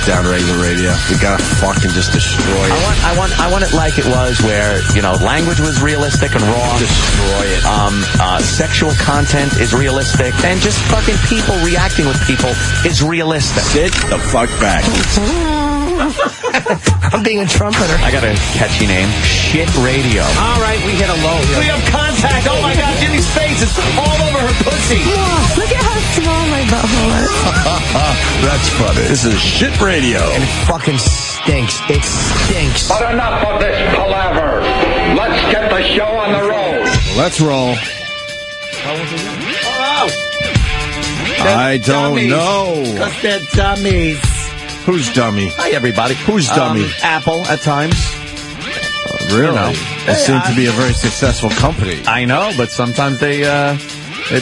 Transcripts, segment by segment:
down regular radio. We gotta fucking just destroy it. I want it like it was, where language was realistic and raw. Destroy it. Sexual content is realistic, and just fucking people reacting with people is realistic. Sit the fuck back. I'm being a trumpeter. I got a catchy name. Shit radio. All right, we hit a low here. We have contact. Oh my God, Jimmy's face is all over her pussy. Whoa, look at how small my butthole is. That's funny. This is Shit Radio. And it fucking stinks. It stinks. But enough of this palaver. Let's get the show on the road. Let's roll. I don't know. Because they're dummies. Who's dummy? Hi, everybody. Who's dummy? Apple, at times. Really? They seem to be a very successful company. I know, but sometimes they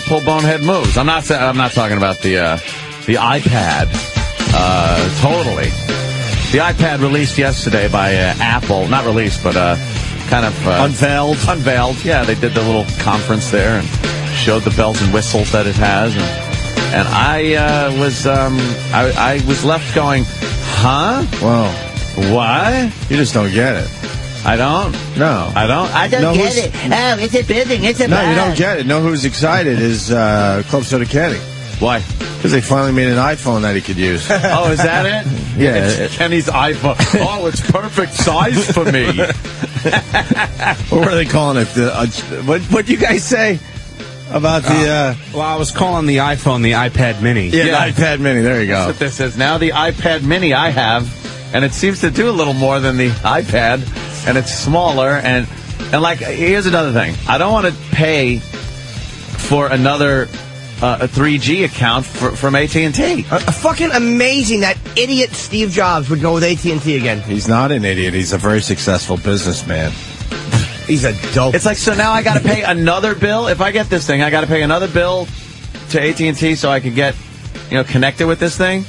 pull bonehead moves. I'm not talking about the iPad. Totally. The iPad released yesterday by Apple. Not released, but kind of unveiled. Unveiled. Yeah, they did the little conference there and showed the bells and whistles that it has. And I was left going, huh? Whoa. What? You just don't get it. I don't? No. I don't? I don't get it. Oh, it's a building. It's a No, bad. you don't get it. Know who's excited is Club Soda Kenny. Why? Because they finally made an iPhone that he could use. Oh, is that it? Yeah. It's Kenny's iPhone. Oh, it's perfect size for me. What were they calling it? What you guys say about the... Well, I was calling the iPhone the iPad Mini. Yeah, the iPad Mini. There you go. That's what this is. Now the iPad Mini I have, and it seems to do a little more than the iPad, and it's smaller, and like, here's another thing. I don't want to pay for another a 3G account from AT&T. Fucking amazing that idiot Steve Jobs would go with AT&T again. He's not an idiot. He's a very successful businessman. He's a dope. It's like, so now I got to pay another bill? If I get this thing, I got to pay another bill to AT&T so I can get, connected with this thing?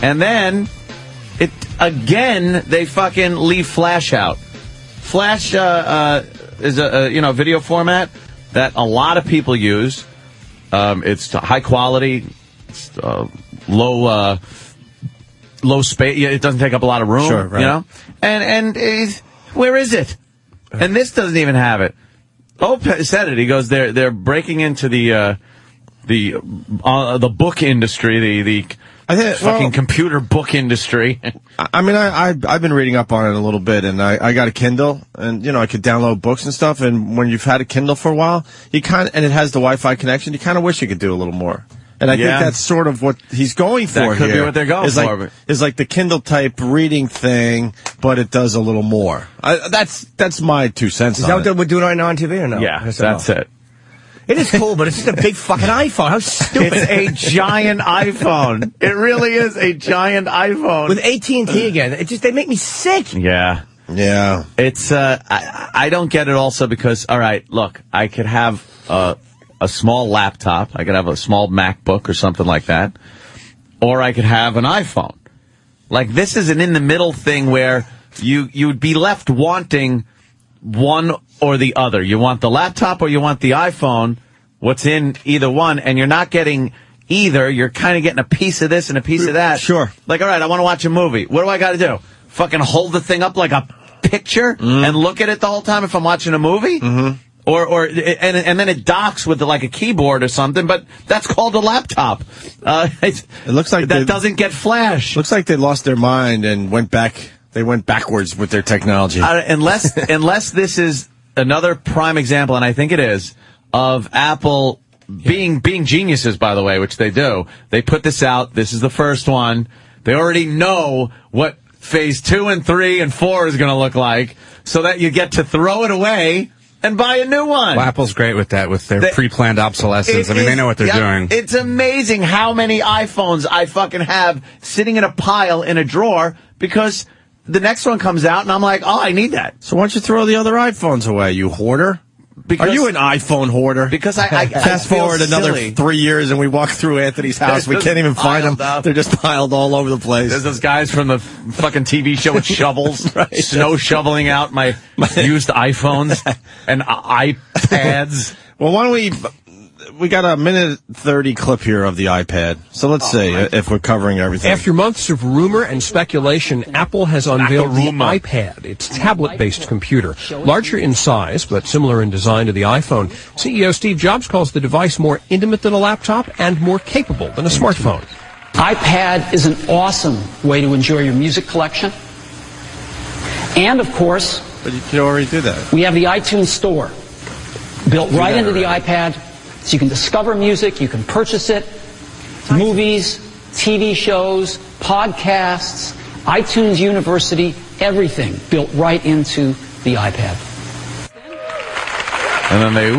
And then, they fucking leave Flash out. Flash is a video format that a lot of people use. It's high quality, it's, low space. It doesn't take up a lot of room. Sure, right. And where is it? And this doesn't even have it. Opie said it. He goes, they're breaking into the book industry, the fucking computer book industry. I mean, I've been reading up on it a little bit, and I got a Kindle, and I could download books and stuff. And when you've had a Kindle for a while, and it has the Wi-Fi connection, you kind of wish you could do a little more. And I think that's sort of what he's going for. That could here, be what they're going for. Is like the Kindle type reading thing, but it does a little more. That's my 2 cents. Is that what we're doing right now on TV or no? Yeah, that's it. It is cool, but it's just a big fucking iPhone. How stupid. It's a giant iPhone. It really is a giant iPhone. With AT&T again. They make me sick. Yeah. Yeah. It's, I don't get it also because, all right, look, I could have a small laptop. I could have a small MacBook or something like that. Or I could have an iPhone. Like, this is an in-the-middle thing where you'd be left wanting one or the other. You want the laptop or you want the iPhone, what's in either one, and you're not getting either. You're kind of getting a piece of this and a piece of that. Sure. Like, all right, I want to watch a movie. What do I got to do? Fucking hold the thing up like a picture and look at it the whole time if I'm watching a movie? Mm-hmm. And then it docks with like a keyboard or something, but that's called a laptop. It looks like that doesn't get flash. Looks like they lost their mind and went back. They went backwards with their technology. Unless this is another prime example, and I think it is, of Apple being geniuses, by the way, which they do. They put this out. This is the first one. They already know what phase 2 and 3 and 4 is going to look like, so that you get to throw it away and buy a new one. Well, Apple's great with that, with their pre-planned obsolescence. They know what they're doing. It's amazing how many iPhones I fucking have sitting in a pile in a drawer because the next one comes out and I'm like, oh, I need that. So why don't you throw the other iPhones away, you hoarder? Are you an iPhone hoarder? Because I fast forward another 3 years and we walk through Anthony's house. We can't even find them. Up. They're just piled all over the place. There's those guys from the fucking TV show with shovels, right. Snow shoveling out my used iPhones and iPads. Well, why don't we... we got a minute 30 clip here of the iPad. So let's see if we're covering everything. After months of rumor and speculation, Apple has unveiled the iPad, its tablet-based computer. Larger in size, but similar in design to the iPhone. CEO Steve Jobs calls the device more intimate than a laptop and more capable than a smartphone. iPad is an awesome way to enjoy your music collection. And, of course, but you can already do that. We have the iTunes Store built right into the iPad, so you can discover music, you can purchase it, movies, TV shows, podcasts, iTunes University, everything built right into the iPad. And then they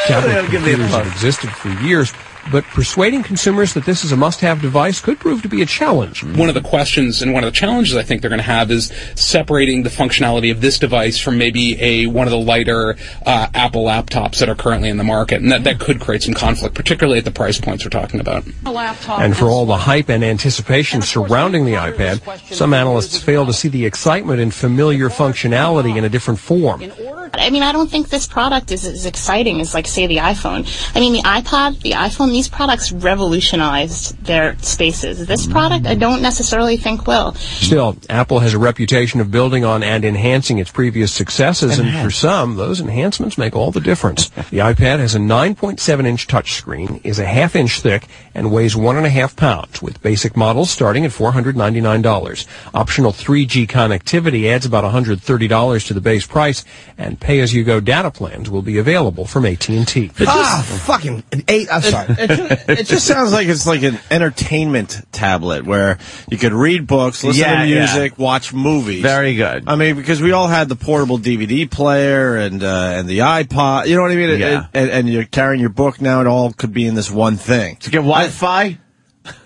Tablet computers have existed for years, but persuading consumers that this is a must-have device could prove to be a challenge. One of the questions and one of the challenges I think they're going to have is separating the functionality of this device from maybe one of the lighter Apple laptops that are currently in the market, and that could create some conflict, particularly at the price points we're talking about. And for all the hype and anticipation surrounding the iPad, some analysts fail to see the excitement and familiar functionality in a different form. I mean, I don't think this product is as exciting as, like, say, the iPhone. I mean, the iPod, the iPhone, these products revolutionized their spaces. This product, I don't necessarily think will. Still, Apple has a reputation of building on and enhancing its previous successes, and for some, those enhancements make all the difference. The iPad has a 9.7-inch touchscreen, is a half-inch thick, and weighs 1.5 pounds, with basic models starting at $499. Optional 3G connectivity adds about $130 to the base price, and pay-as-you-go data plans will be available from AT&T. Fucking eight. I'm sorry. It just sounds like it's like an entertainment tablet where you could read books, listen to music, watch movies. Very good. I mean, because we all had the portable DVD player and the iPod. You know what I mean? Yeah. And you're carrying your book now. It all could be in this one thing. To get Wi-Fi?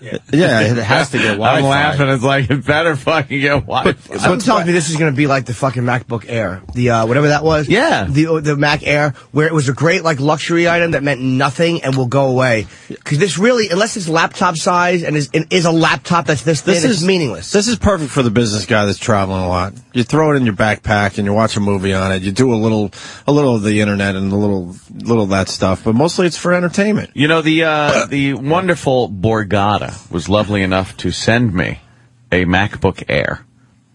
Yeah, it has to get Wi-Fi. I'm laughing. It's like, it better fucking get Wi-Fi. Someone tells me this is going to be like the fucking MacBook Air, the whatever that was. Yeah, the Mac Air, where it was a great like luxury item that meant nothing and will go away. Because this really, unless it's laptop size and is a laptop that's this thin, it's meaningless. This is perfect for the business guy that's traveling a lot. You throw it in your backpack and you watch a movie on it. You do a little of the internet and a little of that stuff, but mostly it's for entertainment. You know, the wonderful Borgata was lovely enough to send me a MacBook Air.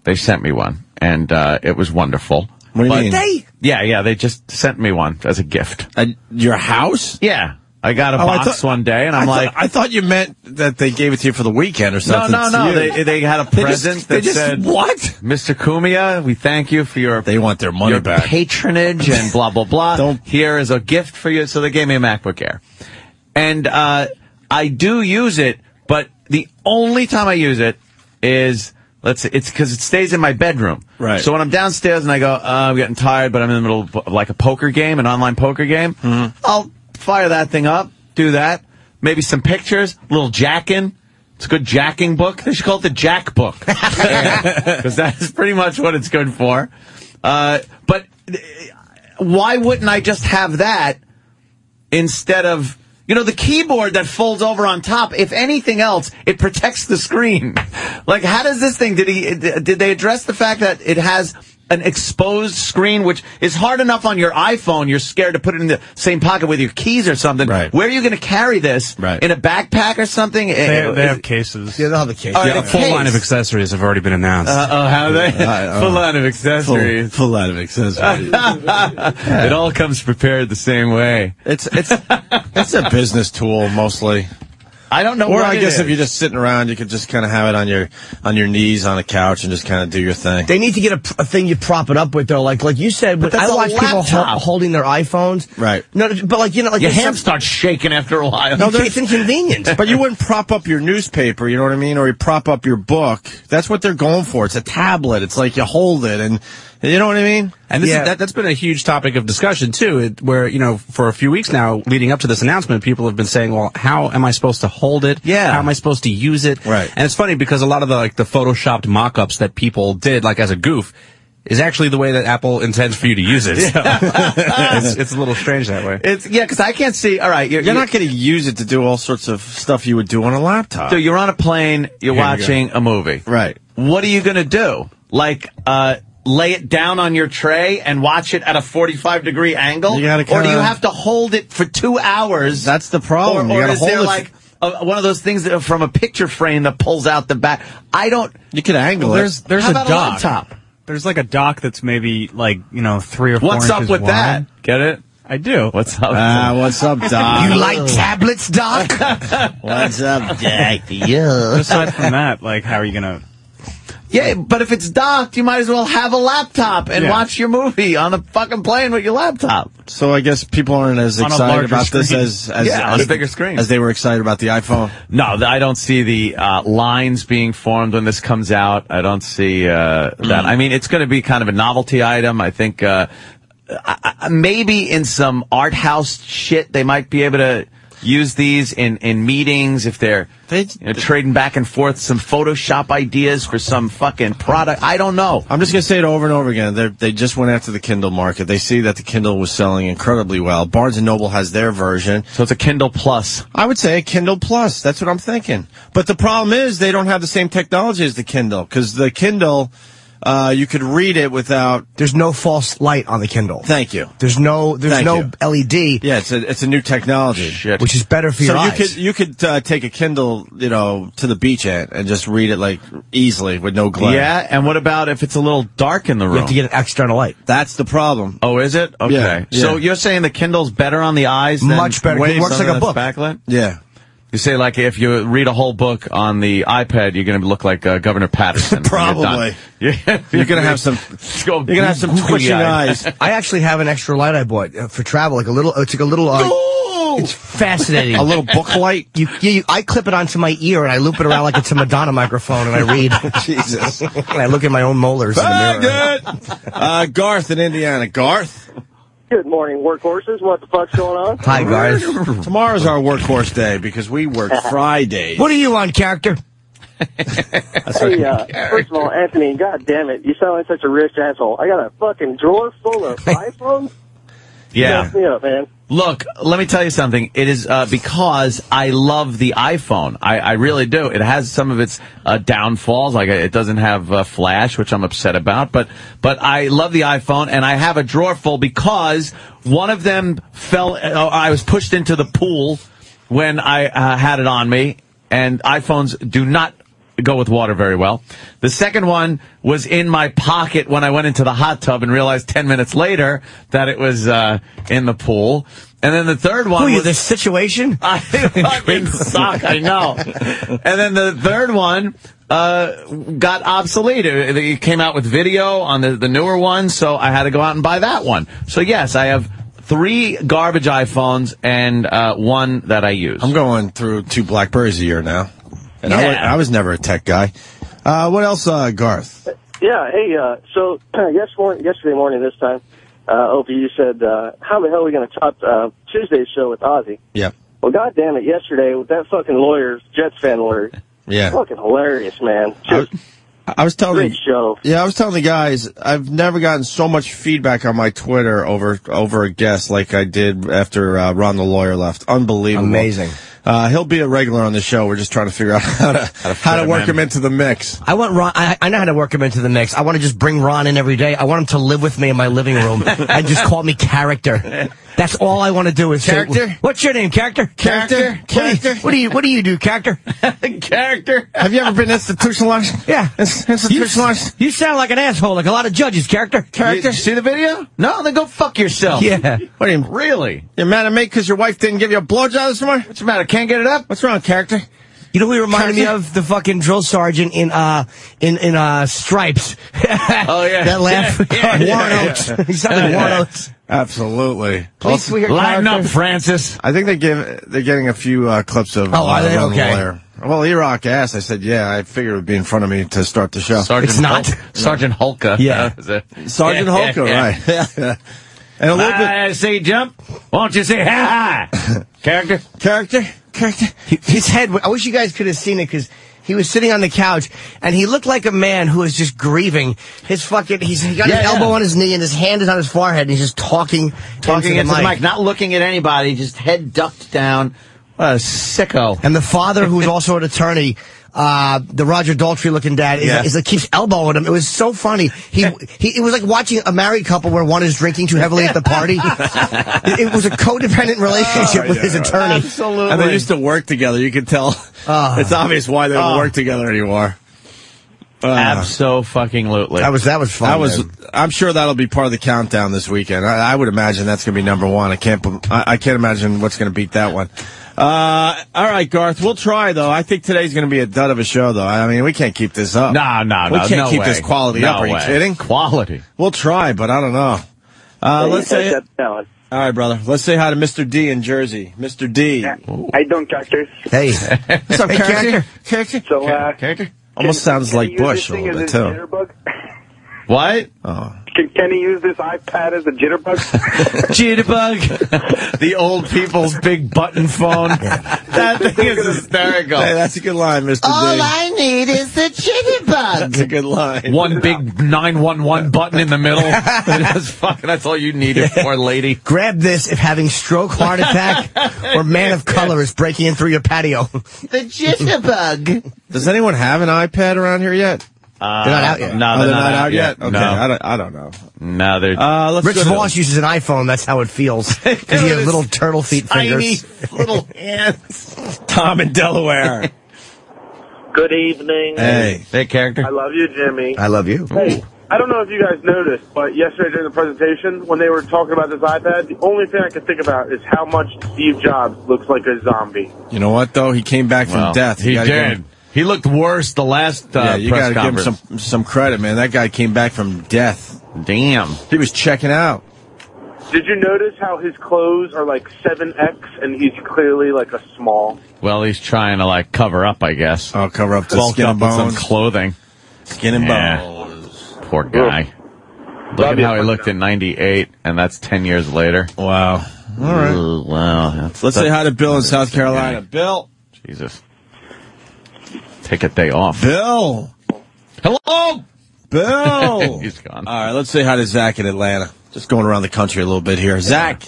They sent me one, and it was wonderful. What do you mean? Yeah, they just sent me one as a gift. At your house? Yeah. I got a box one day, and I thought you meant that they gave it to you for the weekend or something. No. They had a present that said, what? Mr. Cumia, we thank you for your... They want their money back. Patronage and blah, blah, blah. Here is a gift for you. So they gave me a MacBook Air. And I do use it, but the only time I use it is... it's because it stays in my bedroom. Right. So when I'm downstairs and I go, I'm getting tired, but I'm in the middle of like a poker game, an online poker game, I'll fire that thing up, do that. Maybe some pictures, a little jacking. It's a good jacking book. They should call it the Jack Book. Because that's pretty much what it's good for. But why wouldn't I just have that instead of... You know, the keyboard that folds over on top, if anything else, it protects the screen. Like, how does this thing, did they address the fact that it has an exposed screen, which is hard enough on your iPhone, you're scared to put it in the same pocket with your keys or something. Right. Where are you going to carry this? Right. In a backpack or something? They have cases. Yeah, they'll have the case. Yeah, a full line of accessories have already been announced. Have they? Full line of accessories. Full line of accessories. It all comes prepared the same way. It's a business tool mostly. I don't know. Or what I it guess is. if you're just sitting around, you could just kind of have it on your knees on a couch and just kind of do your thing. They need to get a thing you prop it up with, though. Like you said, but I watch people holding their iPhones. Right. No, but like your hand starts shaking after a while. No, it's inconvenient. But you wouldn't prop up your newspaper, you know what I mean, or you prop up your book. That's what they're going for. It's a tablet. It's like you hold it and. You know what I mean? And that's been a huge topic of discussion, too, where, you know, for a few weeks now, leading up to this announcement, people have been saying, well, how am I supposed to hold it? Yeah. How am I supposed to use it? Right. And it's funny because a lot of the photoshopped mock-ups that people did, like as a goof, is actually the way that Apple intends for you to use it. Yeah. It's a little strange that way. Because I can't see. All right, you're not going to use it to do all sorts of stuff you would do on a laptop. So you're on a plane, you're watching a movie. Right. What are you going to do? Like, lay it down on your tray and watch it at a 45-degree angle? You gotta or do you have to hold it for 2 hours? That's the problem. Or You gotta is hold there it like one of those things that from a picture frame that pulls out the back? You can angle it. There's How a about dock. a laptop? There's like a dock that's maybe like 3 or 4 What's inches up with wide. that? Get it? I do. What's up? What's up, Doc? You like tablets, Doc? What's up, Doc? Aside from that, like, how are you gonna? Yeah, but if it's docked, you might as well have a laptop and watch your movie on the fucking plane with your laptop. So I guess people aren't as On a excited larger about this screen. on a bigger screen. as they were excited about the iPhone. No, I don't see the lines being formed when this comes out. I don't see that. I mean, it's going to be kind of a novelty item. I think maybe in some art house shit they might be able to use these in meetings if they're trading back and forth some Photoshop ideas for some fucking product. I don't know. I'm just going to say it over and over again. They just went after the Kindle market. They see that the Kindle was selling incredibly well. Barnes & Noble has their version. So it's a Kindle Plus. I would say a Kindle Plus. That's what I'm thinking. But the problem is they don't have the same technology as the Kindle, because the Kindle... you could read it without... There's no false light on the Kindle. Thank you. There's no LED. Yeah, it's a new technology. Shit. Which is better for your eyes. So you could take a Kindle, to the beach and just read it like easily with no glare. Yeah, and what about if it's a little dark in the room? You have to get an external light. That's the problem. Oh, is it? Okay. Yeah. So you're saying the Kindle's better on the eyes than Much better. It works like a book. Backlit? Yeah. You say, like, if you read a whole book on the iPad, you're going to look like Governor Patterson. Probably. You're going to have some. You're going to have some twitching eyes. I actually have an extra light I bought for travel, like a little. It's like a little. It's fascinating. A little book light. I clip it onto my ear and I loop it around like it's a Madonna microphone, and I read. Jesus. And I look at my own molars in the mirror. Garth in Indiana. Garth. Good morning, workhorses. What the fuck's going on? Hi, guys. Tomorrow's our workhorse day because we work Fridays. What are you on, character? First of all, Anthony, god damn it, you sound like such a rich asshole. I got a fucking drawer full of iPhones. Yeah. Mess me up, man. Look, let me tell you something. It is because I love the iPhone. I really do. It has some of its downfalls, like it doesn't have flash, which I'm upset about. But I love the iPhone, and I have a drawer full because one of them fell. I was pushed into the pool when I had it on me, and iPhones do not go with water very well. The second one was in my pocket when I went into the hot tub and realized 10 minutes later that it was in the pool. And then the third one was the situation. I fucking suck, I know. And then the third one got obsolete. It came out with video on the newer one, so I had to go out and buy that one. So yes, I have 3 garbage iPhones and one that I use. I'm going through 2 BlackBerries a year now. And I was never a tech guy. What else, Garth? Yeah, hey, so yesterday morning this time, Opie, you said, how the hell are we going to top Tuesday's show with Ozzy? Yeah. Well, God damn it, yesterday, with that fucking lawyer, Jets fan lawyer, fucking hilarious, man. I was telling great show. Yeah, I was telling the guys, I've never gotten so much feedback on my Twitter over a guest like I did after Ron the lawyer left. Unbelievable. Amazing. He'll be a regular on the show. We're just trying to figure out how to work him into the mix. I want Ron. I know how to work him into the mix. I want to just bring Ron in every day. I want him to live with me in my living room and just call me character. That's all I want to do is character. Say, what's your name, character? Character. What do you do, character? Character. Have you ever been institutionalized? Yeah, institutionalized. You sound like an asshole, like a lot of judges, character. You see the video? No, then go fuck yourself. Yeah. What do you really? You're mad at me because your wife didn't give you a blowjob this morning? What's the matter? Can't get it up? What's wrong, character? You know who he reminded me of? The fucking drill sergeant in Stripes. Oh yeah, that laugh. Warren Oates. He sounded like Warren Oates. Absolutely. Please, we hear line character? up, Francis. I think they're getting a few clips of. Oh, are they? Ron the Okay. Lawyer. Well, E-Rock asked. I said, yeah, I figured it would be in front of me to start the show. It's not. Sergeant Hulka. Yeah. Sergeant Hulka, right. Yeah. And a little bit. I say jump. Won't you say ha ha? Character. His head. I wish you guys could have seen it because he was sitting on the couch and he looked like a man who was just grieving. He got his elbow on his knee and his hand is on his forehead and he's just talking into the mic, not looking at anybody, just head ducked down. What a sicko. And the father, who's also an attorney, the Roger Daltrey looking dad is like keeps elbowing him. It was so funny. It was like watching a married couple where one is drinking too heavily at the party. It was a codependent relationship with his attorney. Absolutely. And they used to work together. You could tell. It's obvious why they don't work together anymore. Abso-fucking-lutely. That was fun. I'm sure that'll be part of the countdown this weekend. I would imagine that's going to be number one. I can't imagine what's going to beat that one. All right, Garth, we'll try, though. I think today's going to be a dud of a show, though. I mean, we can't keep this up. No. We can't keep this quality up. Are you kidding? Quality. We'll try, but I don't know. Let's say... All right, brother. Let's say hi to Mr. D in Jersey. Mr. D. How you doing, characters? Hey. What's up, character? So, character? Almost sounds like Bush a little bit, too. Jitterbug? What? Oh. Can he use this iPad as a jitterbug? Jitterbug. The old people's big button phone. That thing is hysterical. Hey, that's a good line, Mr. D. All I need is the jitterbug. That's a good line. One big 911 button in the middle. That's all you need it for, lady. Grab this if having stroke, heart attack, or man of color is breaking in through your patio. The jitterbug. Does anyone have an iPad around here yet? They're not out yet. No, they're not out yet. Okay, no. I don't know. No, they're. Rich Voss uses an iPhone. That's how it feels. Because he has little turtle feet fingers. Tiny little hands. Tom in Delaware. Good evening. Hey, character. I love you, Jimmy. I love you. Hey, I don't know if you guys noticed, but yesterday during the presentation, when they were talking about this iPad, the only thing I could think about is how much Steve Jobs looks like a zombie. You know what, though? He came back from death. He did. He looked worse the last you got to press give him some credit, man. That guy came back from death. Damn. He was checking out. Did you notice how his clothes are like 7X and he's clearly like a small? Well, he's trying to, like, cover up, I guess. Oh, cover up the Bulk skin up and with bones. some clothing. Skin and bones. Poor guy. Look at how he looked in 98, and that's 10 years later. Wow. All right. Ooh, wow. Let's say hi to Bill in South Carolina. Bill. Jesus. Take a day off. Bill. Hello. Bill. He's gone. All right, let's say hi to Zach in Atlanta. Just going around the country a little bit here. Zach.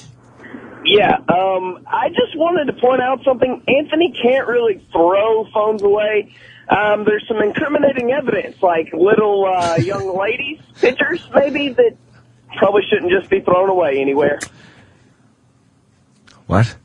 Yeah, I just wanted to point out something. Anthony can't really throw phones away. There's some incriminating evidence, like little young ladies' pictures, maybe, that probably shouldn't just be thrown away anywhere. What?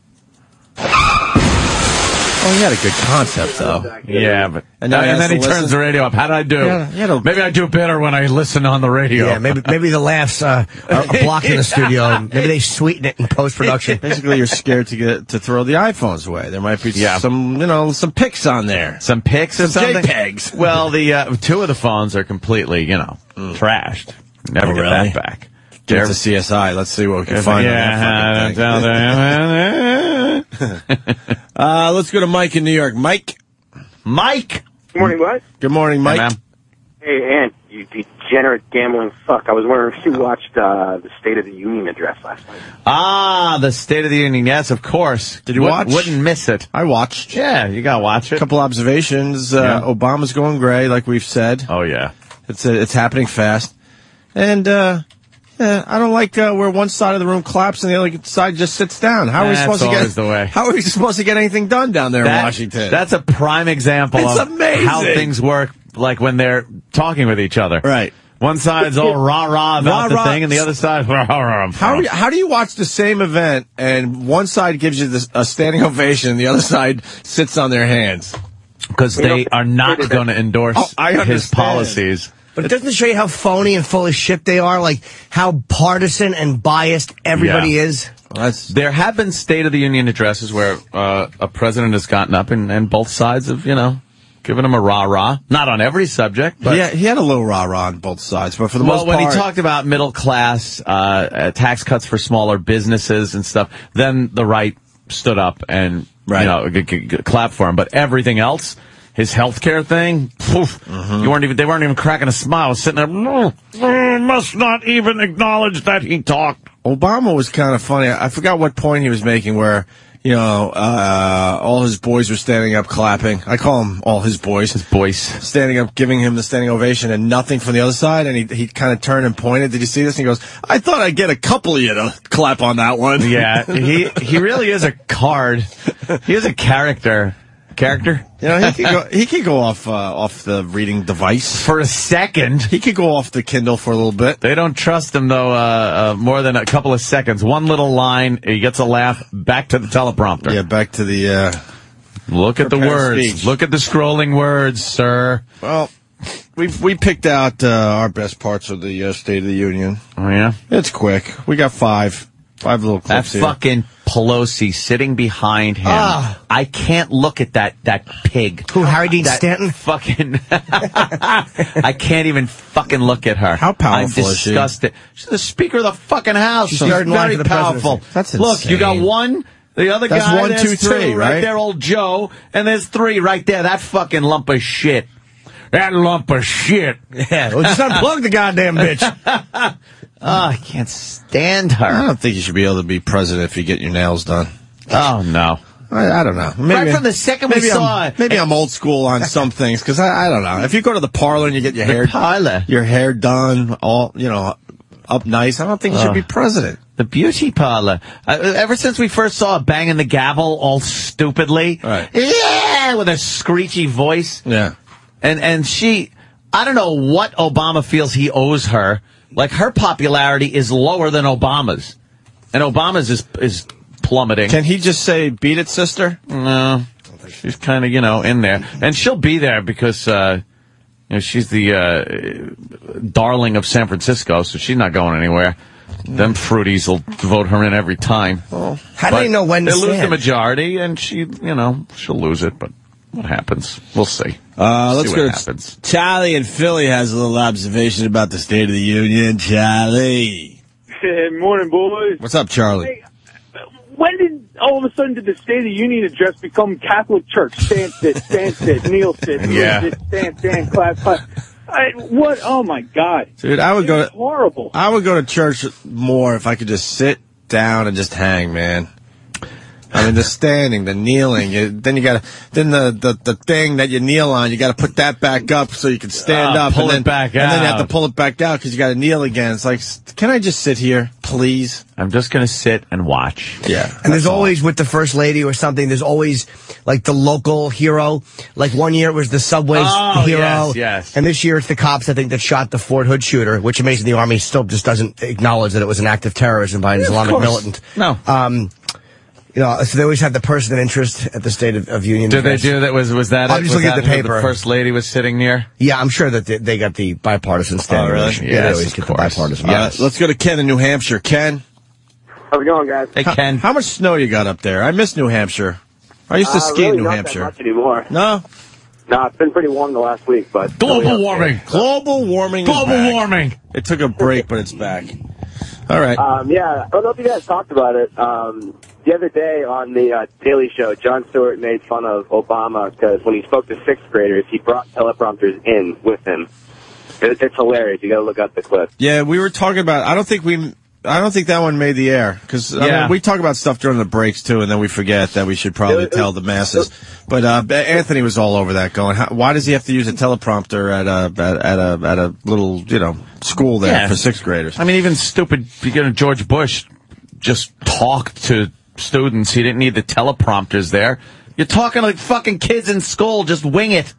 Oh, he had a good concept, though. Yeah, but and then he turns the radio up. How did I do? Maybe I do better when I listen on the radio. Yeah, maybe the laughs are blocking the studio. Maybe they sweeten it in post-production. Basically, you're scared to throw the iPhones away. There might be some pics on there. Some pics or something? JPEGs. Well, the two of the phones are completely, trashed. Never get that back. Get to CSI. Let's see what we can find on that fucking thing. Let's go to Mike in New York. Mike. Good morning, what? Good morning, Mike. Hey, Ant, you degenerate gambling fuck. I was wondering if you watched the State of the Union address last night. Ah, the State of the Union. Yes, of course. Did you watch? Wouldn't miss it. I watched. Yeah, you got to watch it. A couple observations. Obama's going gray, like we've said. Oh, yeah. It's happening fast. And, I don't like where one side of the room claps and the other side just sits down. How are we supposed to get anything done down there in Washington? That's a prime example of how things work, like when they're talking with each other. Right. One side's all rah-rah about the thing, and the other side, rah-rah. How do you watch the same event and one side gives you a standing ovation and the other side sits on their hands? Because they are not going to endorse his policies. But doesn't it show you how phony and full of shit they are? Like, how partisan and biased everybody is? There have been State of the Union addresses where a president has gotten up and both sides have, given him a rah-rah. Not on every subject, but... Yeah, he had a little rah-rah on both sides, but for the most part... Well, when he talked about middle class, tax cuts for smaller businesses and stuff, then the right stood up and, clapped for him. But everything else... His healthcare thing, they weren't even cracking a smile, sitting there, must not even acknowledge that he talked. Obama was kind of funny. I forgot what point he was making where, all his boys were standing up clapping. I call them all his boys. His boys. Standing up, giving him the standing ovation and nothing from the other side. And he kind of turned and pointed. Did you see this? And he goes, I thought I'd get a couple of you to clap on that one. Yeah, he really is a card. He is a character. character? You know, he could go off the reading device for a second. He could go off the Kindle for a little bit. They don't trust him though. More than a couple of seconds. One little line, he gets a laugh. Back to the teleprompter. Yeah, back to the. Look at the words. Speech. Look at the scrolling words, sir. Well, we picked out our best parts of the State of the Union. Oh yeah, it's quick. We got five little clips that here. Fucking Pelosi sitting behind him. I can't look at that pig. Who, Harry Dean That Stanton? Fucking. I can't even fucking look at her. How powerful I'm is she? disgusted. She's the Speaker of the fucking House. She's She's third in line very for the powerful. presidency. That's Look, insane. you got one. The other That's guy, 1, there's 2, 3, right right? there, old Joe, and there's 3 right there. That fucking lump of shit. That lump of shit. Yeah, well, just unplug the goddamn bitch. I can't stand her. I don't think you should be able to be president if you get your nails done. Oh, no. I don't know. Maybe, Right from the second we saw it. Maybe I'm old school on some things, because I don't know. If you go to the parlor and you get your hair done, all, you know, up nice, I don't think you should be president. The beauty parlor. Ever since we first saw her banging the gavel all stupidly. Right. Yeah, with a screechy voice. Yeah. And she, I don't know what Obama feels he owes her. Like, her popularity is lower than Obama's. And Obama's is plummeting. Can he just say, beat it, sister? No. She's kind of, in there. And she'll be there because, she's the darling of San Francisco, so she's not going anywhere. Them fruities will vote her in every time. Well, how do they know when to They lose stand? the majority, and she'll lose it, but what happens? We'll see. Let's see go what to happens. Charlie in Philly has a little observation about the State of the Union. Charlie. Morning, boys. What's up, Charlie? Hey, when did all of a sudden did the State of the Union address become Catholic Church? Stand, sit, kneel, sit, Yeah. sit, stand, clap. What? Oh my God, Dude, I would go to horrible. I would go to church more if I could just sit down and just hang, man. I mean, the standing, the kneeling, then the thing that you kneel on, you got to put that back up so you can stand up. Pull and it back and then you have out. to pull it back out because you got to kneel again. It's like, can I just sit here, please? I'm just going to sit and watch. Yeah. And there's always, with the first lady or something, there's always, like, the local hero. Like, one year it was the subway's hero. Yes. And this year it's the cops, I think, that shot the Fort Hood shooter, which amazing the Army still just doesn't acknowledge that it was an act of terrorism by an Islamic militant. No. So they always have the person of interest at the State of Union. Did they do that? Was that? I'm just looking at the who paper. The first lady was sitting near. Yeah, I'm sure that they got the bipartisan standing. really? ovation. Yeah, Yes, they always of get the course. bipartisan. Let's go to Ken in New Hampshire. Ken, How's it going, guys? Hey, Ken. how much snow you got up there? I miss New Hampshire. I used to ski really in New not Hampshire. That much anymore. No? No, it's been pretty warm the last week, but Global warming. Global warming. is Global back. warming. It took a break, but it's back. All right. Yeah, I don't know if you guys talked about it. The other day on the Daily Show, Jon Stewart made fun of Obama because when he spoke to sixth graders, he brought teleprompters in with him. It's hilarious. You got to look up the clip. Yeah, we were talking about. I don't think that one made the air because we talk about stuff during the breaks too, and then we forget that we should probably tell the masses. But Anthony was all over that, going, "Why does he have to use a teleprompter at a little school there for sixth graders?" I mean, even stupid. George Bush just talked to students. He didn't need the teleprompters there. You're talking like fucking kids in school. Just wing it,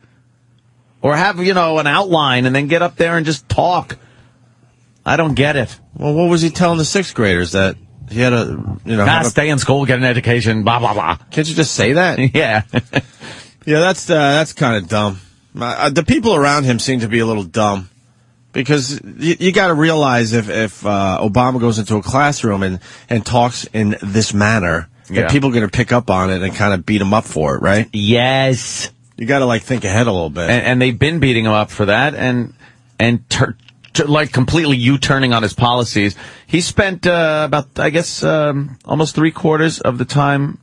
or have an outline and then get up there and just talk. I don't get it. Well, what was he telling the sixth graders that he had stay in school, get an education, blah blah blah. Can't you just say that? Yeah, yeah. That's kind of dumb. The people around him seem to be a little dumb because you got to realize if Obama goes into a classroom and talks in this manner, that people are going to pick up on it and kind of beat him up for it, right? Yes. You got to think ahead a little bit, and they've been beating him up for that, and completely U-turning on his policies. He spent about, I guess, almost 3/4 of the time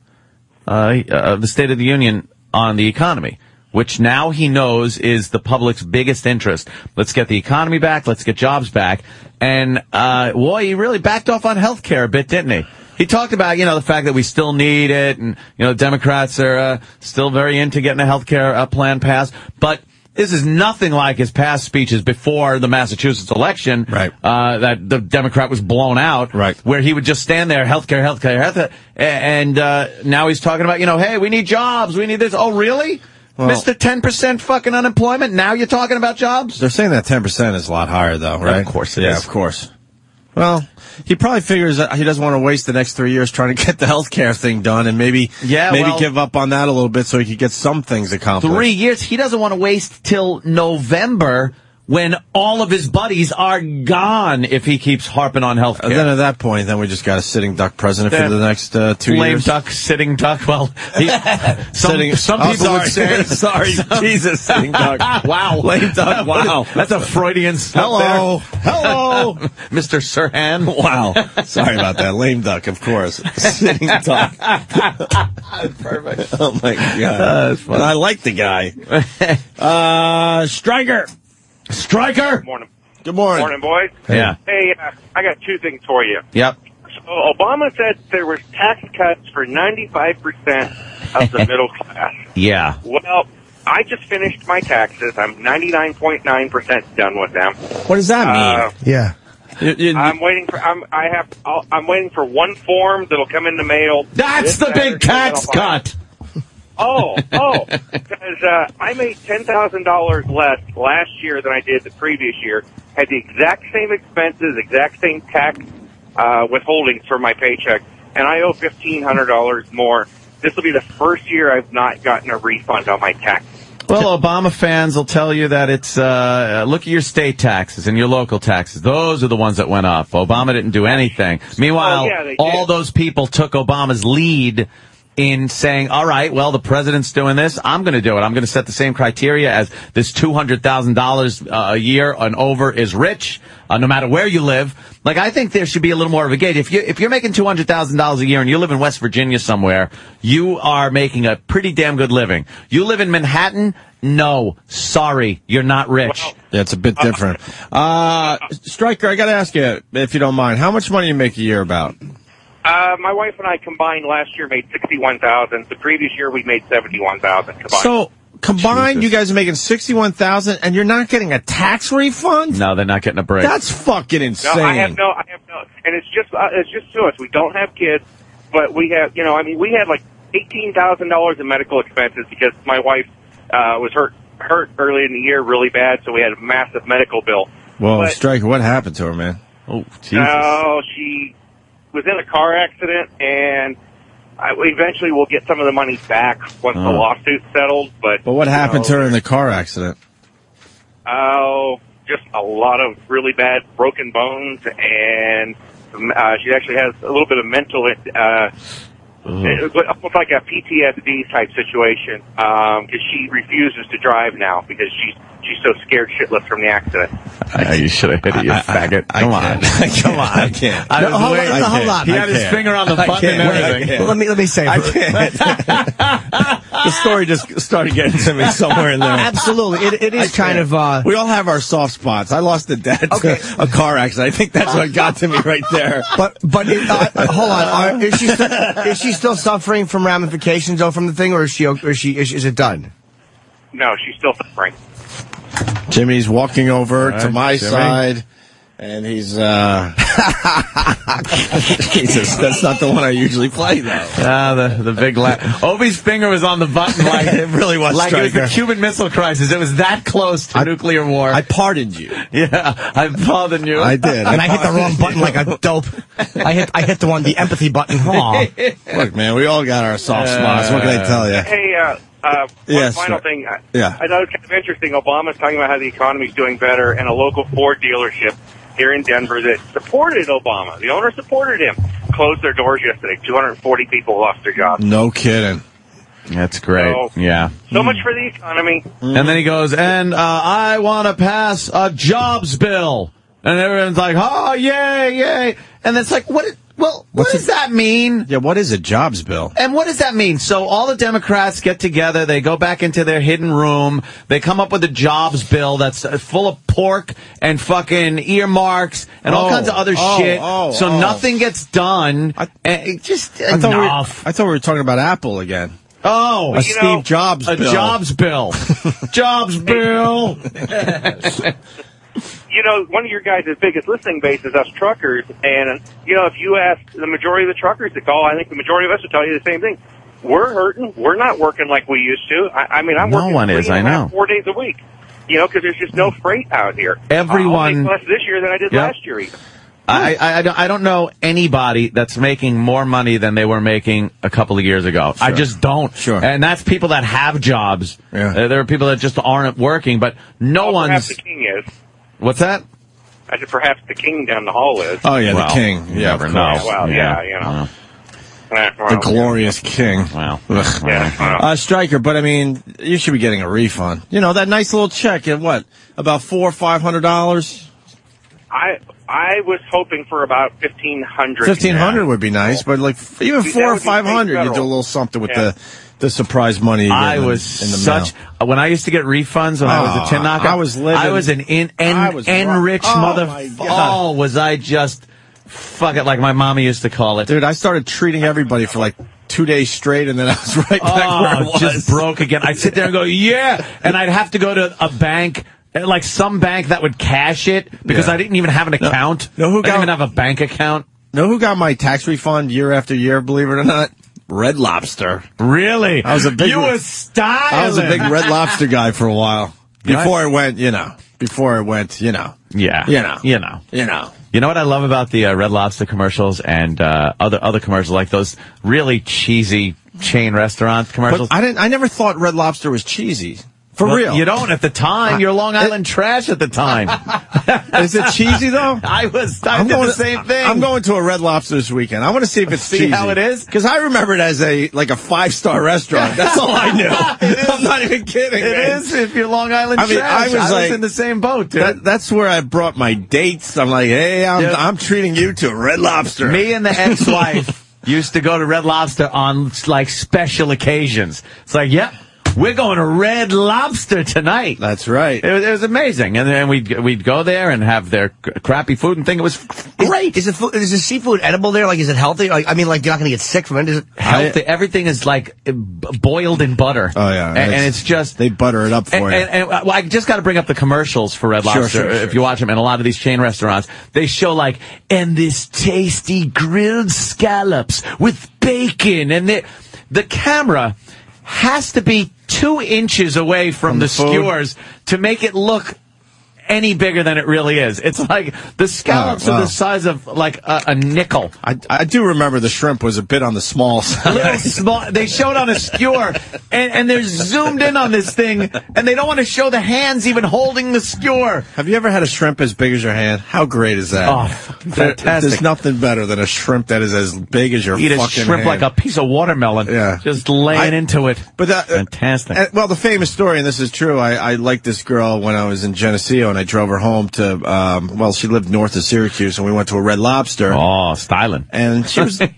of the State of the Union on the economy, which now he knows is the public's biggest interest. Let's get the economy back. Let's get jobs back. And he really backed off on health care a bit, didn't he? He talked about, the fact that we still need it, and Democrats are still very into getting a health care plan passed, but This is nothing like his past speeches before the Massachusetts election, right? That the Democrat was blown out, right? Where he would just stand there, healthcare, and now he's talking about, hey, we need jobs, we need this. Oh, really? Well, Mr. 10% fucking unemployment? Now you're talking about jobs? They're saying that 10% is a lot higher, though, right? Of course it is. is. Of course. Well, he probably figures that he doesn't want to waste the next 3 years trying to get the healthcare thing done and maybe give up on that a little bit so he could get some things accomplished. 3 years? He doesn't want to waste till November when all of his buddies are gone if he keeps harping on healthcare. And then at that point, we just got a sitting duck president for the next 2 years. Lame duck, sitting duck. Well, some people would say. Sorry, Jesus, sitting duck. Wow. Lame duck, wow. That's a Freudian slip. Hello. Mr. Sirhan. Wow. Sorry about that. Lame duck, of course. Sitting duck. Perfect. Oh, my God. And I like the guy. Stryker. Good morning. Good morning. Morning, boys. Yeah. Hey, I got 2 things for you. Yep. So Obama said there was tax cuts for 95% of the middle class. Yeah. Well, I just finished my taxes. I'm 99.9% done with them. What does that mean? Yeah. I'm waiting for. I'm waiting for one form that'll come in the mail. That's the big tax cut. Because I made $10,000 less last year than I did the previous year. Had the exact same expenses, exact same tax withholdings for my paycheck, and I owe $1,500 more. This will be the first year I've not gotten a refund on my tax. Well, Obama fans will tell you that it's, look at your state taxes and your local taxes. Those are the ones that went up. Obama didn't do anything. Meanwhile, all those people took Obama's lead in saying, all right, well, the president's doing this, I'm going to do it. I'm going to set the same criteria as this $200,000 a year and over is rich, no matter where you live. Like, I think there should be a little more of a gauge. If you're making $200,000 a year and you live in West Virginia somewhere, you are making a pretty damn good living. You live in Manhattan? No. Sorry, you're not rich. Well, yeah, it's a bit different. Stryker, I got to ask you, if you don't mind, how much money do you make a year about? My wife and I combined last year made $61,000. The previous year we made $71,000 combined. So combined, you guys are making $61,000, and you're not getting a tax refund? No, they're not getting a break. That's fucking insane. No, I have no, and it's just to us. We don't have kids, but we have, we had like $18,000 in medical expenses because my wife was hurt early in the year really bad, so we had a massive medical bill. Well, Stryker, what happened to her, man? Oh, Jesus. She was in a car accident, and eventually we'll get some of the money back once the lawsuit's settled. But what happened to her in the car accident? Oh, just a lot of really bad broken bones, and she actually has a little bit of mental, almost like a PTSD type situation, because she refuses to drive now because she's so scared shitless from the accident. You should have hit it, you faggot. Come on. Come on. I can't. Hold on. He had his finger on the button and everything. Let me say. I can't. The story just started getting to me somewhere in there. Absolutely. It is kind of... we all have our soft spots. I lost a dad to a car accident. I think that's what got to me right there. But hold on. Is she still suffering from ramifications, though, from the thing, or is it done? No, she's still suffering. Jimmy's walking over to my side, and he's, Jesus, that's not the one I usually play, though. The big Opie's finger was on the button like it really was. Like Stryker. It was the Cuban Missile Crisis. It was that close to nuclear war. I pardoned you. Yeah, I pardoned you. I did. And I hit the wrong button like a dope. I hit the empathy button. Look, man, we all got our soft spots. What can I tell you? Hey, one final thing. I thought it was kind of interesting. Obama's talking about how the economy's doing better, and a local Ford dealership here in Denver that supported Obama, the owner supported him, closed their doors yesterday. 240 people lost their jobs. No kidding. That's great. So much for the economy. And then he goes, and I want to pass a jobs bill. And everyone's like, oh, yay. And it's like, what does that mean? Yeah, what is a jobs bill? And what does that mean? So all the Democrats get together, they go back into their hidden room, they come up with a jobs bill that's full of pork and fucking earmarks and all kinds of other shit. So nothing gets done. I thought we were talking about Apple again. Oh, a Steve Jobs bill. A Jobs bill. Jobs bill. You know, one of your guys' biggest listening base is us truckers, and, you know, if you ask the majority of the truckers to call, I think the majority of us will tell you the same thing. We're hurting. We're not working like we used to. I mean, I'm working 4 days a week, you know, because there's just no freight out here. Everyone... I'll make less this year than I did last year, even. I don't know anybody that's making more money than they were making a couple of years ago. Sure. I just don't. Sure. And that's people that have jobs. Yeah. There are people that just aren't working, but one's... Perhaps the king is. What's that? I said perhaps the king down the hall is. Oh, yeah, the king. You never know. Well, yeah, you know. The glorious king. Wow. Stryker, but I mean, you should be getting a refund. You know, that nice little check at what? About $400 or $500? I was hoping for about $1,500. $1,500 would be nice, but like even $400 or $500, you do a little something with the surprise money. You get in the mail. When I used to get refunds when I was a tin knocker, I was an enriched motherfucker. Oh, was I just fuck it, like my mama used to call it. Dude, I started treating everybody for like 2 days straight, and then I was right back where I was. Just broke again. I'd sit there and go, yeah, and I'd have to go to a bank. Like some bank that would cash it because I didn't even have an account. I didn't even have a bank account. Know who got my tax refund year after year, believe it or not? Red Lobster. Really? I was a big Red Lobster guy for a while. Before it went, you know. Yeah. You know what I love about the Red Lobster commercials and other commercials, like those really cheesy chain restaurant commercials? But I never thought Red Lobster was cheesy. For real. You don't at the time. You're Long Island trash at the time. Is it cheesy, though? I did the same thing. I'm going to a Red Lobster this weekend. I want to see if it's cheesy. See how it is? Because I remember it as a 5-star restaurant. That's all I knew. I'm not even kidding, It is if you're Long Island trash. I was in the same boat, dude. That's where I brought my dates. I'm like, hey, I'm treating you to a Red Lobster. Me and the ex-wife used to go to Red Lobster on, like, special occasions. It's like, yep. We're going to Red Lobster tonight. That's right. It was amazing. And then we'd go there and have their crappy food and think it was great. Is the seafood edible there? Like, is it healthy? Like, I mean, like, you're not going to get sick from it? Is it healthy? Everything is, like, boiled in butter. Oh, yeah. And it's just... They butter it up for you. And I just got to bring up the commercials for Red Lobster. If you watch them in a lot of these chain restaurants, they show, like, and this tasty grilled scallops with bacon. And the camera has to be 2 inches away from the skewers to make it look any bigger than it really is. It's like the scallops are the size of like a nickel. I do remember the shrimp was a bit on the small side. A little small. They showed on a skewer, and they're zoomed in on this thing, and they don't want to show the hands even holding the skewer. Have you ever had a shrimp as big as your hand? How great is that? Oh, fantastic. There's nothing better than a shrimp that is as big as your fucking hand. Eat a shrimp like a piece of watermelon. Yeah. Just laying into it. But fantastic. Well, the famous story, and this is true, I liked this girl when I was in Geneseo, and I drove her home to, she lived north of Syracuse, and we went to a Red Lobster. Oh, styling. And she was a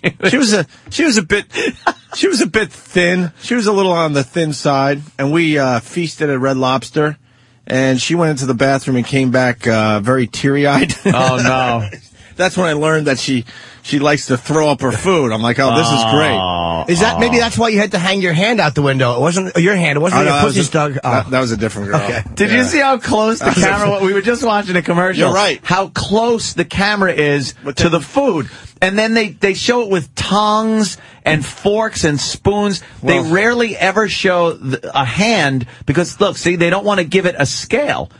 bit thin. She was a little on the thin side, and we feasted at Red Lobster, and she went into the bathroom and came back very teary-eyed. Oh, no. That's when I learned that she likes to throw up her food. I'm like, oh, this is great. Is that maybe that's why you had to hang your hand out the window? It wasn't your hand. It wasn't your pussy stuck. That was a different girl. Okay. Did you see how close the camera? We were just watching a commercial. You're right. How close the camera is to the food, and then they show it with tongs and forks and spoons. They rarely ever show a hand because look, see, they don't want to give it a scale.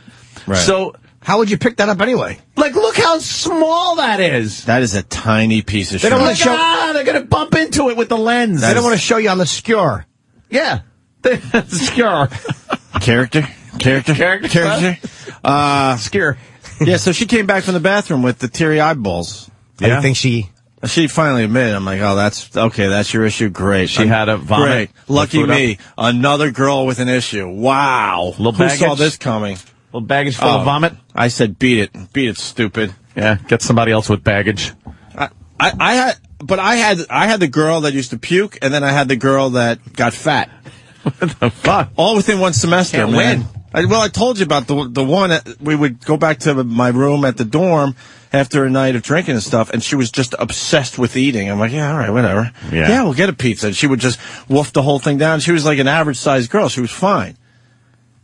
Right. So. How would you pick that up anyway? Like, look how small that is. That is a tiny piece of shit. They don't want to show. They're going to bump into it with the lens. They don't want to show you on the skewer. Yeah. Skewer. Character. Skewer. Yeah, so she came back from the bathroom with the teary eyeballs. Yeah. I think she finally admitted. I'm like, oh, that's your issue. Great. She had a vomit. Great. Lucky me. Another girl with an issue. Wow. Who saw this coming? Little baggage full of vomit? I said, beat it. Beat it, stupid. Yeah, get somebody else with baggage. I had the girl that used to puke, and then I had the girl that got fat. What the fuck? All within one semester, Can't man. win. I told you about the one. We would go back to my room at the dorm after a night of drinking and stuff, and she was just obsessed with eating. I'm like, yeah, all right, whatever. Yeah, we'll get a pizza. And she would just wolf the whole thing down. She was like an average-sized girl. She was fine.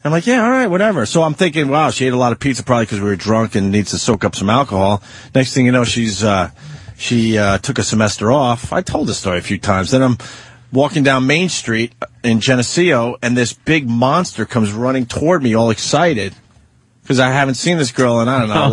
I'm like, yeah, all right, whatever. So I'm thinking, wow, she ate a lot of pizza probably because we were drunk and needs to soak up some alcohol. Next thing you know, she took a semester off. I told the story a few times. Then I'm walking down Main Street in Geneseo, and this big monster comes running toward me all excited because I haven't seen this girl in, I don't know,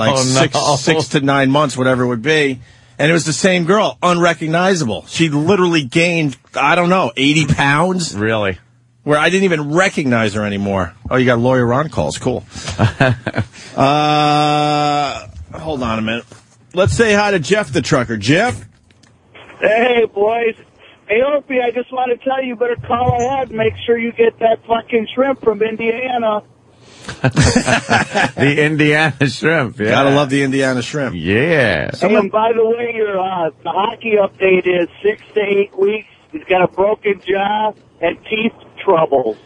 6 to 9 months, whatever it would be. And it was the same girl, unrecognizable. She literally gained, I don't know, 80 pounds. Really? Where I didn't even recognize her anymore. Oh, you got Lawyer Ron calls. Cool. Hold on a minute. Let's say hi to Jeff the trucker. Jeff? Hey, boys. Hey, Opie, I just want to tell you, better call ahead and make sure you get that fucking shrimp from Indiana. The Indiana shrimp, yeah. Gotta love the Indiana shrimp. Yeah. And by the way, your the hockey update is 6 to 8 weeks. He's got a broken jaw and teeth troubles.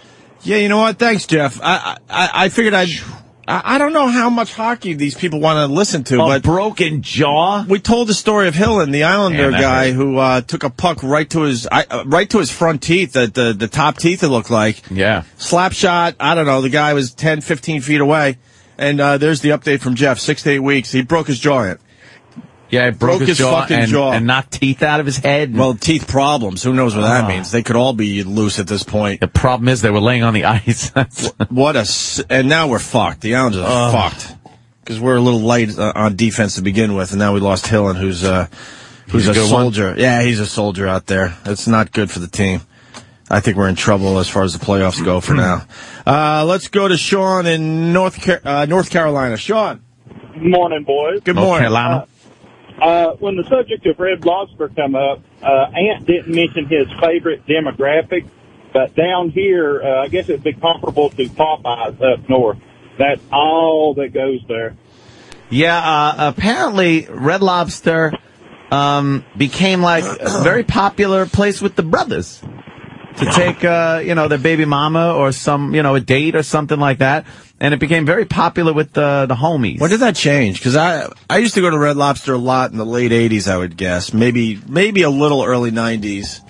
Yeah, you know what? Thanks, Jeff. I figured I don't know how much hockey these people want to listen to, but broken jaw. We told the story of Hillen, the Islander guy who took a puck right to his front teeth, the top teeth it looked like. Yeah. Slap shot. I don't know. The guy was 10, 15 feet away, and there's the update from Jeff. 6 to 8 weeks. He broke his jaw in. Yeah, it broke his fucking jaw and knocked teeth out of his head. Well, teeth problems. Who knows what that means? They could all be loose at this point. The problem is they were laying on the ice. And now we're fucked. The Islanders are fucked because we're a little light on defense to begin with, and now we lost Hillen, who's a soldier. Yeah, he's a soldier out there. It's not good for the team. I think we're in trouble as far as the playoffs go for now. Let's go to Sean in North Carolina. Sean. Good morning, boys. Good morning. Carolina. When the subject of Red Lobster come up, Ant didn't mention his favorite demographic, but down here, I guess it'd be comparable to Popeyes up north. That's all that goes there. Yeah, apparently Red Lobster became like a very popular place with the brothers to take, their baby mama or a date or something like that. And it became very popular with the homies. When did that change? Because I used to go to Red Lobster a lot in the late 80s, I would guess. Maybe a little early 90s.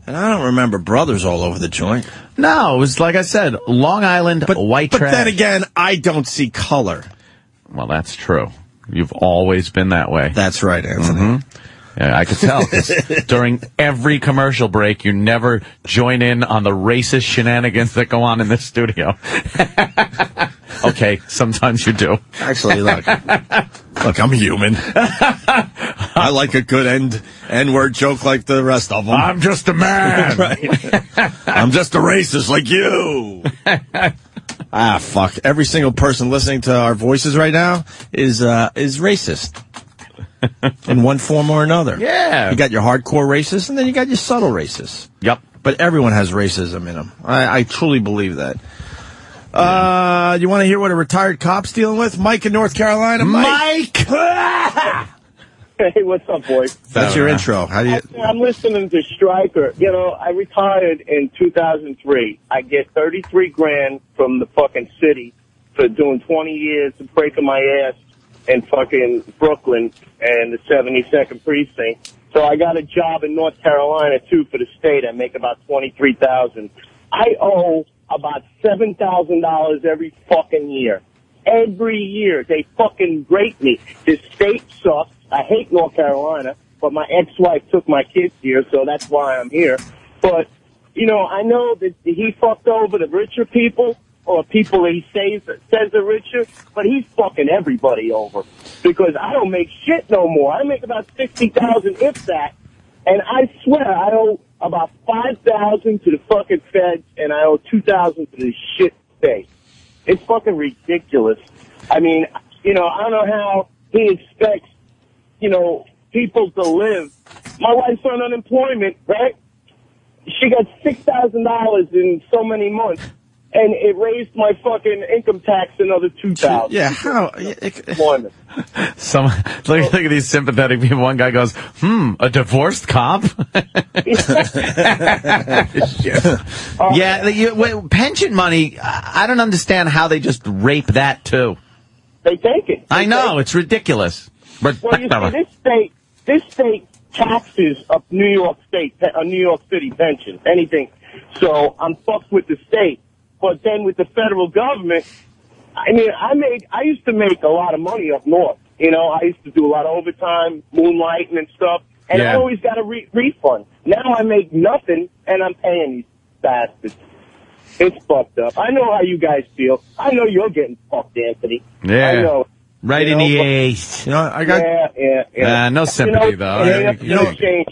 And I don't remember brothers all over the joint. No, it was, like I said, Long Island, white trash. But then again, I don't see color. Well, that's true. You've always been that way. That's right, Anthony. Mm-hmm. Yeah, I could tell, 'cause during every commercial break, you never join in on the racist shenanigans that go on in this studio. Okay, sometimes you do. Actually, look, I'm human. I like a good N-word joke like the rest of them. I'm just a man. Right. I'm just a racist like you. Fuck. Every single person listening to our voices right now is racist. In one form or another. Yeah. You got your hardcore racists, and then you got your subtle racists. Yep. But everyone has racism in them. I truly believe that. You want to hear what a retired cop's dealing with? Mike in North Carolina. Mike! Hey, what's up, boys? That's your intro. How do you... I'm listening to Stryker. I retired in 2003. I get 33 grand from the fucking city for doing 20 years of breaking my ass in fucking Brooklyn and the 72nd precinct. So I got a job in North Carolina, too, for the state. I make about $23,000. I owe about $7,000 every fucking year. Every year. They fucking break me. This state sucks. I hate North Carolina, but my ex-wife took my kids here, so that's why I'm here. But, I know that he fucked over the richer people, or people that he says are richer, but he's fucking everybody over. Because I don't make shit no more. I make about $60,000, if that. And I swear I owe about $5,000 to the fucking feds, and I owe $2,000 to the shit state. It's fucking ridiculous. I mean, I don't know how he expects, people to live. My wife's on unemployment, right? She got $6,000 in so many months. and it raised my fucking income tax another $2,000. Yeah, how? Employment. Look at these sympathetic people. One guy goes, a divorced cop? Pension money, I don't understand how they just rape that, too. They take it. I know, it's ridiculous. But well, you see, this state taxes up New York City pensions, anything. So I'm fucked with the state. But then with the federal government, I mean, I used to make a lot of money up north. You know, I used to do a lot of overtime, moonlighting and stuff, and I always got a refund. Now I make nothing, and I'm paying these bastards. It's fucked up. I know how you guys feel. I know you're getting fucked, Anthony. Yeah. I know. Right in the ace. You know, I got... Yeah. No sympathy, though. Change.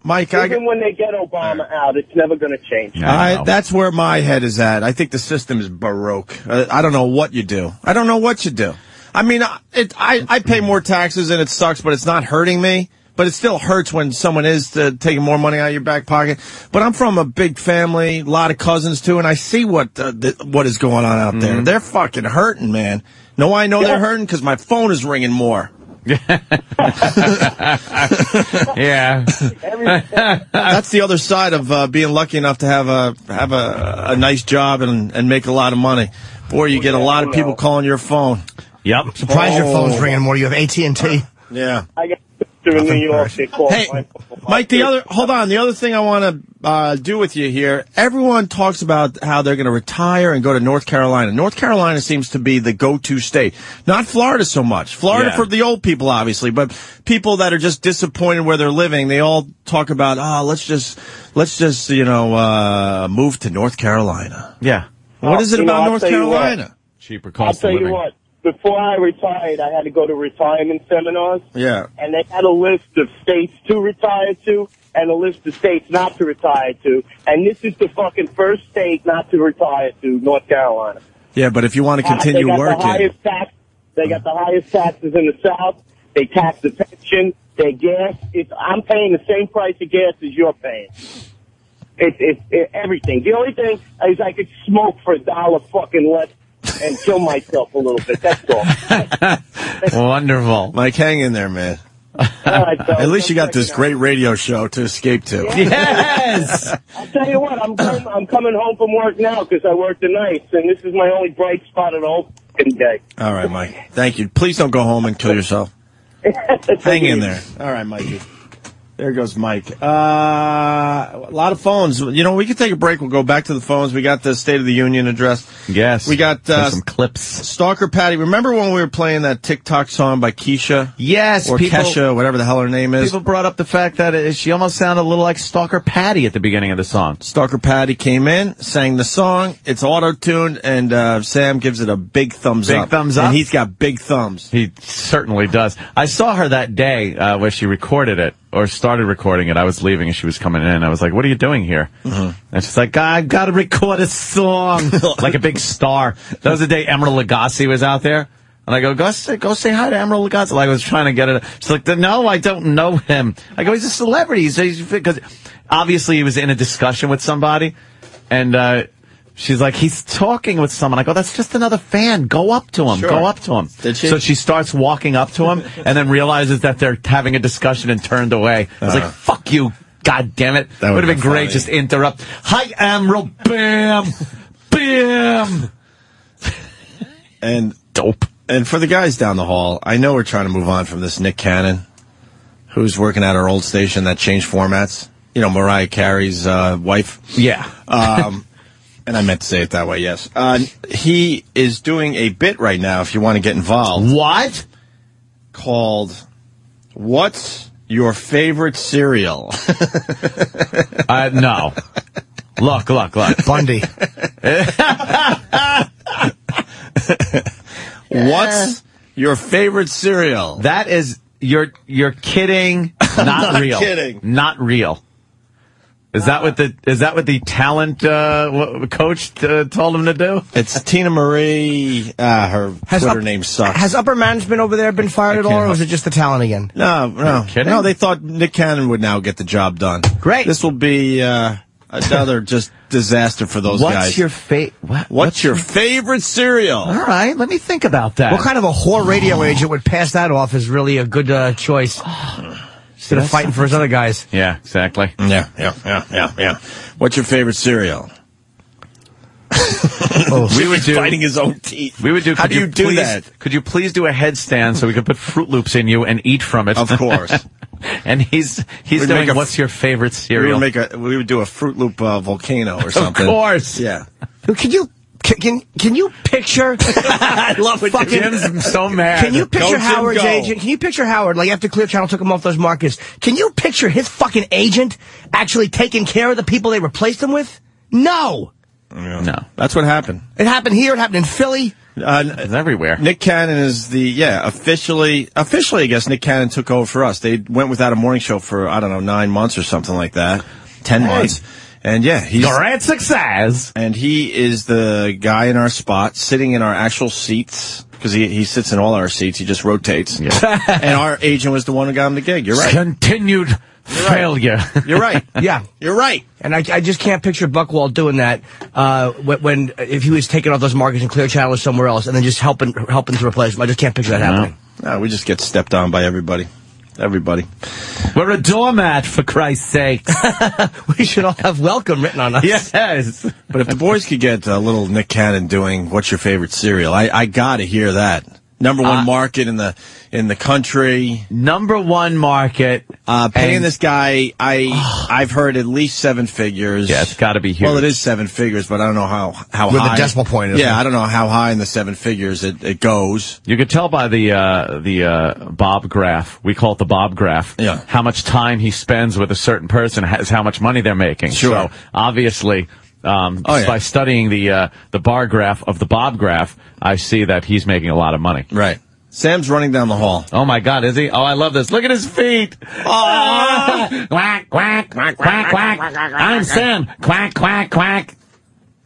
Mike, even when they get Obama out, it's never going to change. That's where my head is at. I think the system is baroque. I don't know what you do. I don't know what you do. I mean, I pay more taxes and it sucks, but it's not hurting me. But it still hurts when someone is taking more money out of your back pocket. But I'm from a big family, a lot of cousins too, and I see what is going on out there. They're fucking hurting, man. Know why I know they're hurting? Because my phone is ringing more. Yeah. That's the other side of being lucky enough to have a nice job and make a lot of money. Boy, you get a lot of people calling your phone. Yep. Surprised your phone's ringing more. You have AT&T. Yeah. I got in New York. They call Hey, Mike, the other thing I want to do with you here, everyone talks about how they're going to retire and go to North Carolina. North Carolina seems to be the go-to state. Not Florida so much. Florida for the old people, obviously, but people that are just disappointed where they're living, they all talk about, let's just move to North Carolina. Yeah. What is it about North Carolina? Cheaper cost of living. I'll tell you what. Before I retired, I had to go to retirement seminars. Yeah. And they had a list of states to retire to and a list of states not to retire to. And this is the fucking first state not to retire to, North Carolina. Yeah, but if you want to continue working. They got the highest taxes in the South. They tax the pension, their gas. I'm paying the same price of gas as you're paying. It's everything. The only thing is I could smoke for $1 fucking less and kill myself a little bit. That's all. Wonderful. Mike, hang in there, man. Right, so at least you got this great radio show to escape to. Yes! I'll tell you what, I'm coming home from work now because I work the nights, and this is my only bright spot of the whole fucking day. All right, Mike. Thank you. Please don't go home and kill yourself. Hang in there. All right, Mikey. There goes Mike. A lot of phones. You know, we could take a break. We'll go back to the phones. We got the State of the Union address. Yes. We got some clips. Stalker Patty. Remember when we were playing that TikTok song by Keisha? Yes. Or Kesha, whatever the hell her name is. People brought up the fact that she almost sounded a little like Stalker Patty at the beginning of the song. Stalker Patty came in, sang the song. It's auto-tuned, and Sam gives it a big thumbs up. Big thumbs up? And he's got big thumbs. He certainly does. I saw her that day where she recorded it. Or started recording it. I was leaving and she was coming in. I was like, what are you doing here? And she's like, I've got to record a song. Like a big star. That was the day Emeril Lagasse was out there. And I go say hi to Emeril Lagasse. Like I was trying to get it. She's like, no, I don't know him. I go, he's a celebrity. Because obviously he was in a discussion with somebody. And she's like, he's talking with someone. I go, that's just another fan. Go up to him. Sure. Go up to him. Did she? So she starts walking up to him and then realizes that they're having a discussion and turned away. I was like, fuck you. God damn it. That would have been great. Funny. Just interrupt. Hi, Emeril. Bam. Bam. And dope. And for the guys down the hall, I know we're trying to move on from this Nick Cannon, who's working at our old station that changed formats. You know, Mariah Carey's wife. Yeah. And I meant to say it that way, yes. He is doing a bit right now, if you want to get involved. What? Called, What's Your Favorite Cereal? No. Look. Bundy. What's your favorite cereal? That is, you're kidding. Not real. Kidding. Not real. Is that what the talent coach told him to do? It's Tina Marie. Her Twitter name sucks. Has upper management over there been fired at all, or was it just the talent again? No. Kidding? No, they thought Nick Cannon would now get the job done. Great. This will be, Another just disaster for those guys. What's your favorite cereal? All right, let me think about that. What kind of a whore radio agent would pass that off as really a good choice? Instead of fighting for his other guys. Yeah, exactly. Yeah. What's your favorite cereal? We would do fighting his own teeth. We would do. How do you do that? Could you please do a headstand so we could put Fruit Loops in you and eat from it? Of course. And he's doing what's your favorite cereal? We would do a Fruit Loop volcano or something. Of course. Yeah. Can you picture? I love it. Jim's so mad. Can you picture Howard's agent? Can you picture Howard, like after Clear Channel took him off those markets? Can you picture his fucking agent actually taking care of the people they replaced him with? No. Yeah. No. That's what happened. It happened here. It happened in Philly. It's everywhere. Nick Cannon is officially, I guess Nick Cannon took over for us. They went without a morning show for, 9 months or something like that. 10 months. And he's great success. And he is the guy in our spot, sitting in our actual seats, because he sits in all our seats. He just rotates. Yeah. And our agent was the one who got him the gig. You're right. Continued failure. You're right. Yeah. You're right. And I just can't picture Buckwald doing that if he was taking off those markets in Clear Channel or somewhere else and then just helping to replace them. I just can't picture that happening. No, we just get stepped on by everybody. We're a doormat, for Christ's sake. We should all have welcome written on us. Yes. But if the boys could get a little Nick Cannon doing What's Your Favorite Cereal, I gotta hear that. Number one market in the country. Number one market. Paying this guy, I've heard at least 7 figures. Yeah, it's got to be huge. Well, it is 7 figures, but I don't know how high. With the decimal point. Yeah, I don't know how high in the 7 figures it goes. You could tell by the Bob graph. We call it the Bob graph. Yeah. How much time he spends with a certain person is how much money they're making. Sure. So obviously. By studying the bar graph of the Bob graph, I see that he's making a lot of money. Right. Sam's running down the hall. Oh my God, is he? Oh, I love this. Look at his feet. Oh. Quack, quack, quack, quack, quack. I'm Sam. Quack, quack, quack.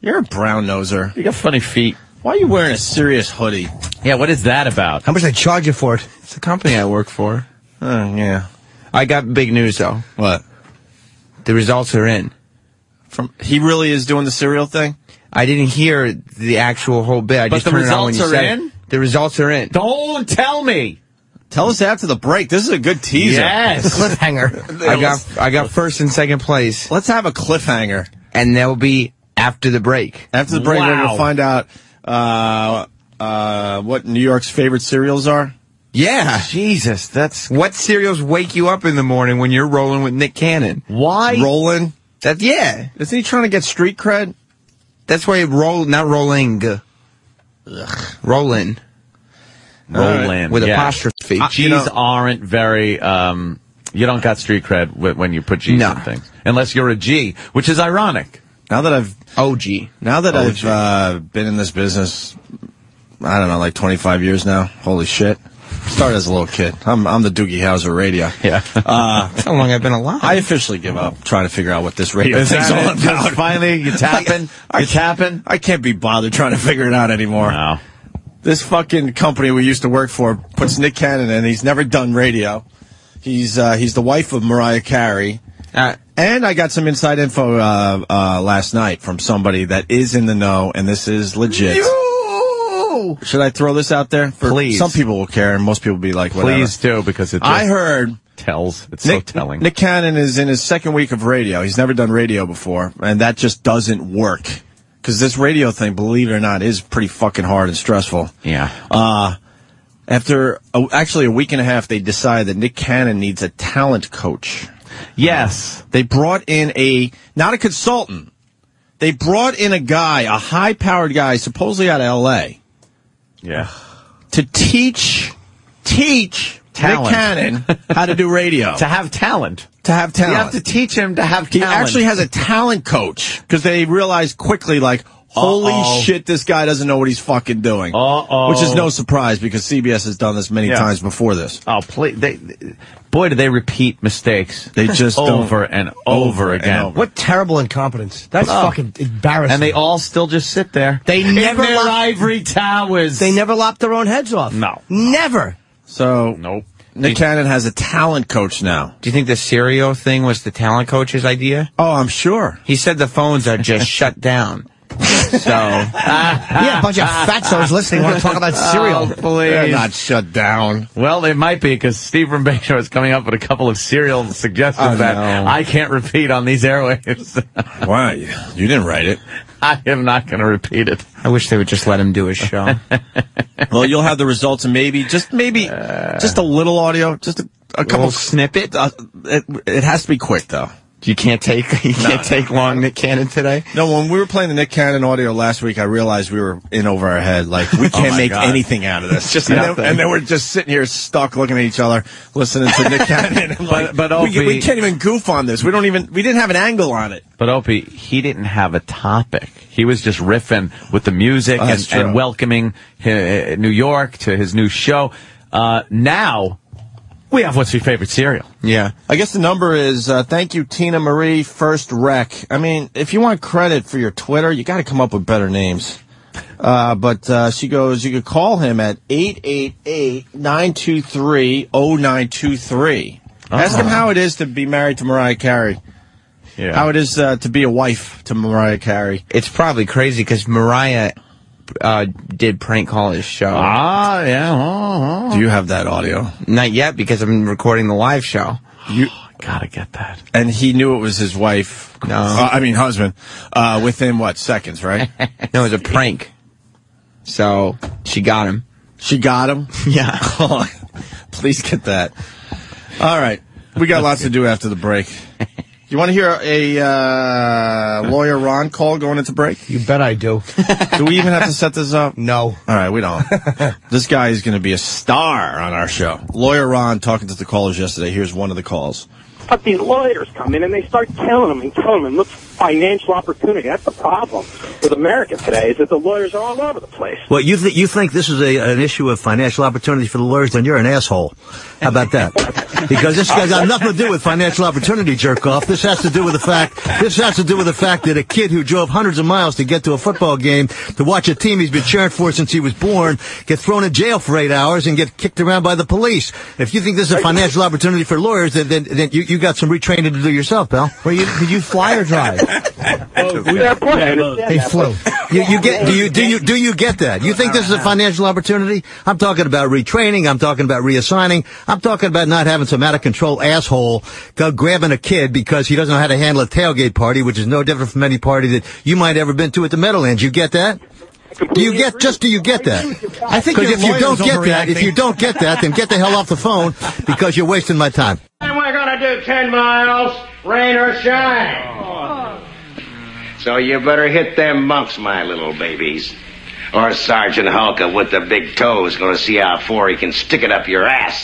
You're a brown noser. You got funny feet. Why are you wearing a Sirius hoodie? Yeah, what is that about? How much they charge you for it? It's a company I work for. Yeah. I got big news though. What? The results are in. He really is doing the cereal thing? I didn't hear the actual whole bit. I But just the turned it on when results you are said in? it. The results are in. Don't tell me. Tell us after the break. This is a good teaser. Yes. Cliffhanger. I got first and second place. Let's have a cliffhanger. And they'll be after the break. After the break, we're going to find out what New York's favorite cereals are. Yeah. Jesus, that's... What cereals wake you up in the morning when you're rolling with Nick Cannon? Why? Rolling? Yeah. Isn't he trying to get street cred? That's why not rolling. Rollin'. Rollin'. With apostrophe. G's aren't very, you don't got street cred when you put G's in things. Unless you're a G, which is ironic. Now that I've been in this business, I don't know, like 25 years now. Holy shit. Started as a little kid. I'm the Doogie Howser radio. Yeah. That's how long I've been alive. I officially give up trying to figure out what this radio thing's all about. Finally, you tapping? I can't be bothered trying to figure it out anymore. No. This fucking company we used to work for puts Nick Cannon in. He's never done radio. He's the wife of Mariah Carey. And I got some inside info last night from somebody that is in the know, and this is legit. Should I throw this out there? Please. Some people will care, and most people will be like, whatever. Please do, because it just I heard tells. It's so telling. Nick Cannon is in his second week of radio. He's never done radio before, and that just doesn't work. Because this radio thing, believe it or not, is pretty fucking hard and stressful. Yeah. After actually a week and a half, they decided that Nick Cannon needs a talent coach. Yes. They brought in not a consultant. They brought in a guy, a high-powered guy, supposedly out of L.A., yeah, to teach Nick Cannon how to do radio. To have talent. You have to teach him to have talent. He actually has a talent coach, because they realized quickly, like, holy shit, this guy doesn't know what he's fucking doing. Which is no surprise, because CBS has done this many times before this. Oh, please. Boy, do they repeat mistakes. They just over and over again. What terrible incompetence. That's fucking embarrassing. And they all still just sit there. They never ivory towers. They never lop their own heads off. No. Never. So, nope. Nick Cannon has a talent coach now. Do you think the Stereo thing was the talent coach's idea? Oh, I'm sure. He said the phones are just shut down. So, yeah, a bunch of fatzos listening want to talk about cereal. They're not shut down. Well, they might be, because Steve from Bay Show is coming up with a couple of cereal suggestions that I can't repeat on these airwaves. Why? You didn't write it. I am not going to repeat it. I wish they would just let him do his show. Well, you'll have the results, and maybe just a little audio, just a couple snippet. It has to be quick, though. You can't take long Nick Cannon today? No, when we were playing the Nick Cannon audio last week, I realized we were in over our head. Like, we can't make anything out of this. Just and then we're just sitting here stuck looking at each other, listening to Nick Cannon. And but Opie, we can't even goof on this. We didn't have an angle on it. But Opie, he didn't have a topic. He was just riffing with the music and welcoming New York to his new show. Now, we have What's Your Favorite Cereal? Yeah. I guess the number is, thank you, Tina Marie, First Rec. I mean, if you want credit for your Twitter, you got to come up with better names. But she goes, you could call him at 888-923-0923. Ask him how it is to be married to Mariah Carey. Yeah. How it is to be a wife to Mariah Carey. It's probably crazy because Mariah did prank call his show. Yeah. Do you have that audio? Not yet, because I'm recording the live show. You gotta get that. And he knew it was his wife. No. Husband. Within, seconds, right? No, it was a prank. So, she got him. She got him? Yeah. Please get that. All right. We got lots to do after the break. You want to hear a Lawyer Ron call going into break? You bet I do. Do we even have to set this up? No. All right, we don't. This guy is going to be a star on our show. Lawyer Ron talking to the callers yesterday. Here's one of the calls. But these lawyers come in and they start telling them, look, financial opportunity. That's the problem with America today, is that the lawyers are all over the place. Well, you think this is an issue of financial opportunity for the lawyers, then you're an asshole. How about that? Because this guy's got nothing to do with financial opportunity, jerk off. This has to do with the fact that a kid who drove hundreds of miles to get to a football game to watch a team he's been cheering for since he was born get thrown in jail for 8 hours and get kicked around by the police. If you think this is a financial opportunity for lawyers, then you got some retraining to do yourself, pal. Did you fly or drive? He flew. Do you get that? You think this is a financial opportunity? I'm talking about retraining. I'm talking about reassigning. I'm talking about not having some out of control asshole grabbing a kid because he doesn't know how to handle a tailgate party, which is no different from any party that you might ever been to at the Meadowlands. You get that? Do you get that? I think because if you don't get that, then get the hell off the phone because you're wasting my time. And we're gonna do 10 miles, rain or shine. So you better hit them bumps, my little babies. Or Sergeant Hulka with the big toe is gonna see how far he can stick it up your ass.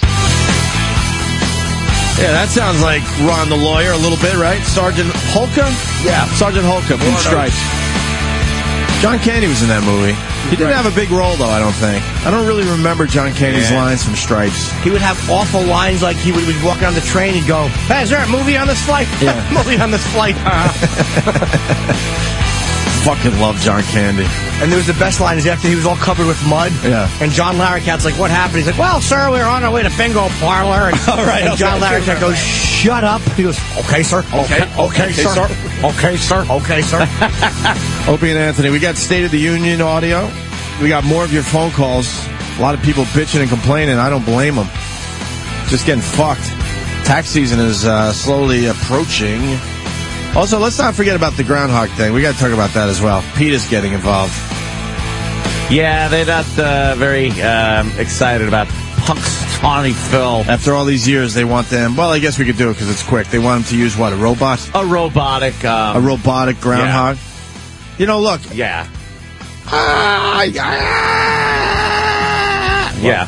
Yeah, that sounds like Ron the lawyer a little bit, right? Sergeant Hulka? Yeah, Sergeant Hulka from Stripes. John Candy was in that movie. He didn't have a big role, though, I don't think. I don't really remember John Candy's lines from Stripes. He would have awful lines like he would be walking on the train and go, hey, is there a movie on this flight? Yeah. Movie on this flight. Fucking love John Candy. And there was the best line is after he was all covered with mud. Yeah. And John Larroquette's like, what happened? He's like, well, sir, we were on our way to bingo parlor. And, and John Larroquette goes, shut up. He goes, okay, sir. Okay, sir. Okay, sir. Okay, sir. Opie and Anthony, we got State of the Union audio. We got more of your phone calls. A lot of people bitching and complaining. I don't blame them. Just getting fucked. Tax season is slowly approaching. Also, let's not forget about the Groundhog thing. We got to talk about that as well. Peter's getting involved. Yeah, they're not very excited about Punk's Tawny Phil. After all these years, they want them. Well, I guess we could do it because it's quick. They want him to use what? A robot? A robotic. A robotic groundhog. Yeah. You know, look. Yeah. Yeah.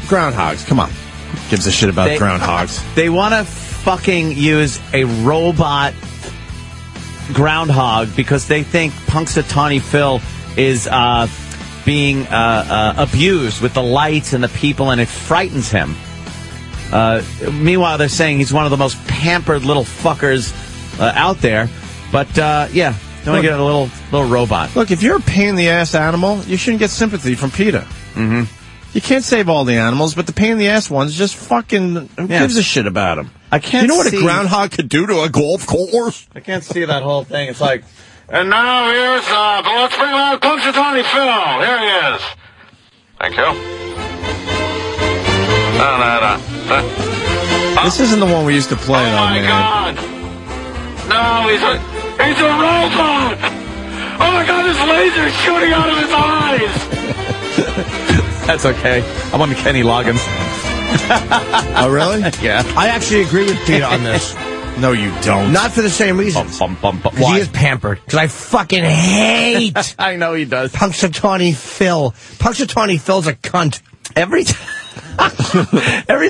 Groundhogs. Come on. Who gives a shit about groundhogs? They want to fucking use a robot groundhog because they think Punxsutawney Phil is being abused with the lights and the people, and it frightens him. Meanwhile, they're saying he's one of the most pampered little fuckers out there. But yeah, don't get a little robot. Look, if you're a pain in the ass animal, you shouldn't get sympathy from PETA. Mm-hmm. You can't save all the animals, but the pain in the ass ones, just fucking, who gives a shit about them? I can't You know what see- a groundhog could do to a golf course? I can't see that whole thing. It's like, And now here's, let's bring out Punxsutawney Phil. Here he is. Thank you. This isn't the one we used to play, though, Oh, my man. God. No, he's a robot. Oh, my God, this laser's shooting out of his eyes. that's okay. I'm on the Kenny Loggins. Oh, really? Yeah. I actually agree with Peter on this. No, you don't. Not for the same reason. Because he is pampered. Because I fucking hate I know he does. Punxsutawney Phil. Punxsutawney Phil's a cunt. Every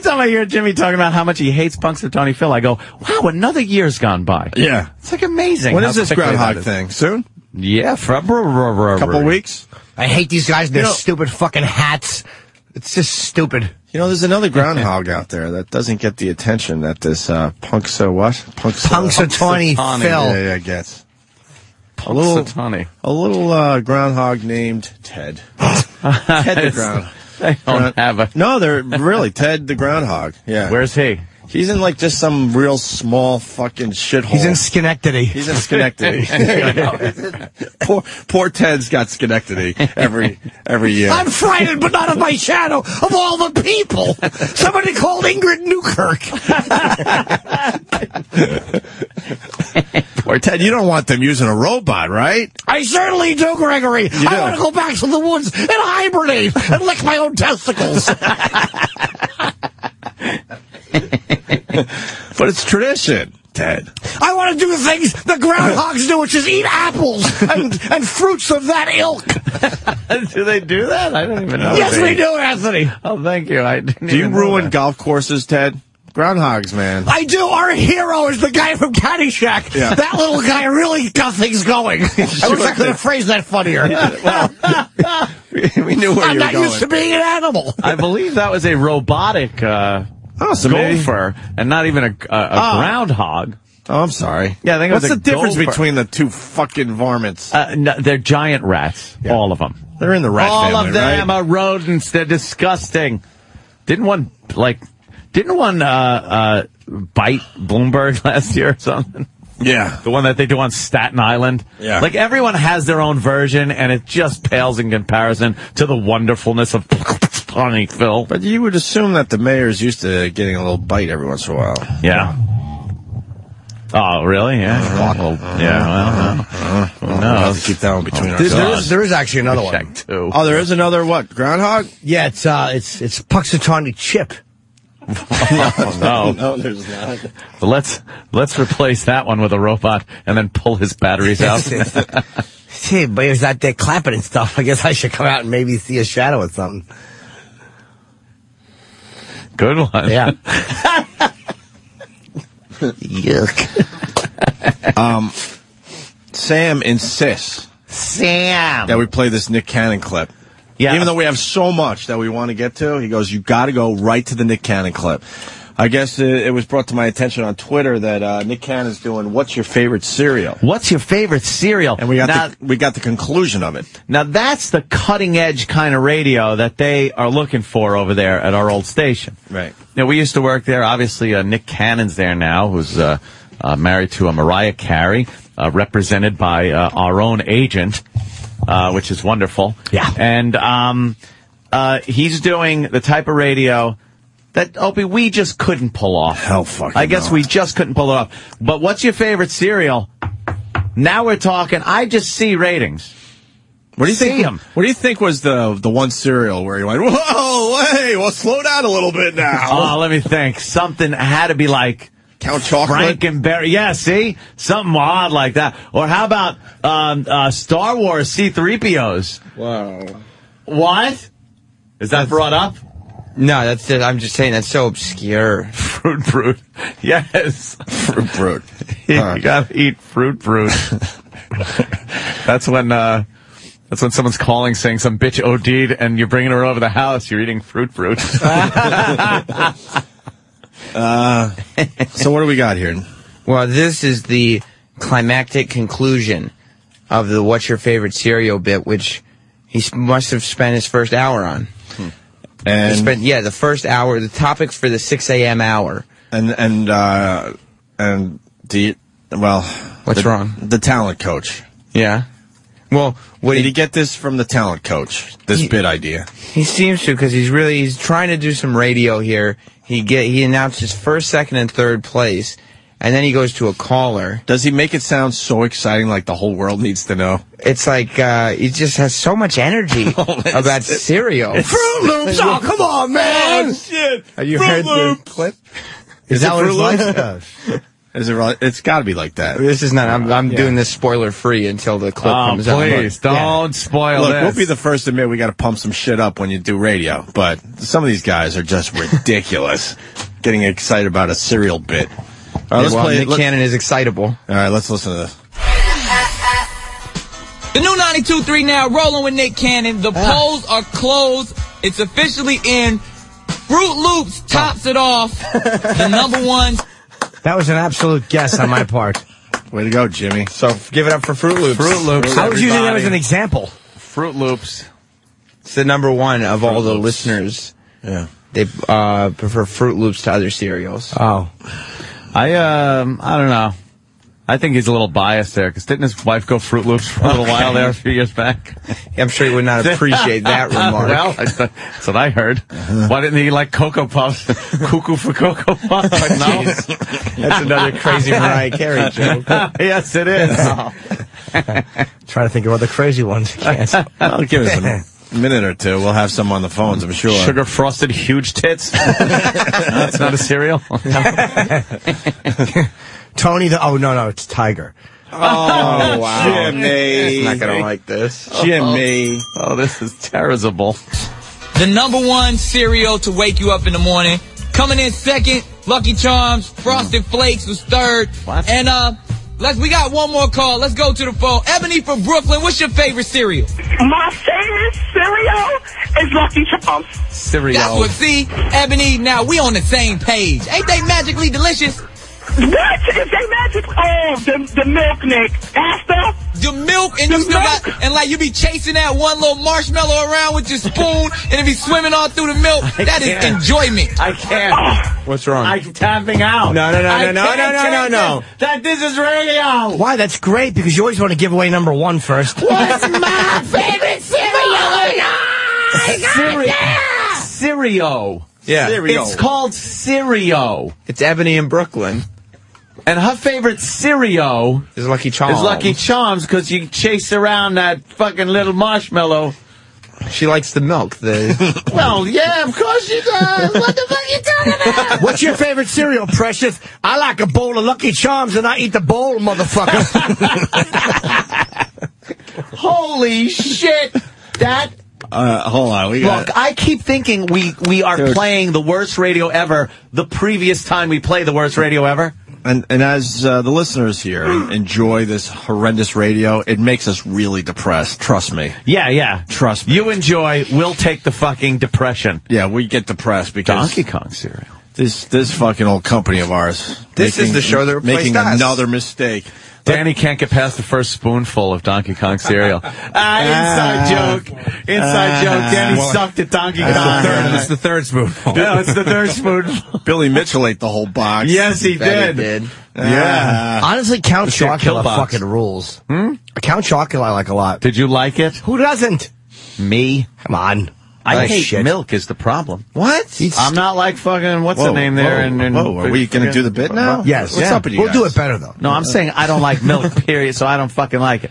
time I hear Jimmy talking about how much he hates Punxsutawney Phil, I go, wow, another year's gone by. Yeah. It's like amazing. When how is this quickly groundhog that is. thing? Soon? Yeah, for a Couple weeks? I hate these guys and their You know- stupid fucking hats. It's just stupid. You know, there's another groundhog out there that doesn't get the attention that this Punxsutawney Phil. Yeah, gets. Punxsutawney. A little groundhog named Ted. Ted the groundhog. They don't have a... No, they're really Ted the groundhog. Yeah. Where's he? He's in like just some real small fucking shithole. He's in Schenectady. He's in Schenectady. poor Ted's got Schenectady every year. I'm frightened, but not of my shadow, of all the people. Somebody called Ingrid Newkirk. Poor Ted, you don't want them using a robot, right? I certainly do, Gregory. You do. I want to go back to the woods and hibernate and lick my own testicles. But it's tradition, Ted. I want to do things the groundhogs do, which is eat apples and fruits of that ilk. Do they do that? I don't even know. Yes, we do, Anthony. Oh, thank you. I didn't Do you even know ruin that. golf courses, Ted? Groundhogs, man. I do. Our hero is the guy from Caddyshack. Yeah. That little guy really got things going. I wish I could have phrased that funnier. We knew where I'm you were not going. used to being an animal. I believe that was a robotic so maybe- gopher and not even a groundhog. Oh, I'm sorry. Yeah, I think it What's was a the difference gopher. between the two fucking varmints? No, they're giant rats, all of them. They're in the rat all family, of them right? are rodents. They're disgusting. Didn't one bite Bloomberg last year or something? Yeah. The one that they do on Staten Island? Yeah. Like, everyone has their own version, and it just pales in comparison to the wonderfulness of Punxsutawney Phil. But you would assume that the mayor's used to getting a little bite every once in a while. Yeah. Oh, really? Yeah. Well, who We'll knows? have to keep that one between ourselves. There is actually another one. Check two. Oh, there is another what? Groundhog? Yeah, it's Punxsutawney Chip. Oh, no. No, there's not. But let's replace that one with a robot and then pull his batteries out. See, but he's out there clapping and stuff. I guess I should come out and maybe see a shadow or something. Good one. Yeah. Yuck. Sam insists that we play this Nick Cannon clip. Yeah. Even though we have so much that we want to get to, he goes, you got to go right to the Nick Cannon clip. I guess it was brought to my attention on Twitter that Nick Cannon's doing What's Your Favorite Cereal? What's your favorite cereal? And we got the conclusion of it. Now, that's the cutting-edge kind of radio that they are looking for over there at our old station. Right. Now, we used to work there. Obviously, Nick Cannon's there now, who's married to Mariah Carey, represented by our own agent, which is wonderful. Yeah. And he's doing the type of radio that, Opie, we just couldn't pull off. Hell fucking I guess no. we just couldn't pull it off. But what's your favorite cereal? Now we're talking, I just see ratings. What do you think? See 'em. What do you think was the one cereal where you went, whoa, hey, well, slow down a little bit now? Oh, let me think. Something had to be like Count Chocolate? Frankenberry. Yeah, see? Something odd like that. Or how about Star Wars C-3POs? Wow. What? Is that brought up? No, that's it. I'm just saying that's so obscure. Fruit Brute. Yes. Fruit Brute. You gotta eat Fruit Brute. That's when someone's calling saying some bitch OD'd and you're bringing her over the house. You're eating Fruit Brute. So what do we got here? Well, this is the climactic conclusion of the What's Your Favorite Cereal bit, which he must have spent his first hour on. And the first hour, the topic for the 6 a.m. hour. And what's wrong? The talent coach. Yeah. Well, did he get this from the talent coach? This bit idea. He seems to, because he's trying to do some radio here. He announced his first, second, and third place, and then he goes to a caller. Does he make it sound so exciting, like the whole world needs to know? It's like he just has so much energy about cereal. Fruit Loops! Oh, come on, man! Oh, shit! Have you heard the clip? Is that what it's like? Is it right? It's got to be like that. This is not. I'm doing this spoiler free until the clip comes out. Please don't spoil Look, this. we'll be the first to admit we got to pump some shit up when you do radio, but some of these guys are just ridiculous. Getting excited about a cereal bit. All right, let's play. Nick Cannon is excitable. All right, let's listen to this. The new 92.3 now, rolling with Nick Cannon. The polls are closed. It's officially in. Fruit Loops tops it off. The number one. That was an absolute guess on my part. Way to go, Jimmy. So give it up for Fruit Loops. Fruit Loops. I was using that as an example. Fruit Loops. It's the number one of all the listeners. Yeah. They prefer Fruit Loops to other cereals. Oh. I don't know. I think he's a little biased there, because didn't his wife go Fruit Loops for a little while there a few years back? I'm sure he would not appreciate that remark. Well, that's what I heard. Why didn't he like Cocoa Puffs? Cuckoo for Cocoa Puffs? Like, no. That's another crazy Mariah Carey joke. Yes, it is. Trying to think of other crazy ones. I'll give us a minute or two. We'll have some on the phones, I'm sure. Sugar frosted huge tits. That's not a cereal. Tony no, it's Tiger. Oh, wow. Jimmy. He's not going to like this. Jimmy. Oh, this is terrible. The number one cereal to wake you up in the morning. Coming in second, Lucky Charms. Frosted Flakes was third. What? And we got one more call. Let's go to the phone. Ebony from Brooklyn, what's your favorite cereal? My favorite cereal is Lucky Charms. Cereal. That's what, see, Ebony, now we on the same page. Ain't they magically delicious? What? Is they magic? Oh, the milk, Nick. Asta? The milk, and you still got, and like you be chasing that one little marshmallow around with your spoon, and it be swimming all through the milk. That is enjoyment. I can't. What's wrong? I'm tapping out. No. That this is radio. Why? That's great, because you always want to give away number one first. What's my favorite cereal? Cereal. Yeah. It's called Cereal. It's Ebony in Brooklyn. And her favorite cereal is Lucky Charms. Is Lucky Charms, because you chase around that fucking little marshmallow. She likes the milk. Well, yeah, of course she does. What the fuck are you talking about? What's your favorite cereal, Precious? I like a bowl of Lucky Charms, and I eat the bowl, motherfucker. Holy shit. That... hold on. Look, I keep thinking we are playing the worst radio ever the previous time we play the worst radio ever. And as the listeners here enjoy this horrendous radio, it makes us really depressed. Trust me. Yeah. Trust me. You enjoy, we'll take the fucking depression. Yeah, we get depressed because... Donkey Kong cereal. This fucking old company of ours. This is the show that replaced making us. Another mistake. Danny can't get past the first spoonful of Donkey Kong cereal. Inside joke. Inside joke. Danny sucked at Donkey Kong. It's the third spoonful. No, it's the third spoonful. Billy Mitchell ate the whole box. Yes, he did. Yeah. Honestly, Count Chocula Killbox. fucking rules. Count Chocula I like a lot. Did you like it? Who doesn't? Me. Come on. I hate milk is the problem. What? I'm not like fucking, what's the name there? Whoa, are we going to do the bit now? Yes. What's up with you We'll guys? do it better, though. No, I'm saying I don't like milk, period, so I don't fucking like it.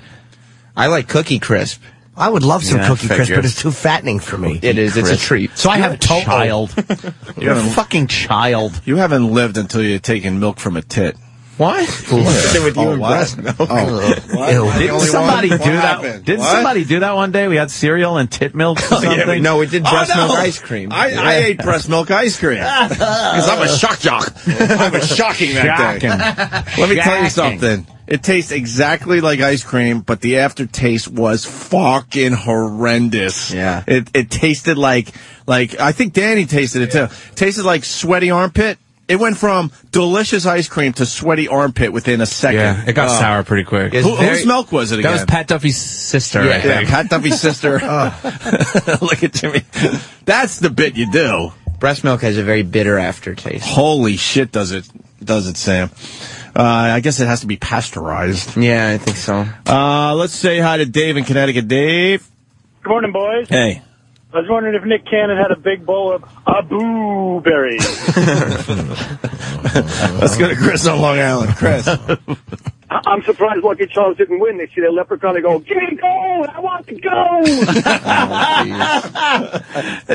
I like Cookie Crisp. I would love some Yeah, Cookie Crisp, figures. but it's too fattening for me. It is. It's a treat. So I have You're a child. You're a fucking child. You haven't lived until you're taking milk from a tit. What? What's to do with you and breast milk? Didn't somebody do that? Didn't somebody do that one day? We had cereal and tit milk or something? We did breast milk ice cream. I ate breast milk ice cream. Because I'm a shock jock. I was shocking that day. Let me tell you something. It tastes exactly like ice cream, but the aftertaste was fucking horrendous. Yeah. It tasted like I think Danny tasted it too. Tasted like sweaty armpit. It went from delicious ice cream to sweaty armpit within a second. Yeah, it got sour pretty quick. Whose milk was it again? That was Pat Duffy's sister, I think. Pat Duffy's sister. Look at Jimmy. That's the bit you do. Breast milk has a very bitter aftertaste. Holy shit, does it, Sam. I guess it has to be pasteurized. Yeah, I think so. Let's say hi to Dave in Connecticut. Dave. Good morning, boys. Hey. I was wondering if Nick Cannon had a big bowl of Abu berries. Let's go to Chris on Long Island. Chris. I'm surprised Lucky Charms didn't win. They see that leprechaun, they go, give me gold! I want to go!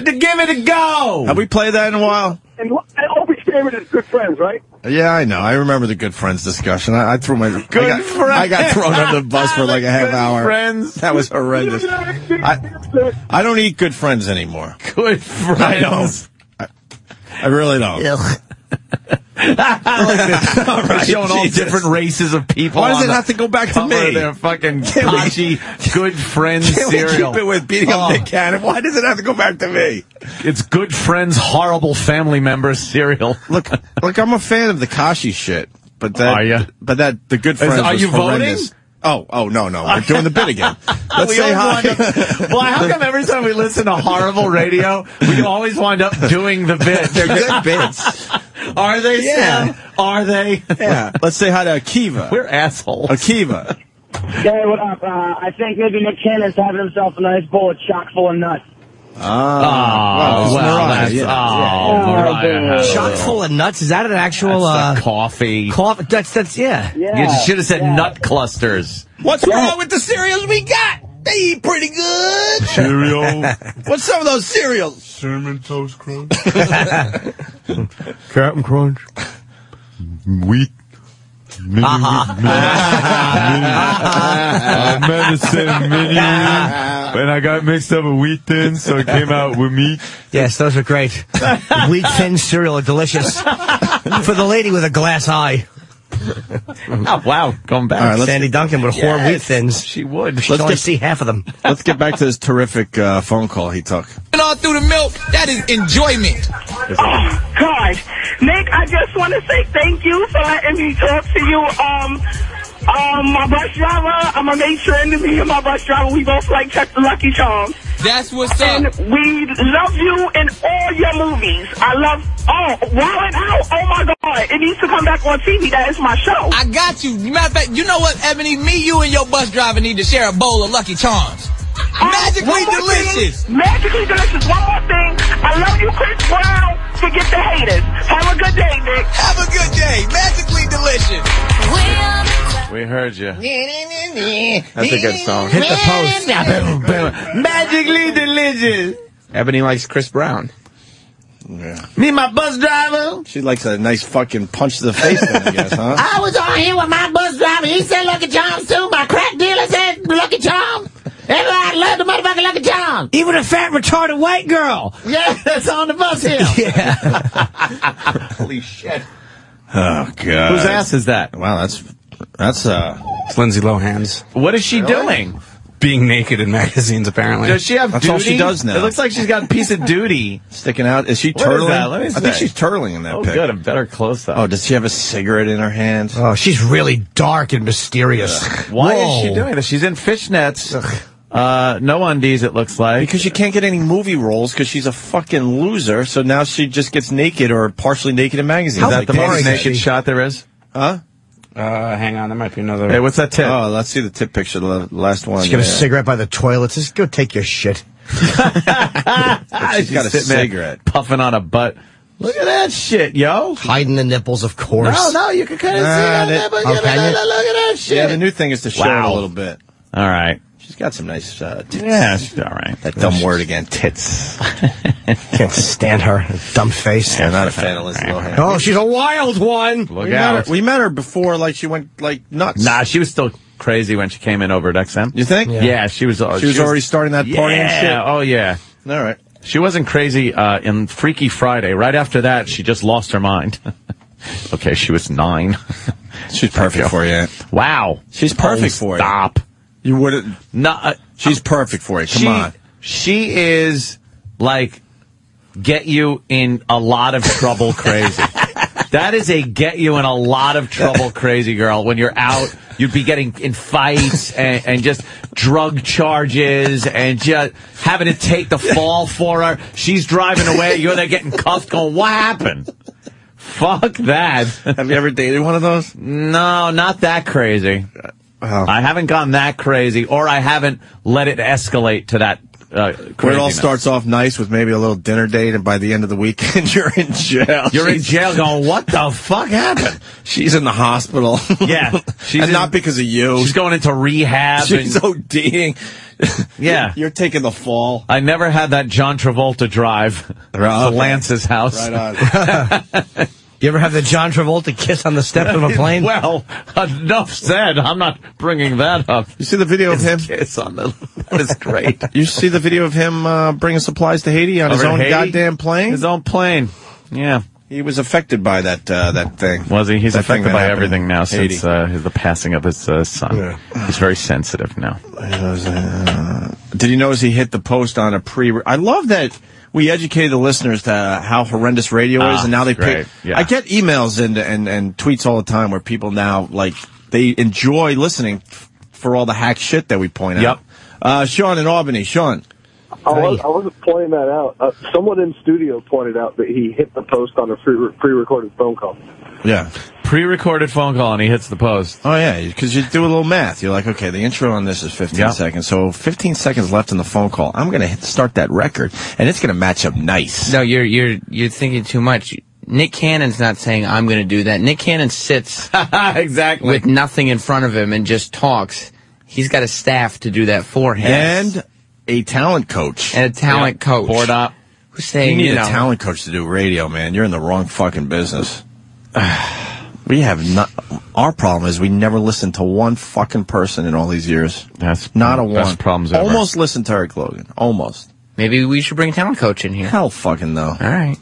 Give it a go! Have we played that in a while? And Opie's favorite is Good Friends, right? Yeah, I know. I remember the Good Friends discussion. I threw my... I got thrown under the bus for like a half hour. Friends. That was horrendous. I don't eat Good Friends anymore. Good Friends. I don't. I really don't. Right, showing all different races of people. Why does it have to go back to me? Their fucking Kashi Good Friends cereal. Keep it with beating up Nick Cannon. Why does it have to go back to me? It's Good Friends Horrible Family Members cereal. Look, I'm a fan of the Kashi shit, but that, are you? But that the Good Friends. Are you was horrendous. voting? Oh, no. We're doing the bit again. Let's say hi. Well, how come every time we listen to horrible radio, we always wind up doing the bit? They're good bits. Are they, Sam? Are they? Yeah. Let's say hi to Akiva. We're assholes. Akiva. Hey, what up? I think maybe Nick Cannon's having himself a nice bowl of chock full of nuts. Mariah. Chock full of nuts? Is that an actual coffee? That's yeah. You should have said nut clusters. What's wrong with the cereals we got? They eat pretty good. Cereal. What's some of those cereals? Cinnamon Toast Crunch. Captain Crunch. Wheat. Mini medicine, mini, and I got mixed up with wheat thins, so it came out with meat. Yes, those are great. Wheat thin cereal are delicious. For the lady with a glass eye. Oh, wow. Going back. All right, Sandy Duncan would whore wheat thins. She would. She'd only see half of them. Let's get back to this terrific phone call he took. And all through the milk, that is enjoyment. Oh, God. Nick, I just want to say thank you for letting me talk to you. My bus driver, I'm going to make sure that me and my bus driver, we both like check the Lucky Charms. That's what's and up. We love you in all your movies. I love, Wild 'N Out. Oh, my God. It needs to come back on TV. That is my show. I got you. Matter of fact, you know what, Ebony? Me, you, and your bus driver need to share a bowl of Lucky Charms. Magically delicious. Magically delicious. One more thing. I love you, Chris Brown. Forget the haters. Have a good day, Nick. Have a good day. Magically delicious. We heard you. That's a good song. Hit the post. Magically delicious. Ebony likes Chris Brown. Yeah. Me and my bus driver. She likes a nice fucking punch to the face then, I guess, huh? I was on here with my bus driver. He said Lucky Charms too. My crack dealer said Lucky Charms. Everybody loved the motherfucking Lucky Charms. Even a fat, retarded white girl. Yeah, that's on the bus here. Yeah. Holy shit. Oh, God. Whose ass is that? Wow, that's It's Lindsay Lohan's. What is she doing? Being naked in magazines, apparently. Does she have That's duty? all she does now. It looks like she's got a piece of duty sticking out. Is she What is turtling? that? Let me I see. think she's turtling in that Oh, pic. good. A better close-up. Oh, does she have a cigarette in her hand? Oh, she's really dark and mysterious. Why Whoa. is she doing this? She's in fishnets. No undies, it looks like. Because she can't get any movie roles because she's a fucking loser. So now she just gets naked or partially naked in magazines. Is that the most boring naked shot there is? Huh? Hang on, there might be another. Hey, what's that tip? Oh, let's see the tip picture, the last one. She's got a cigarette by the toilet. Just go take your shit. She's got a sitting there cigarette. puffing on a butt. Look at that shit, yo. Hiding the nipples, of course. No, you can kind of see that. But can you? look at that shit. Yeah, the new thing is to show it a little bit. All right. She's got some nice tits. Yeah, she's all right. That dumb word again, tits. Can't stand her. Dumb face. I'm not a fan of Lindsay Lohan. Oh, she's a wild one. Look out. We met her before, like she went like nuts. Nah, she was still crazy when she came in over at XM. You think? Yeah, she was. She was already starting that party and shit. Oh, yeah. All right. She wasn't crazy in Freaky Friday. Right after that, she just lost her mind. Okay, she was 9. She's perfect for you. Wow. She's perfect for you. Stop. You wouldn't. No, she's perfect for you. Come on. She is like get you in a lot of trouble crazy. That is a get you in a lot of trouble, crazy girl. When you're out, you'd be getting in fights and just drug charges and just having to take the fall for her. She's driving away. You're there getting cuffed going, what happened? Fuck that. Have you ever dated one of those? No, not that crazy. I haven't gone that crazy, or I haven't let it escalate to that where it all starts off nice with maybe a little dinner date, and by the end of the weekend, you're in jail. You're in jail going, what the fuck happened? She's in the hospital. Yeah. And not because of you. She's going into rehab. She's ODing. Yeah. You're taking the fall. I never had that John Travolta drive to Lance's house. Right on. You ever have the John Travolta kiss on the steps of a plane? Well, enough said. I'm not bringing that up. You see the video of him? Kiss on the... That is great. You see the video of him bringing supplies to Haiti on his own goddamn plane? His own plane. Yeah. He was affected by that thing. Was he? He's affected by everything now Haiti. since the passing of his son. Yeah. He's very sensitive now. Did you notice he hit the post on a I love that we educated the listeners to how horrendous radio is, and now they pick. Yeah. I get emails and tweets all the time where people now, like, they enjoy listening for all the hack shit that we point out. Yep. Sean in Albany. Sean. I wasn't pointing that out. Someone in studio pointed out that he hit the post on a pre-recorded phone call. Yeah. Pre-recorded phone call and he hits the post. Oh, yeah, because you do a little math. You're like, okay, the intro on this is 15 seconds, so 15 seconds left in the phone call. I'm going to start that record, and it's going to match up nice. No, you're thinking too much. Nick Cannon's not saying, I'm going to do that. Nick Cannon sits exactly with nothing in front of him and just talks. He's got a staff to do that for him. And a talent coach. And a talent coach. Poured up. Who's saying, you need a talent coach to do radio, man. You're in the wrong fucking business. We have not. Our problem is we never listened to one fucking person in all these years. That's not a best one. Problems ever. Almost listened to Eric Logan. Almost. Maybe we should bring a talent coach in here. Hell fucking no. All right.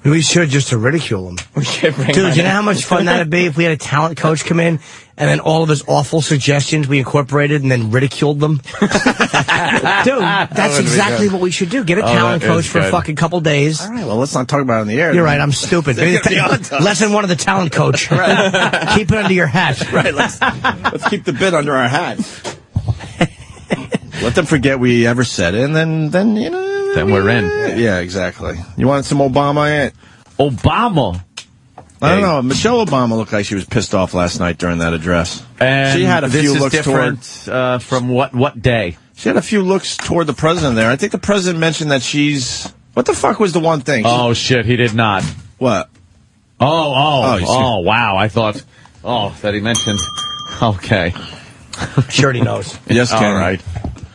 We should, just to ridicule him. We should bring Dude, you know how much fun that'd be if we had a talent coach come in and then all of his awful suggestions we incorporated and then ridiculed them? Dude, that's exactly what we should do. Get a talent coach for a fucking couple days. All right, well, let's not talk about it on the air. You're right, I'm stupid. Lesson one of the talent coach. Keep it under your hat. Right, let's keep the bit under our hat. Let them forget we ever said it, and then you know... Then we're in. Yeah, exactly. You want some Obama, Aunt? Obama? I don't know. Michelle Obama looked like she was pissed off last night during that address. And she had a few looks different from what day? She had a few looks toward the president there. I think the president mentioned that she's... What the fuck was the one thing? Oh, shit, he did not. What? Oh, wow. I thought... Oh, that he mentioned... Okay. Sure he knows. Yes, Ken. All right.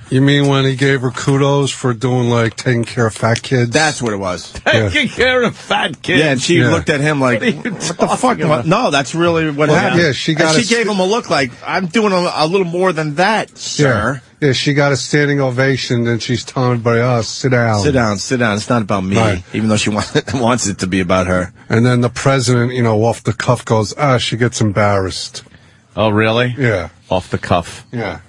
You mean when he gave her kudos for doing, like, taking care of fat kids? That's what it was. Taking care of fat kids. Yeah, and she looked at him like, what the fuck? No, that's really what happened. Yeah, she gave him a look like, I'm doing a little more than that, sir. Yeah, she got a standing ovation, and she's telling everybody else, sit down. Sit down, sit down. It's not about me, even though she wants it to be about her. And then the president, you know, off the cuff goes, she gets embarrassed. Oh, really? Yeah. Off the cuff. Yeah.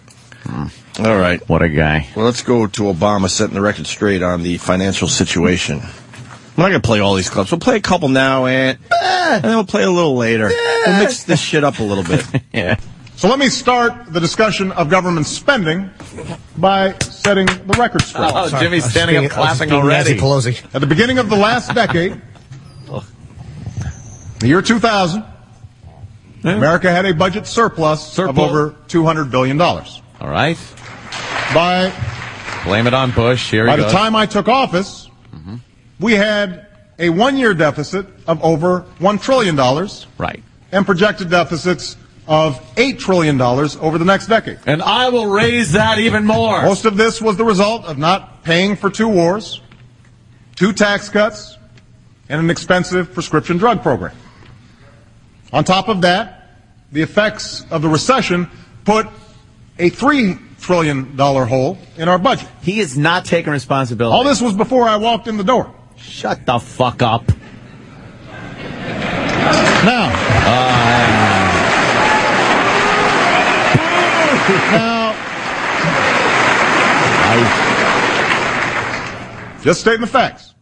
All right. What a guy. Well, let's go to Obama setting the record straight on the financial situation. I'm not going to play all these clips. We'll play a couple now, and then we'll play a little later. We'll mix this shit up a little bit. Yeah. So let me start the discussion of government spending by setting the record straight. Oh, Jimmy's standing up clapping already. At the beginning of the last decade, the year 2000, America had a budget surplus of over $200 billion. All right. Blame it on Bush. By the time I took office, we had a one-year deficit of over $1 trillion. Right. And projected deficits of $8 trillion over the next decade. And I will raise that even more. Most of this was the result of not paying for 2 wars, 2 tax cuts, and an expensive prescription drug program. On top of that, the effects of the recession put a $3 trillion hole in our budget. He is not taking responsibility. All this was before I walked in the door. Shut the fuck up. Now, just stating the facts.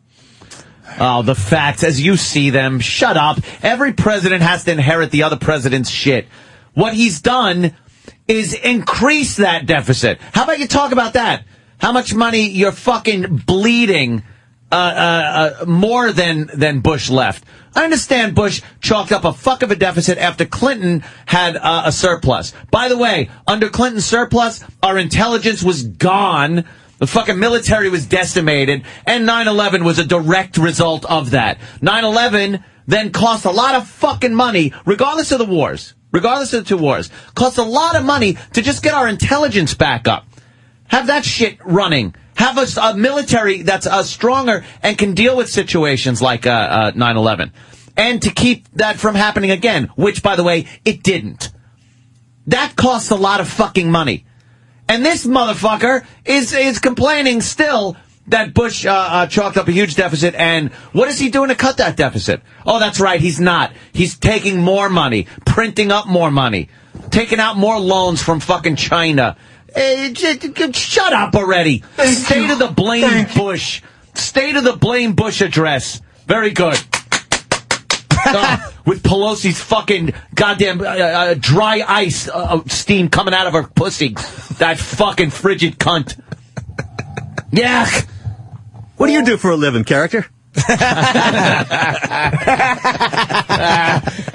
Oh, the facts as you see them. Shut up. Every president has to inherit the other president's shit. What he's done is increase that deficit. How about you talk about that? How much money you're fucking bleeding more than Bush left. I understand Bush chalked up a fuck of a deficit after Clinton had a surplus. By the way, under Clinton's surplus, our intelligence was gone. The fucking military was decimated, and 9/11 was a direct result of that. 9/11 then cost a lot of fucking money, regardless of the wars, regardless of the 2 wars, cost a lot of money to just get our intelligence back up. Have that shit running. Have a military that's stronger and can deal with situations like 9/11. And to keep that from happening again, which, by the way, it didn't. That costs a lot of fucking money. And this motherfucker is complaining still that Bush chalked up a huge deficit, and what is he doing to cut that deficit? Oh, that's right, he's not. He's taking more money, printing up more money, taking out more loans from fucking China. Shut up already. State of the blame Bush. State of the blame Bush address. Very good. With Pelosi's fucking goddamn dry ice steam coming out of her pussy. That fucking frigid cunt. Yeah. What do you do for a living, character?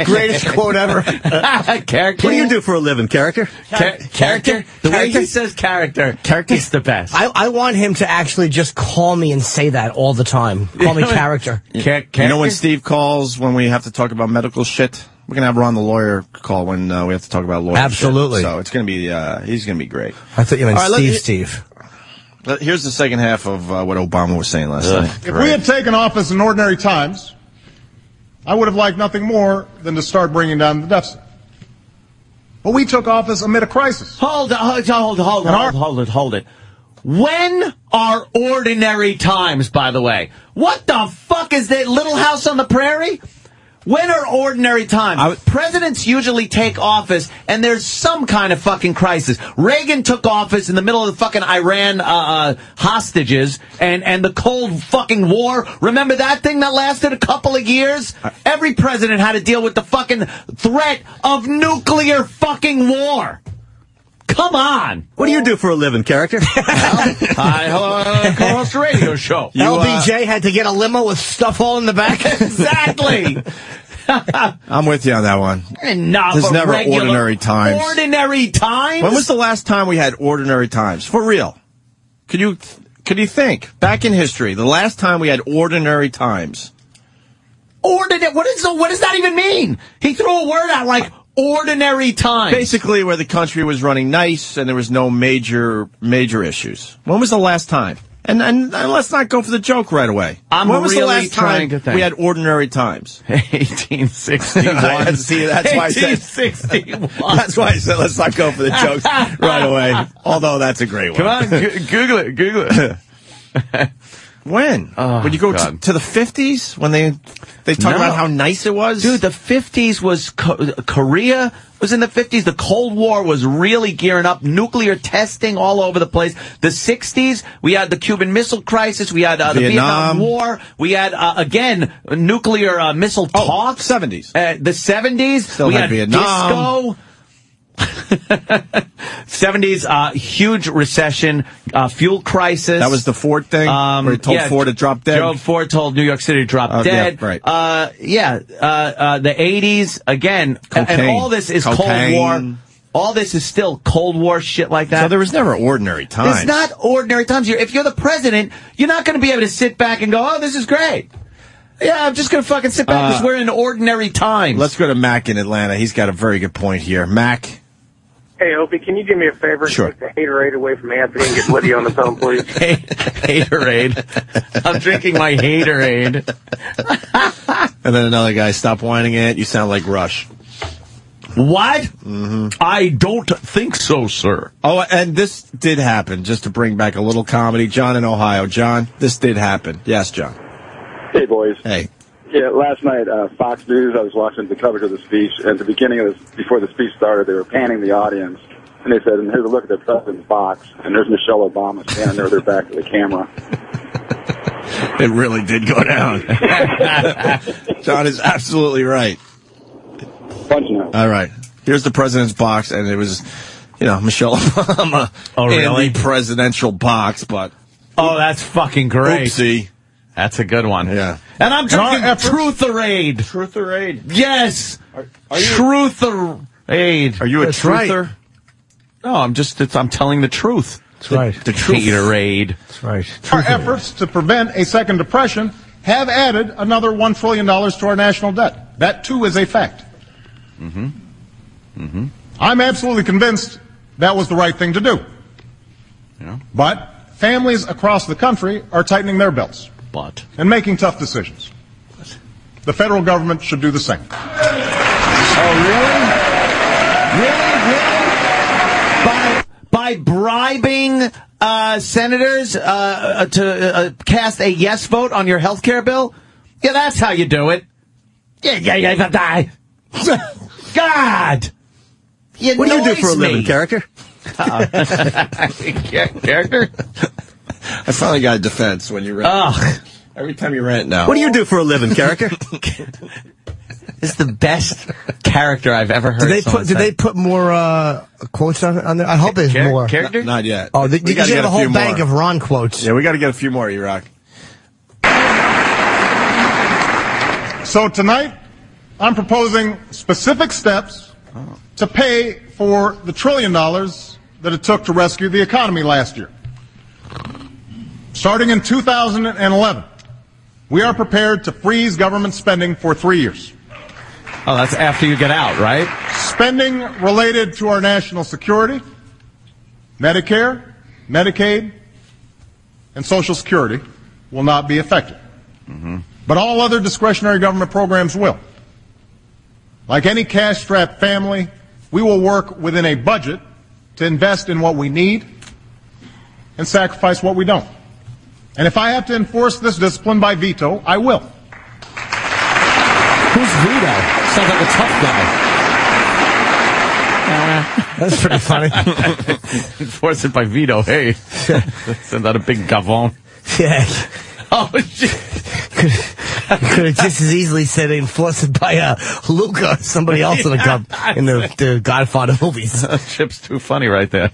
Greatest quote ever. Character. What do you do for a living, character? Character? The way he says character is the best. I want him to actually just call me and say that all the time. Call me character. You know when Steve calls when we have to talk about medical shit? We're going to have Ron the lawyer call when we have to talk about lawyer Absolutely. shit. So it's going to be, he's going to be great. I thought you meant Steve. Here's the second half of what Obama was saying last night. If we had taken office in ordinary times, I would have liked nothing more than to start bringing down the deficit. But we took office amid a crisis. Hold it. When are ordinary times, by the way? What the fuck is that, Little House on the Prairie? When are ordinary times? Presidents usually take office, and there's some kind of fucking crisis. Reagan took office in the middle of the fucking Iran hostages and the Cold fucking War. Remember that thing that lasted a couple of years? Every president had to deal with the fucking threat of nuclear fucking war. Come on. What do you do for a living, character? I co-host a radio show. LBJ had to get a limo with stuff all in the back. Exactly. I'm with you on that one. There's never ordinary times. Ordinary times? When was the last time we had ordinary times? For real. Could you think back in history, the last time we had ordinary times? Ordinary? What does that even mean? He threw a word out like ordinary times. Basically, where the country was running nice and there was no major issues. When was the last time? And let's not go for the joke right away. When was the last time we had ordinary times? 1861. See, that's why I said 1861. That's why I said let's not go for the jokes right away. Although that's a great one. Come on, Google it. When? When you go to the 50s? When they talk about how nice it was? Dude, the 50s was Korea was in the 50s. The Cold War was really gearing up. Nuclear testing all over the place. The 60s, we had the Cuban Missile Crisis. We had the Vietnam War. We had, again, nuclear missile talks. 70s. The 70s. Still we had Vietnam. disco. 70s, huge recession, fuel crisis. That was the Ford thing, where he told Ford to drop dead. Gerald Ford told New York City to drop dead. Yeah, right. The 80s, again, cocaine, and all this is cocaine. Cold War. All this is still Cold War shit like that. So there was never ordinary times. It's not ordinary times. If you're the president, you're not going to be able to sit back and go, oh, this is great. Yeah, I'm just going to fucking sit back because we're in ordinary times. Let's go to Mac in Atlanta. He's got a very good point here. Mac. Hey, Opie, can you do me a favor? Sure. Take the haterade away from Anthony and get Lydia on the phone, please. Haterade. I'm drinking my haterade. And then another guy, stop whining it. You sound like Rush. What? Mm-hmm. I don't think so, sir. Oh, and this did happen, just to bring back a little comedy. John in Ohio. John, this did happen. Yes, John. Hey, boys. Hey. Yeah, last night, Fox News, I was watching the coverage of the speech. At the beginning of before the speech started, they were panning the audience. And they said, and here's a look at the president's box. And there's Michelle Obama standing there with her back to the camera. It really did go down. John is absolutely right. All right. Here's the president's box, and it was, Michelle Obama in the presidential box, but... Oh, that's fucking great. Oopsie. That's a good one. Yeah. And I'm drinking Trutherade. Trutherade? Yes. Trutherade. Are you a truther? Right. No, I'm telling the truth. That's right. The Gatorade. That's right. Our efforts to prevent a second depression have added another $1 trillion to our national debt. That, too, is a fact. Mm-hmm. Mm-hmm. I'm absolutely convinced that was the right thing to do. Yeah. But families across the country are tightening their belts. And making tough decisions. The federal government should do the same. Oh, really? By bribing senators to cast a yes vote on your health care bill? Yeah, that's how you do it. Yeah. God! What do you do for a living, character? Character? I finally got a defense when you rant. Every time you rant now. What do you do for a living, character? This is the best character I've ever heard. Did they put more quotes on there? I hope there's more. Character? Not yet. Oh, you just have a whole bank of Ron quotes. Yeah, we got to get a few more, E-Rock. So tonight, I'm proposing specific steps to pay for the $1 trillion that it took to rescue the economy last year. Starting in 2011, we are prepared to freeze government spending for 3 years. Oh, that's after you get out, right? Spending related to our national security, Medicare, Medicaid, and Social Security will not be affected. Mm-hmm. But all other discretionary government programs will. Like any cash-strapped family, we will work within a budget to invest in what we need and sacrifice what we don't. And if I have to enforce this discipline by veto, I will. Who's veto? Sounds like a tough guy. That's pretty funny. Enforce it by veto. Hey, send out a big gavon. Yeah. Oh, shit. Could have just as easily said enforce it by Luca or somebody else in the Godfather movies. Chip's too funny right there.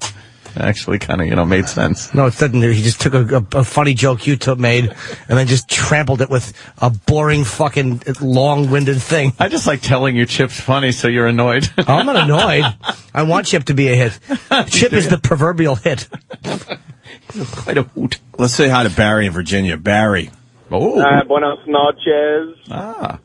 Actually kind of, made sense. No, it didn't. He just took a funny joke you made and then just trampled it with a boring fucking long-winded thing. I just like telling you Chip's funny so you're annoyed. Oh, I'm not annoyed. I want Chip to be a hit. Chip is the proverbial hit. Quite a hoot. Let's say hi to Barry in Virginia. Barry. Oh. Buenos noches.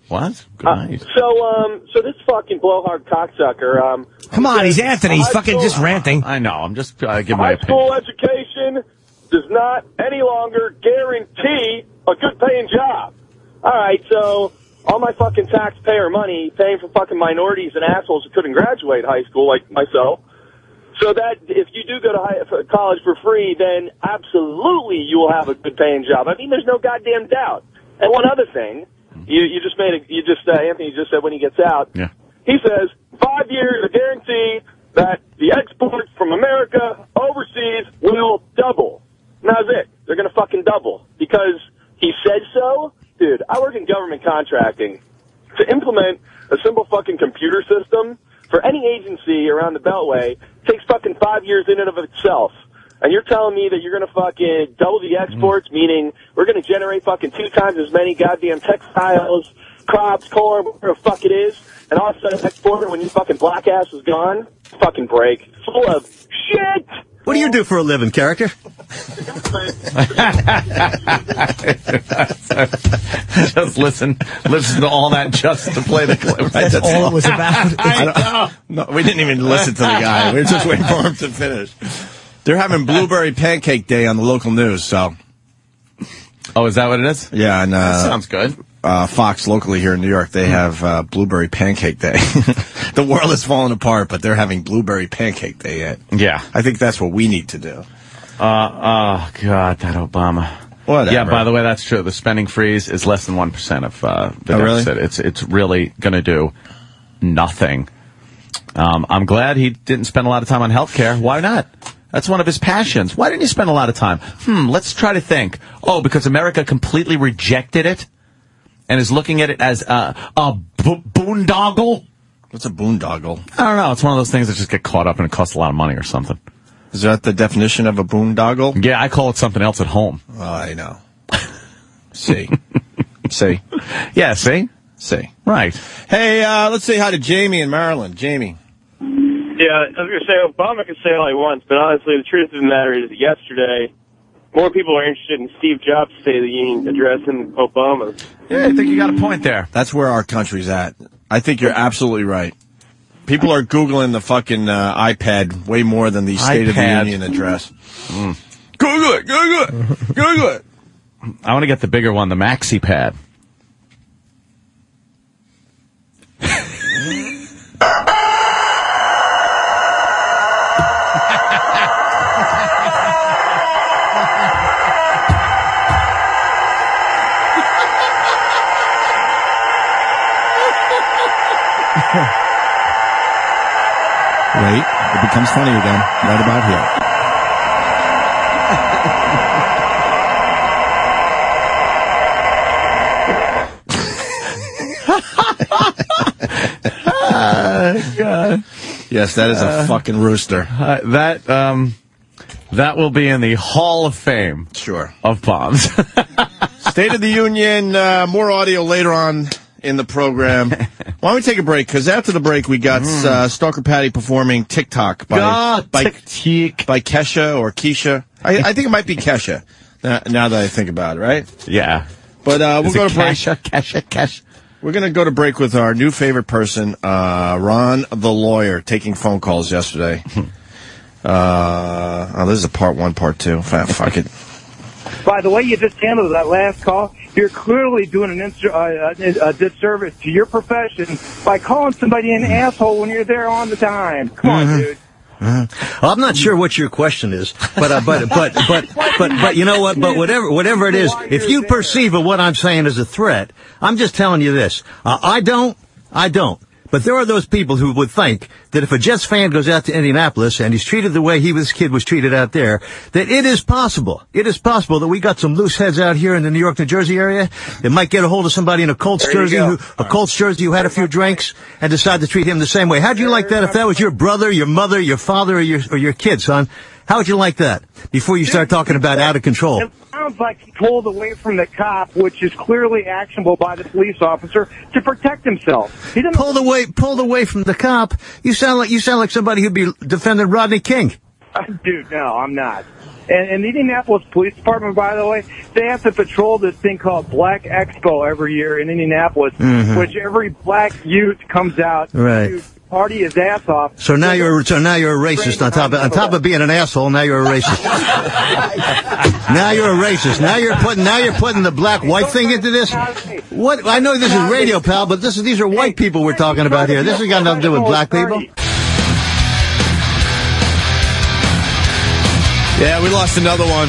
What? Good night. So this fucking blowhard cocksucker, come on, he's Anthony. He's fucking just ranting. I know. I'm just giving my opinion. High school education does not any longer guarantee a good paying job. All right, so all my fucking taxpayer money paying for fucking minorities and assholes who couldn't graduate high school like myself. So that if you do go to college for free, then absolutely you will have a good paying job. I mean, there's no goddamn doubt. And one other thing, Anthony just said when he gets out, yeah. He says 5 years a guarantee that the exports from America overseas will double. And that's it. They're going to fucking double because he said so. Dude, I work in government contracting. To implement a simple fucking computer system for any agency around the Beltway takes fucking 5 years in and of itself. And you're telling me that you're going to fucking double the exports, meaning we're going to generate fucking 2 times as many goddamn textiles, crops, corn, whatever the fuck it is, and all of a sudden export it when your fucking black ass is gone? Fucking break. Full of shit! What do you do for a living, character? Just listen to all that just to play the clip. That's all it was about. No, we didn't even listen to the guy. We were just waiting for him to finish. They're having Blueberry Pancake Day on the local news, so. Oh, is that what it is? Yeah, and that sounds good. Fox locally here in New York, they have Blueberry Pancake Day. The world is falling apart, but they're having Blueberry Pancake Day yet. Yeah. I think that's what we need to do. Oh, God, that Obama. Whatever. Yeah, by the way, that's true. The spending freeze is less than 1% of the deficit. Really? It's really going to do nothing. I'm glad he didn't spend a lot of time on health care. Why not? That's one of his passions. Why didn't you spend a lot of time? Let's try to think. Oh, because America completely rejected it and is looking at it as a boondoggle? What's a boondoggle? I don't know. It's one of those things that just get caught up and it costs a lot of money or something. Is that the definition of a boondoggle? Yeah, I call it something else at home. Oh, I know. See. See. Yeah, see? See. Right. Hey, let's say hi to Jamie in Maryland. Jamie. Yeah, I was going to say, Obama could say all he wants, but honestly, the truth of the matter is that yesterday, more people are interested in Steve Jobs' State of the Union address than Obama's. Yeah, I think you got a point there. That's where our country's at. I think you're absolutely right. People are Googling the fucking iPad way more than the State of the Union address. Google it, Google it, Google it. I want to get the bigger one, the Maxi Pad. Wait, it becomes funny again, right about here. God. Yes, that is a fucking rooster. That will be in the Hall of Fame. Sure. Of bombs. State of the Union, more audio later on in the program. Why don't we take a break? Because after the break, we got Stalker Patty performing TikTok by Kesha or Keisha. I think it might be Kesha, now that I think about it, right? Yeah. But we'll go to break. Kesha. We're going to go to break with our new favorite person, Ron the lawyer, taking phone calls yesterday. This is a part one, part two. Fuck it. By the way you just handled that last call, you're clearly doing a disservice to your profession by calling somebody an asshole when you're there on the time. Come on, dude. Well, I'm not sure what your question is, but you know what? But whatever it is, if you perceive of what I'm saying as a threat, I'm just telling you this. I don't. But there are those people who would think that if a Jets fan goes out to Indianapolis and he's treated the way this kid was treated out there, that it is possible that we got some loose heads out here in the New York, New Jersey area that might get a hold of somebody in a Colts jersey who had a few drinks and decide to treat him the same way. How'd you like that if that was your brother, your mother, your father, or your kid, son? How would you like that before you start talking about out of control? It sounds like he pulled away from the cop, which is clearly actionable by the police officer to protect himself. He didn't pulled away from the cop. You sound like somebody who'd be defending Rodney King. Dude, no, I'm not. And the Indianapolis Police Department, by the way, they have to patrol this thing called Black Expo every year in Indianapolis, which every black youth comes out to party his ass off. So now you're a racist on top of being an asshole. Now you're a racist. Now you're a racist. Now you're putting the black white thing into this. What? I know this is radio, pal, but these are white people we're talking about here. This has got nothing to do with black people. Yeah, we lost another one.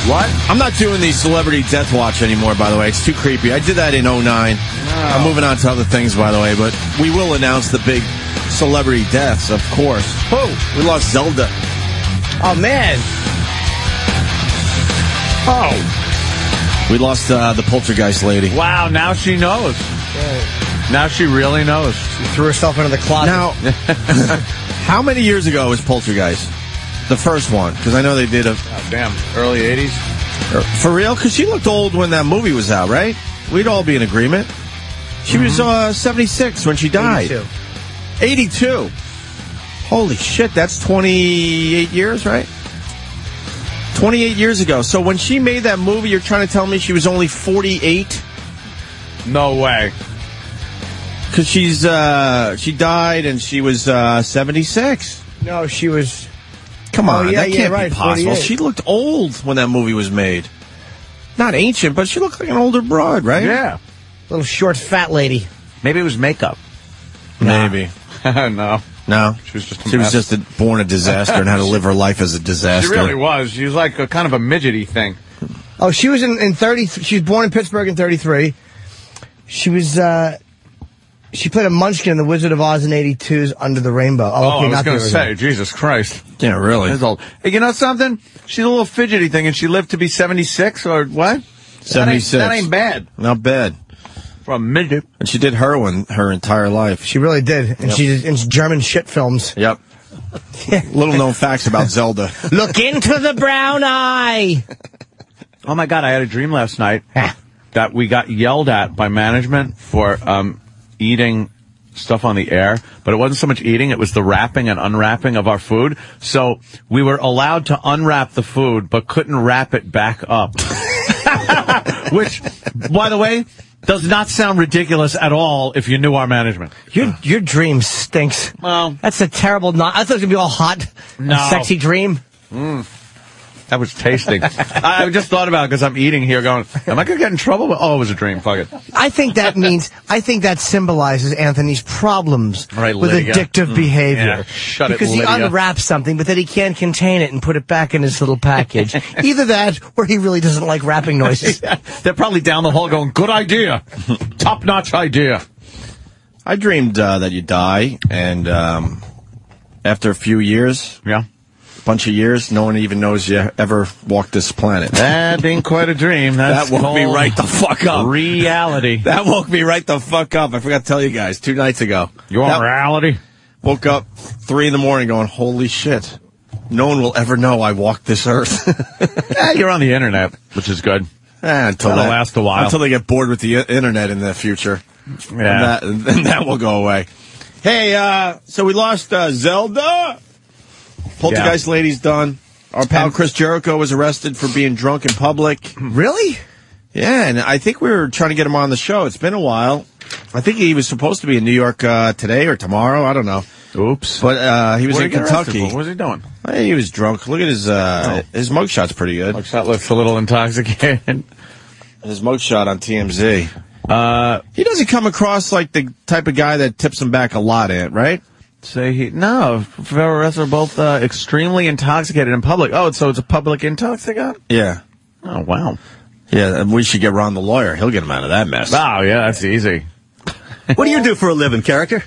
What? I'm not doing the celebrity death watch anymore, by the way. It's too creepy. I did that in 2009. I'm moving on to other things, by the way, but we will announce the big celebrity deaths, of course. Oh, we lost Zelda. Oh, man. Oh. We lost the poltergeist lady. Wow, now she knows. Now she really knows. She threw herself into the closet. Now, how many years ago was Poltergeist? The first one, because I know they did early 80s. For real? Because she looked old when that movie was out, right? We'd all be in agreement. She was 76 when she died. 82. Holy shit, that's 28 years, right? 28 years ago. So when she made that movie, you're trying to tell me she was only 48? No way. Because she died and she was 76. No, she was... Come on, that can't be possible. 48. She looked old when that movie was made. Not ancient, but she looked like an older broad, right? Yeah. Little short, fat lady. Maybe it was makeup. Maybe. No. No? She was just born a disaster and had to live her life as a disaster. She really was. She was like a kind of a midgety thing. Oh, she was in 30. She was born in Pittsburgh in 33. She was She played a Munchkin in The Wizard of Oz in '82's Under the Rainbow. I was going to say, Jesus Christ. Yeah, really. That's old. Hey, you know something? She's a little fidgety thing, and she lived to be 76 or what? 76. That ain't bad. Not bad. For a midget. And she did heroin her entire life. She really did. And she did in German shit films. Yep. Little known facts about Zelda. Look into the brown eye. Oh, my God. I had a dream last night that we got yelled at by management for eating stuff on the air, but it wasn't so much eating, it was the wrapping and unwrapping of our food. So we were allowed to unwrap the food, but couldn't wrap it back up. Which, by the way, does not sound ridiculous at all if you knew our management. Your dream stinks. Well, that's a terrible. I thought it was gonna be all hot, no. a sexy dream. That was tasting. I just thought about it because I'm eating here going, am I going to get in trouble? Oh, it was a dream. Fuck it. I think that symbolizes Anthony's problems right, with Lydia. addictive behavior. Yeah, shut because it, Lydia. He unwraps something, but then he can't contain it and put it back in his little package. Either that, or he really doesn't like wrapping noises. Yeah, they're probably down the hall going, good idea. Top-notch idea. I dreamed that you die, and after a few years... Yeah. Bunch of years, no one even knows you ever walked this planet. That ain't quite a dream. That woke me right the fuck up. Reality. That woke me right the fuck up. I forgot to tell you guys 2 nights ago. You want reality? Woke up 3 a.m. going, holy shit. No one will ever know I walked this earth. You're on the internet, which is good. Until that'll last a while. Until they get bored with the internet in the future. Yeah. And that will go away. Hey, so we lost Zelda. Poltergeist lady's done. Our pal Chris Jericho was arrested for being drunk in public. Really? Yeah, and I think we were trying to get him on the show. It's been a while. I think he was supposed to be in New York today or tomorrow. I don't know. Oops. But he was in Kentucky. What was he doing? He was drunk. Look at his mugshot's pretty good. Mugshot looks a little intoxicated. His mugshot on TMZ. He doesn't come across like the type of guy that tips him back a lot, right? No, the rest are both extremely intoxicated in public. Oh, so it's a public intoxicant? Yeah. Oh, wow. Yeah, we should get Ron the lawyer. He'll get him out of that mess. Oh, yeah, that's easy. What do you do for a living, character?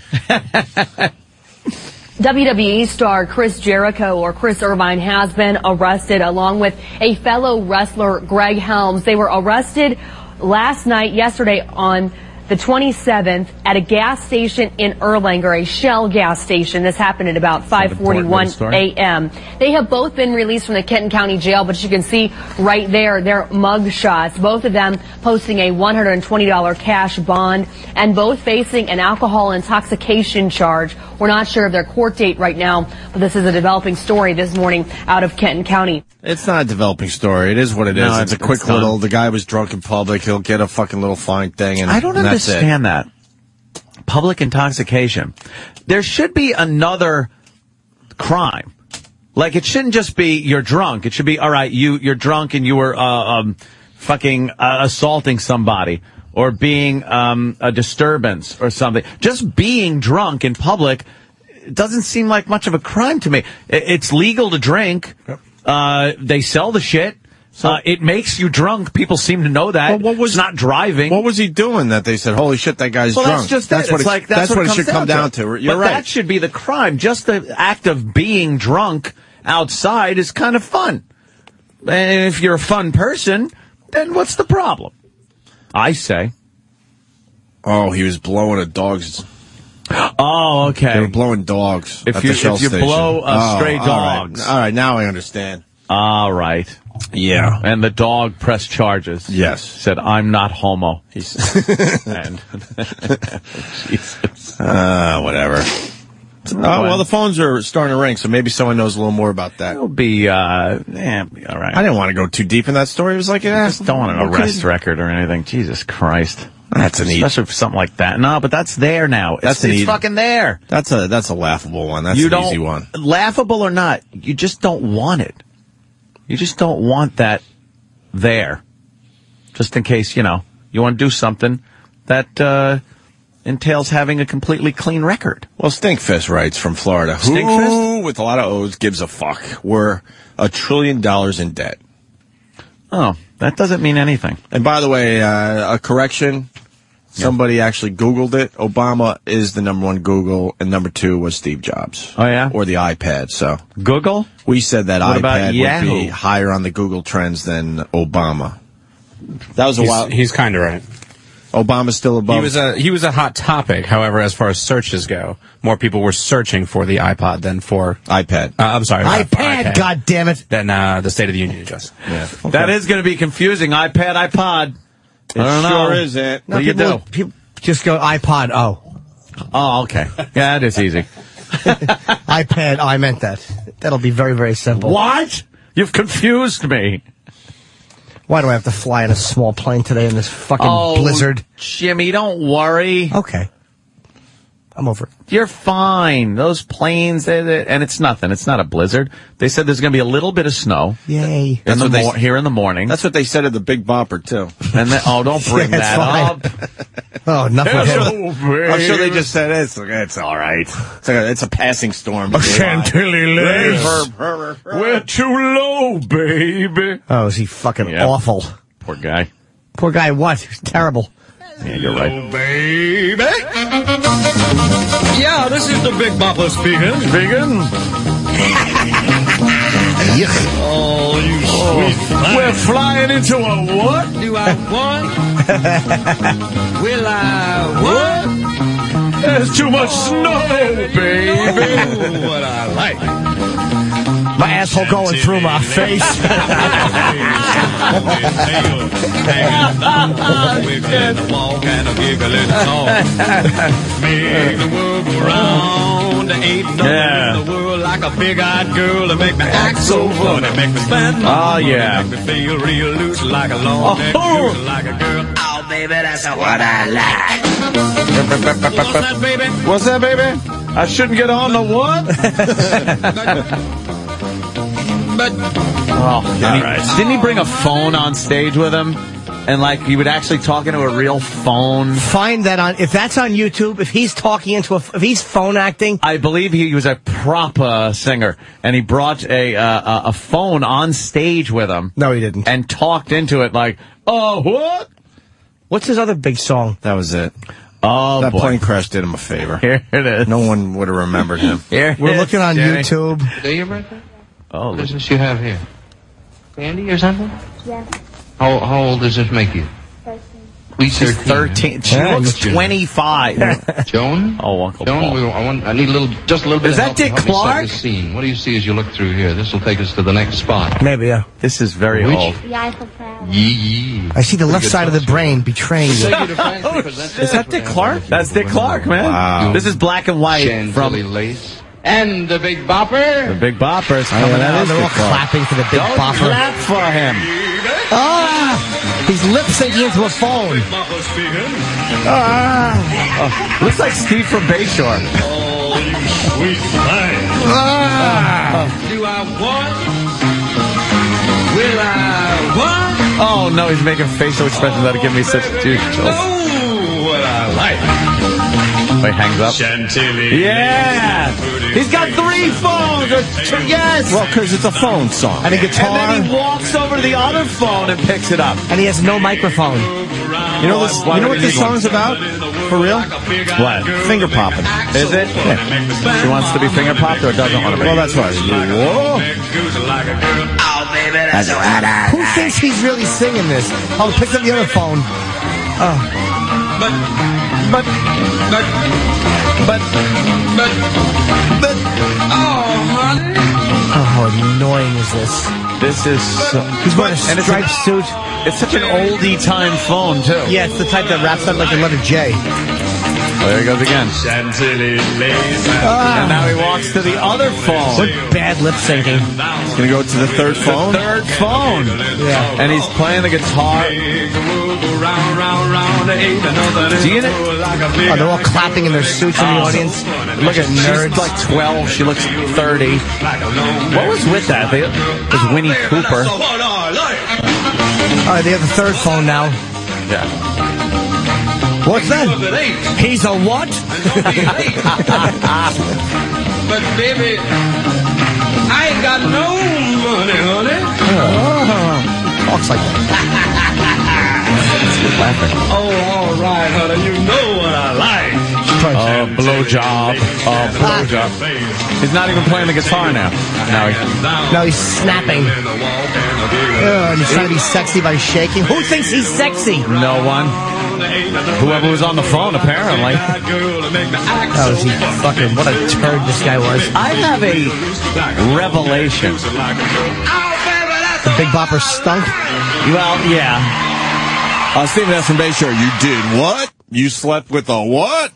WWE star Chris Jericho, or Chris Irvine, has been arrested along with a fellow wrestler, Greg Helms. They were arrested yesterday on the 27th at a gas station in Erlanger, a Shell gas station. This happened at about 5:41 a.m. They have both been released from the Kenton County Jail, but you can see right there their mug shots. Both of them posting a $120 cash bond and both facing an alcohol intoxication charge. We're not sure of their court date right now, but this is a developing story this morning out of Kenton County. It's not a developing story. It is what it is. It's a quick little, the guy was drunk in public, he'll get a fucking little fine thing, and I don't understand that. Public intoxication. There should be another crime. Like, it shouldn't just be you're drunk. It should be, all right, you're drunk and you were fucking assaulting somebody or being a disturbance or something. Just being drunk in public doesn't seem like much of a crime to me. It's legal to drink. They sell the shit. It makes you drunk. People seem to know that. Well, it's not driving. What was he doing that they said, holy shit, that guy's drunk? That's just that's what it should come down to. You're but right. That should be the crime. Just the act of being drunk outside is kind of fun. And if you're a fun person, then what's the problem? I say. Oh, he was blowing a dog's... Oh, okay. They were blowing dogs if at you, the Shell if you station. blow stray dogs. All right, now I understand. All right. Yeah. And the dog pressed charges. Yes. Said, I'm not homo. And Jesus. Whatever. Well, the phones are starting to ring, so maybe someone knows a little more about that. It'll be, all right. I didn't want to go too deep in that story. It was like, I just don't want an arrest record or anything. Jesus Christ. That's an especially for something like that. No, but that's there now. It's fucking there. That's a laughable one. That's an easy one. Laughable or not, you just don't want it. You just don't want that there. Just in case, you want to do something that entails having a completely clean record. Well, Stinkfist writes from Florida. Stinkfist? Who, with a lot of O's, gives a fuck? We're $1 trillion in debt. Oh, that doesn't mean anything. And by the way, a correction. Somebody actually Googled it. Obama is the #1 Google, and #2 was Steve Jobs. Oh, yeah? Or the iPad, so. Google? We said that What about iPad would Yahoo? be higher on the Google trends than Obama. That was a while. He's kind of right. Obama's still above. He was a hot topic. However, as far as searches go, more people were searching for the iPod than for iPad. I'm sorry, iPad, God damn it! Than the State of the Union address. Yeah, That is going to be confusing. iPad, iPod. It I don't know. sure is it. No, What do you do? people just go iPod. Oh, okay. Yeah, that is easy. iPad. Oh, I meant that. That'll be very, very simple. What? You've confused me. Why do I have to fly in a small plane today in this fucking blizzard? Jimmy, don't worry. Okay. I'm over it. You're fine. Those planes, and it's nothing. It's not a blizzard. They said there's going to be a little bit of snow. Yay. Here in the morning. That's what they said at the Big Bopper, too. And then, don't bring Yeah, that up. Oh, enough of him. I'm sure they just said it's all right. It's a passing storm. A Chantilly lace. We're too low, baby. Oh, is he fucking awful? Poor guy. Poor guy, what? He's terrible. Yeah, you're right. Baby. Yeah, this is the Big Bopper speaking. Oh, you sweet fly. We're flying into a what? Do I want? Will I what? There's too much snow, baby. Oh, what I like. My asshole going through my face. Make the world go round. Ain't no one in the world like a big-eyed girl to make me act so funny. Make me spend my money. Make me feel real loose like a long neck, loose like a girl. Oh, baby, that's what I like. What's that, baby? What's that, baby? I shouldn't get on the what? But Didn't he bring a phone on stage with him? And like he would actually talk into a real phone. Find that if that's on YouTube, if he's talking if he's phone acting. I believe he was a prop singer, and he brought a phone on stage with him. No, he didn't. And talked into it like, oh, what? What's his other big song? That was it. Oh, that boy. plane crash did him a favor. Here it is. No one would have remembered him. We're looking on YouTube. Today your birthday? Oh, what is this you have here? Candy or something? Yes. How old does this make you? 13. Please, She's 13. She looks 25. Joan? Oh, Uncle Joan, Paul. I need just a little bit Is of that help to Dick help me set Clark? the scene. What do you see as you look through here? This will take us to the next spot. Maybe, yeah. This is very old. The Eiffel Tower. Yee. I see the left side of the brain betraying you. Is that Dick Clark? That's Dick Clark, man. Wow. This is black and white Chantilly from lace. And the Big Bopper. the Big Bopper's coming out. They're all clapping for the Big Don't Bopper. clap for him. He's lip syncing into a phone. Looks like Steve from Bayshore. Oh, you sweet thing. Do I want? Will I want? Oh no, he's making facial expressions that'll give me such chills. Oh, what I like. He hangs up. Chantilly. Yeah! He's got 3 phones! Yes! Well, because it's a phone song. And a guitar. And then he walks over to the other phone and picks it up. And he has no microphone. You know what this song's about? For real? What? Finger popping. Is it? Yeah. She wants to be finger popped or doesn't want to be? Well, that's right. Whoa. Who thinks he's really singing this? Oh, picked up the other phone. But, oh, honey. Oh, how annoying is this? This is... He's wearing a striped suit. It's such an oldie time phone, too. Yeah, it's the type that wraps up like the letter J. Oh, there he goes again. Chantilly lace. And now he walks to the other phone. What bad lip syncing. He's going to go to the third phone? Third phone. Yeah. And he's playing the guitar. Oh, they're all clapping in their suits in the audience. Look at nerds. She's like 12. She looks 30. What was with that? It was Winnie Cooper. All right, they have the third phone now. Yeah. What's that? He's a what? But baby, I ain't got no money, honey. Talks like that. Laughing. Oh, all right. like, honey, you know what I like. Blowjob. Blowjob. He's not even playing the guitar now. No, he's snapping. And he's trying to be sexy by shaking. Who thinks he's sexy? No one. Whoever was on the phone, apparently. Oh, is he fucking... What a turd this guy was. I have a revelation. The Big Bopper stunk? Well, yeah. Stephen S. from Bay Shore, you did what? You slept with a what?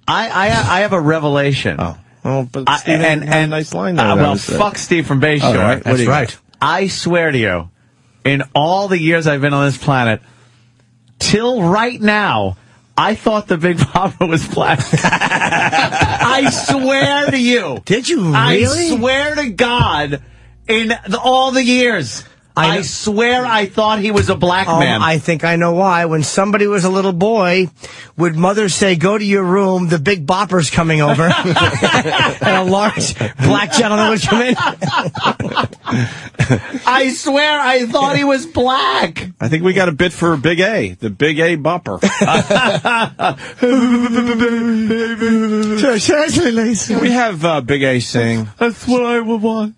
I have a revelation. Oh, but Stephen had a nice line there. Well, fuck Steve from Bay Shore. Right. That's right. I swear to you, in all the years I've been on this planet, till right now, I thought the Big Bopper was black. I swear to you. Did you really? I swear to God, in all the years, I swear I thought he was a black man. I think I know why. When somebody was a little boy, would mother say, go to your room, the Big Bopper's coming over. And a large black gentleman would come in. I swear I thought he was black. I think we got a bit for Big A, the Big A Bopper. Seriously, Lace. Can we have Big A sing? That's what I would want.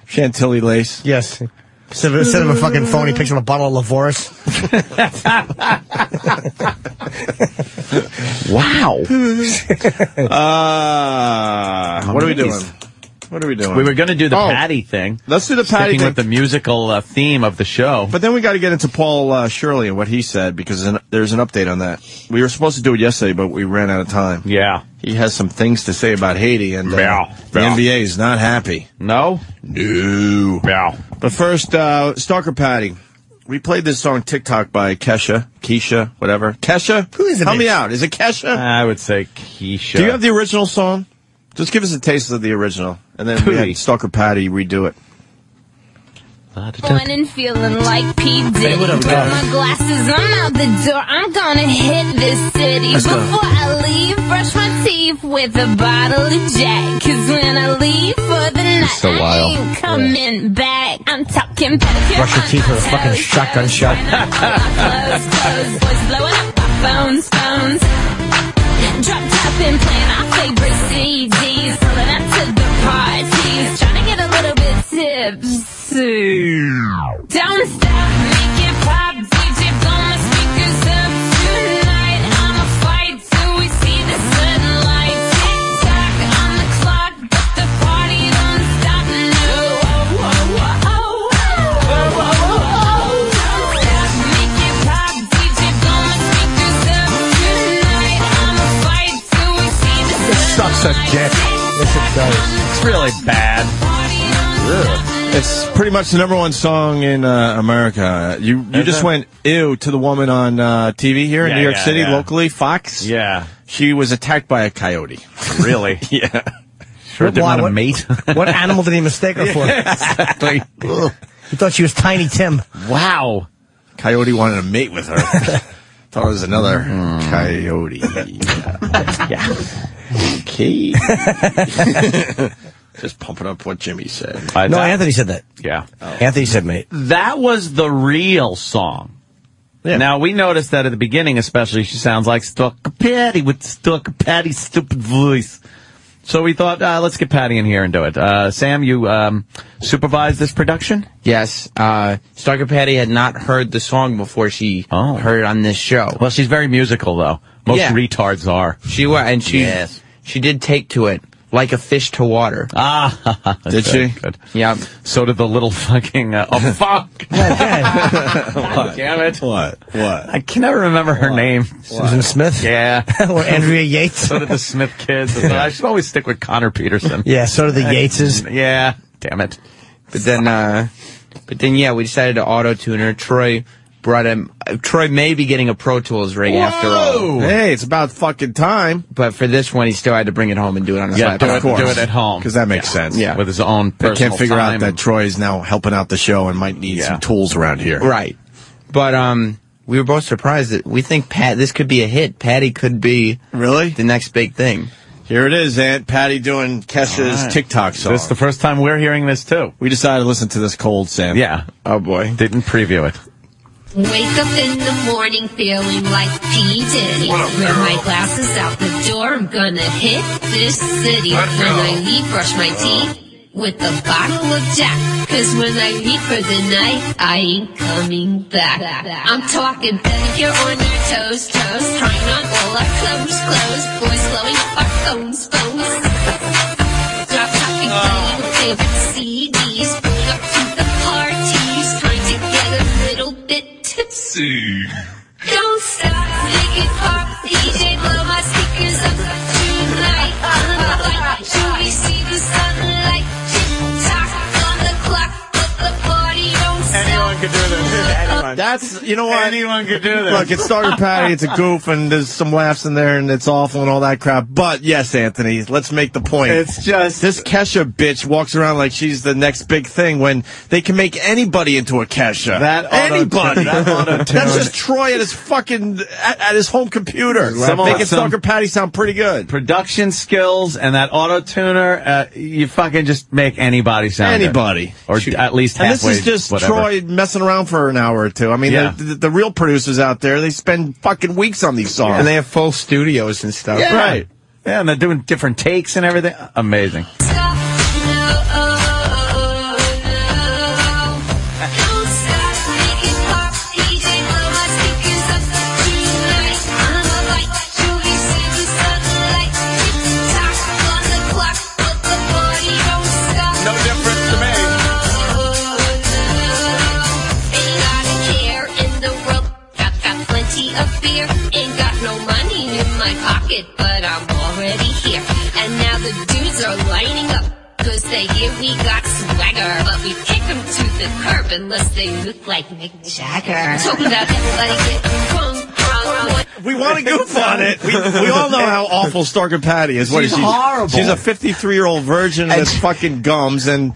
Chantilly Lace. Yes. Instead of a fucking phone, he picks up a bottle of Lavoris. Wow. What are we doing? What are we doing? We were going to do the Patty thing. Let's do the Patty Sticking thing. with the musical theme of the show. But then we got to get into Paul Shirley and what he said, because there's an update on that. We were supposed to do it yesterday, but we ran out of time. Yeah. He has some things to say about Haiti, and the NBA is not happy. No? No. Yeah. But first, Stalker Patty. We played this song TikTok by Keisha, whatever. Kesha? Who is it? Help me out. Is it Kesha? I would say Keisha. Do you have the original song? Just give us a taste of the original, and then we had Stalker Patty redo it. Going and feeling like P. Diddy. Put my glasses, I'm out the door. I'm gonna hit this city. Before I leave, brush my teeth with a bottle of Jack. Cause when I leave for the night, I ain't coming back. I'm talking pedicure. Brush your teeth with a fucking shotgun shot. Clothes, boys blowing up our phones. Drop top and playing our favorite CDs. Pulling up to the parties. Trying to get a little bit tipsy. Don't stop, make it pop. DJ, blow my speakers up tonight. I'ma fight till we see the sunlight. Tick-tock on the clock, but the party don't stop. No. Don't stop, make it pop. DJ, blow my speakers up tonight. I'ma fight till we see the sunlight. Sucks a dick. Yes, it does. It's really bad. It's pretty much the #1 song in America. You just went ew to the woman on TV here in New York City, locally, Fox. Yeah. She was attacked by a coyote. Really? Yeah. Sure didn't want to mate. What animal did he mistake her for? Exactly. He thought she was Tiny Tim. Wow. Coyote wanted to mate with her. Thought it was another coyote. Yeah. Okay. Just pumping up what Jimmy said. No, Anthony said that. Yeah. Anthony said mate. That was the real song. Yeah. Now, we noticed that at the beginning, especially, she sounds like Stalker Patty with Stalker Patty's stupid voice. So we thought, let's get Patty in here and do it. Sam, you supervised this production? Yes. Stalker Patty had not heard the song before she heard it on this show. Well, she's very musical, though. Most retards are. She was, and she did take to it like a fish to water. Ah, did she? Good. Yeah. So did the little fucking. Fuck! Damn it! What? I can never remember her name. Susan Smith. Yeah. Or Andrea Yates. So did the Smith kids. I should always stick with Connor Peterson. Yeah. So did the Yateses. Yeah. Damn it. But then, we decided to auto-tune her. Troy may be getting a Pro Tools rig after all. Hey, it's about fucking time. But for this one, he still had to bring it home and do it on his laptop. Do it at home. Because that makes sense. Yeah. With his own They personal can't figure time out that Troy is now helping out the show and might need some tools around here. Right. But we were both surprised that we think this could be a hit. Patty could be the next big thing. Here it is, Aunt Patty doing Kesha's TikTok song. This is the first time we're hearing this, too. We decided to listen to this cold, Sam. Yeah. Oh, boy. Didn't preview it. Wake up in the morning feeling like P. Diddy. Wear my glasses out the door, I'm gonna hit this city. When I leave, brush my teeth with a bottle of Jack. Cause when I leave for the night, I ain't coming back. I'm talking pedicure on your toes, trying on all our clothes. Boys blowing up our phones. Drop talking playing favorite CDs, pulling up to the parties, trying to get a little bit tipsy. Don't stop, make it pop, DJ, blow my speakers up tonight. Should we see the sunlight? Tick-tock on the clock, but the party don't stop. Anyone could do this. That's, you know what? Anyone could do this. Look, it's Stalker Patty, it's a goof, and there's some laughs in there, and it's awful and all that crap. But, yes, Anthony, let's make the point. It's just... This Kesha bitch walks around like she's the next big thing when they can make anybody into a Kesha. Anybody. That's just Troy at his fucking, at his home computer. Making Stalker Patty sound pretty good. Production skills and that auto-tuner, you fucking just make anybody sound Anybody. Good. Or at least halfway. And this is just whatever. Troy messing around for an hour or two. I mean, the real producers out there, they spend fucking weeks on these songs. And they have full studios and stuff. Yeah. Right. Yeah, and they're doing different takes and everything. Amazing. But I'm already here. And now the dudes are lining up, cause they hear we got swagger. But we kick them to the curb unless they look like Mick Jagger. Talking about everybody getting drunk. We want to goof on it. We all know how awful Stalker Patty is. She's horrible. She's a 53-year-old virgin with fucking gums, and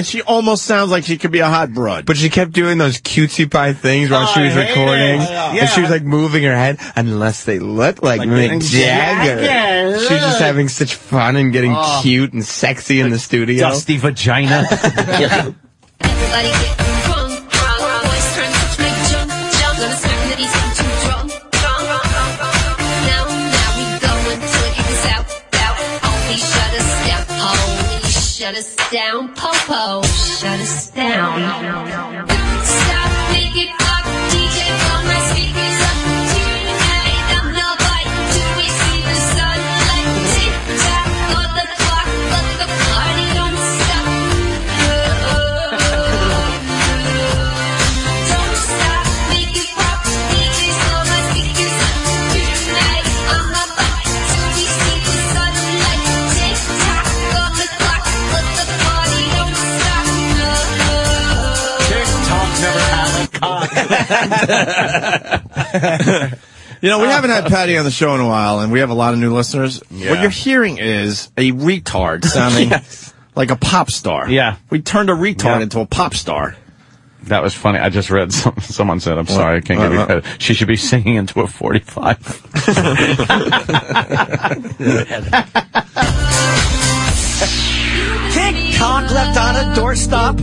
she almost sounds like she could be a hot broad. But she kept doing those cutesy pie things while she was recording, and she was like moving her head unless they look like Mick Jagger. She was just having such fun and getting cute and sexy in the studio. Dusty vagina. Everybody getting drunk. Boys trying to touch my junk. Gonna smack that he's too drunk. Now we going till it kicks out. Holy shut us down. Holy shut us down. Popo, shut us down. Don't stop, make it pop. DJ, blow my speakers up tonight. I'm the light till we see the sunlight. Tick tock on the clock, but the party don't stop. Don't stop, make it pop. DJ, blow my speakers up tonight. I'm the light till we see the sunlight. Tick tock on the clock, but the party don't stop. TikTok never had a cock. You know, we haven't had Patty on the show in a while, and we have a lot of new listeners. Yeah. What you're hearing is a retard sounding like a pop star. Yeah. We turned a retard into a pop star. That was funny. I just read someone said, I'm sorry, I can't give you credit. She should be singing into a 45. TikTok left on a doorstop.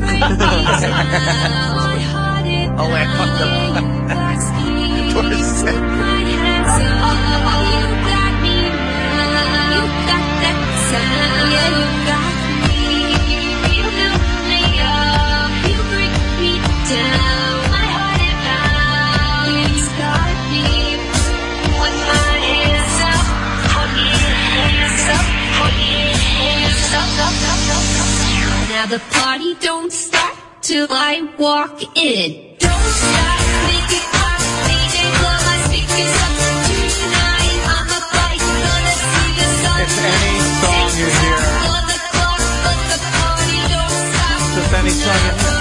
Oh, I fucked up. Now the party don't start till I walk in. Don't stop, make it pop. DJ, blow my speakers up tonight. I'm a fight, gonna see the sun. It's any song you hear. On the clock, but the party don't stop. Just any song you hear.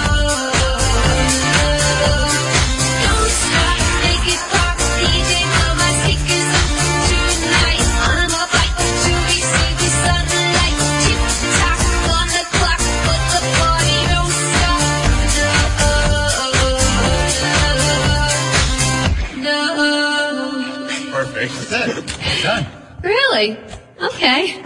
Don't stop, make it pop. DJ, blow my speakers up tonight. I'm a fight, till we see the sunlight. Tick tock on the clock, but the party don't stop. No. Perfect. That's it. Done. Really? Okay.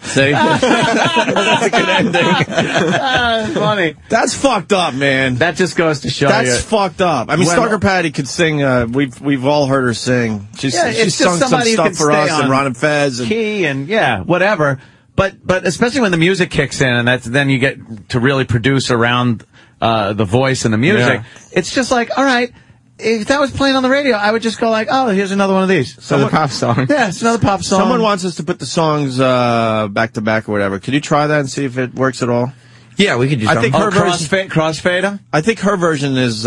See? That's a good ending. Funny. That's fucked up, man. That just goes to show you. That's fucked up. I mean, Stalker Patty could sing. We've all heard her sing. She's sung some stuff for us and Ron and Fez. And key and, whatever. But especially when the music kicks in, and then you get to really produce around the voice and the music. Yeah. It's just like, all right, if that was playing on the radio, I would just go like, oh, here's another one of these. Another pop song. Yeah, it's another pop song. Someone wants us to put the songs back to back or whatever. Could you try that and see if it works at all? Yeah, we could do something. I think her crossfader? I think her version is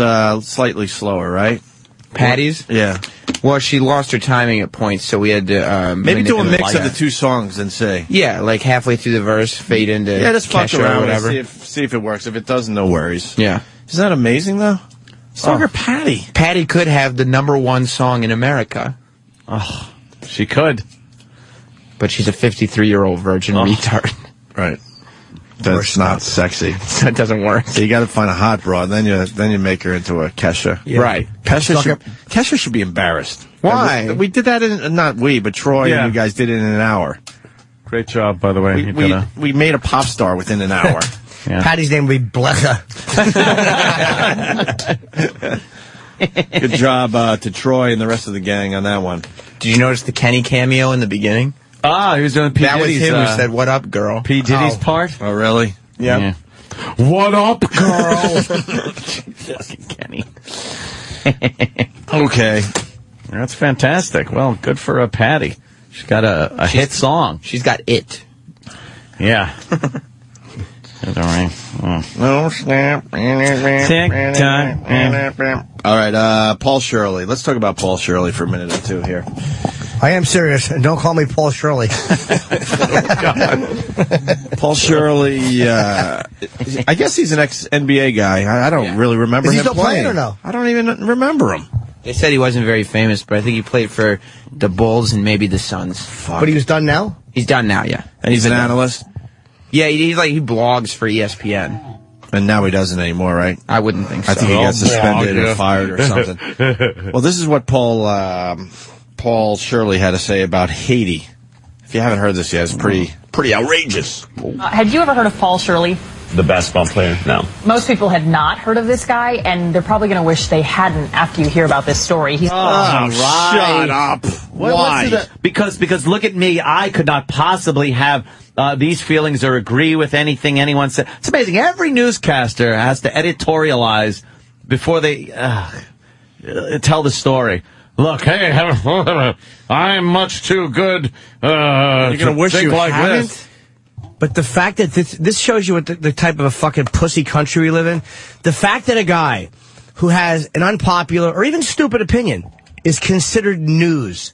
slightly slower, right? Patty's? Yeah. Well, she lost her timing at points, so we had to maybe do a mix of the two songs and see. Yeah, like halfway through the verse, fade into just fuck around or whatever. And see if it works. If it doesn't, no worries. Yeah. Isn't that amazing, though? Stalker Patty. Patty could have the #1 song in America. Oh, she could. But she's a 53-year-old virgin retard. Right. That's not sexy. That doesn't work. So you got to find a hot broad, then you make her into a Kesha. Yeah. Right. Kesha should be embarrassed. Why? We did that in, not we, but Troy and you guys did it in an hour. Great job, by the way. We made a pop star within an hour. Yeah. Patty's name would be Blecha. Good job to Troy and the rest of the gang on that one. Did you notice the Kenny cameo in the beginning? Ah, he was doing P. Diddy's. That was him who said, "What up, girl?" P. Diddy's part. Oh, really? Yeah. What up, girl? Kenny. Okay. That's fantastic. Well, good for Patty. She's got a hit song. She's got it. Yeah. All right. No snap. All right, Paul Shirley. Let's talk about Paul Shirley for a minute or two here. I am serious, and don't call me Paul Shirley. Paul Shirley, I guess he's an ex-NBA guy. I don't really remember him Is he still playing. or no? I don't even remember him. They said he wasn't very famous, but I think he played for the Bulls and maybe the Suns. But he was done now? He's done now, yeah. And he's an analyst? Yeah, he blogs for ESPN. And now he doesn't anymore, right? I wouldn't think so. I think he got suspended or fired or something. Well, this is what Paul Shirley had to say about Haiti. If you haven't heard this yet, it's pretty outrageous. Had you ever heard of Paul Shirley? The basketball player? No. Most people had not heard of this guy, and they're probably going to wish they hadn't after you hear about this story. Shut up. Why? Because look at me. I could not possibly have these feelings or agree with anything anyone said. It's amazing. Every newscaster has to editorialize before they tell the story. Look, hey, I'm much too good You're gonna wish think you like hadn't? this. But the fact that this shows you what the type of a fucking pussy country we live in. The fact that a guy who has an unpopular or even stupid opinion is considered news,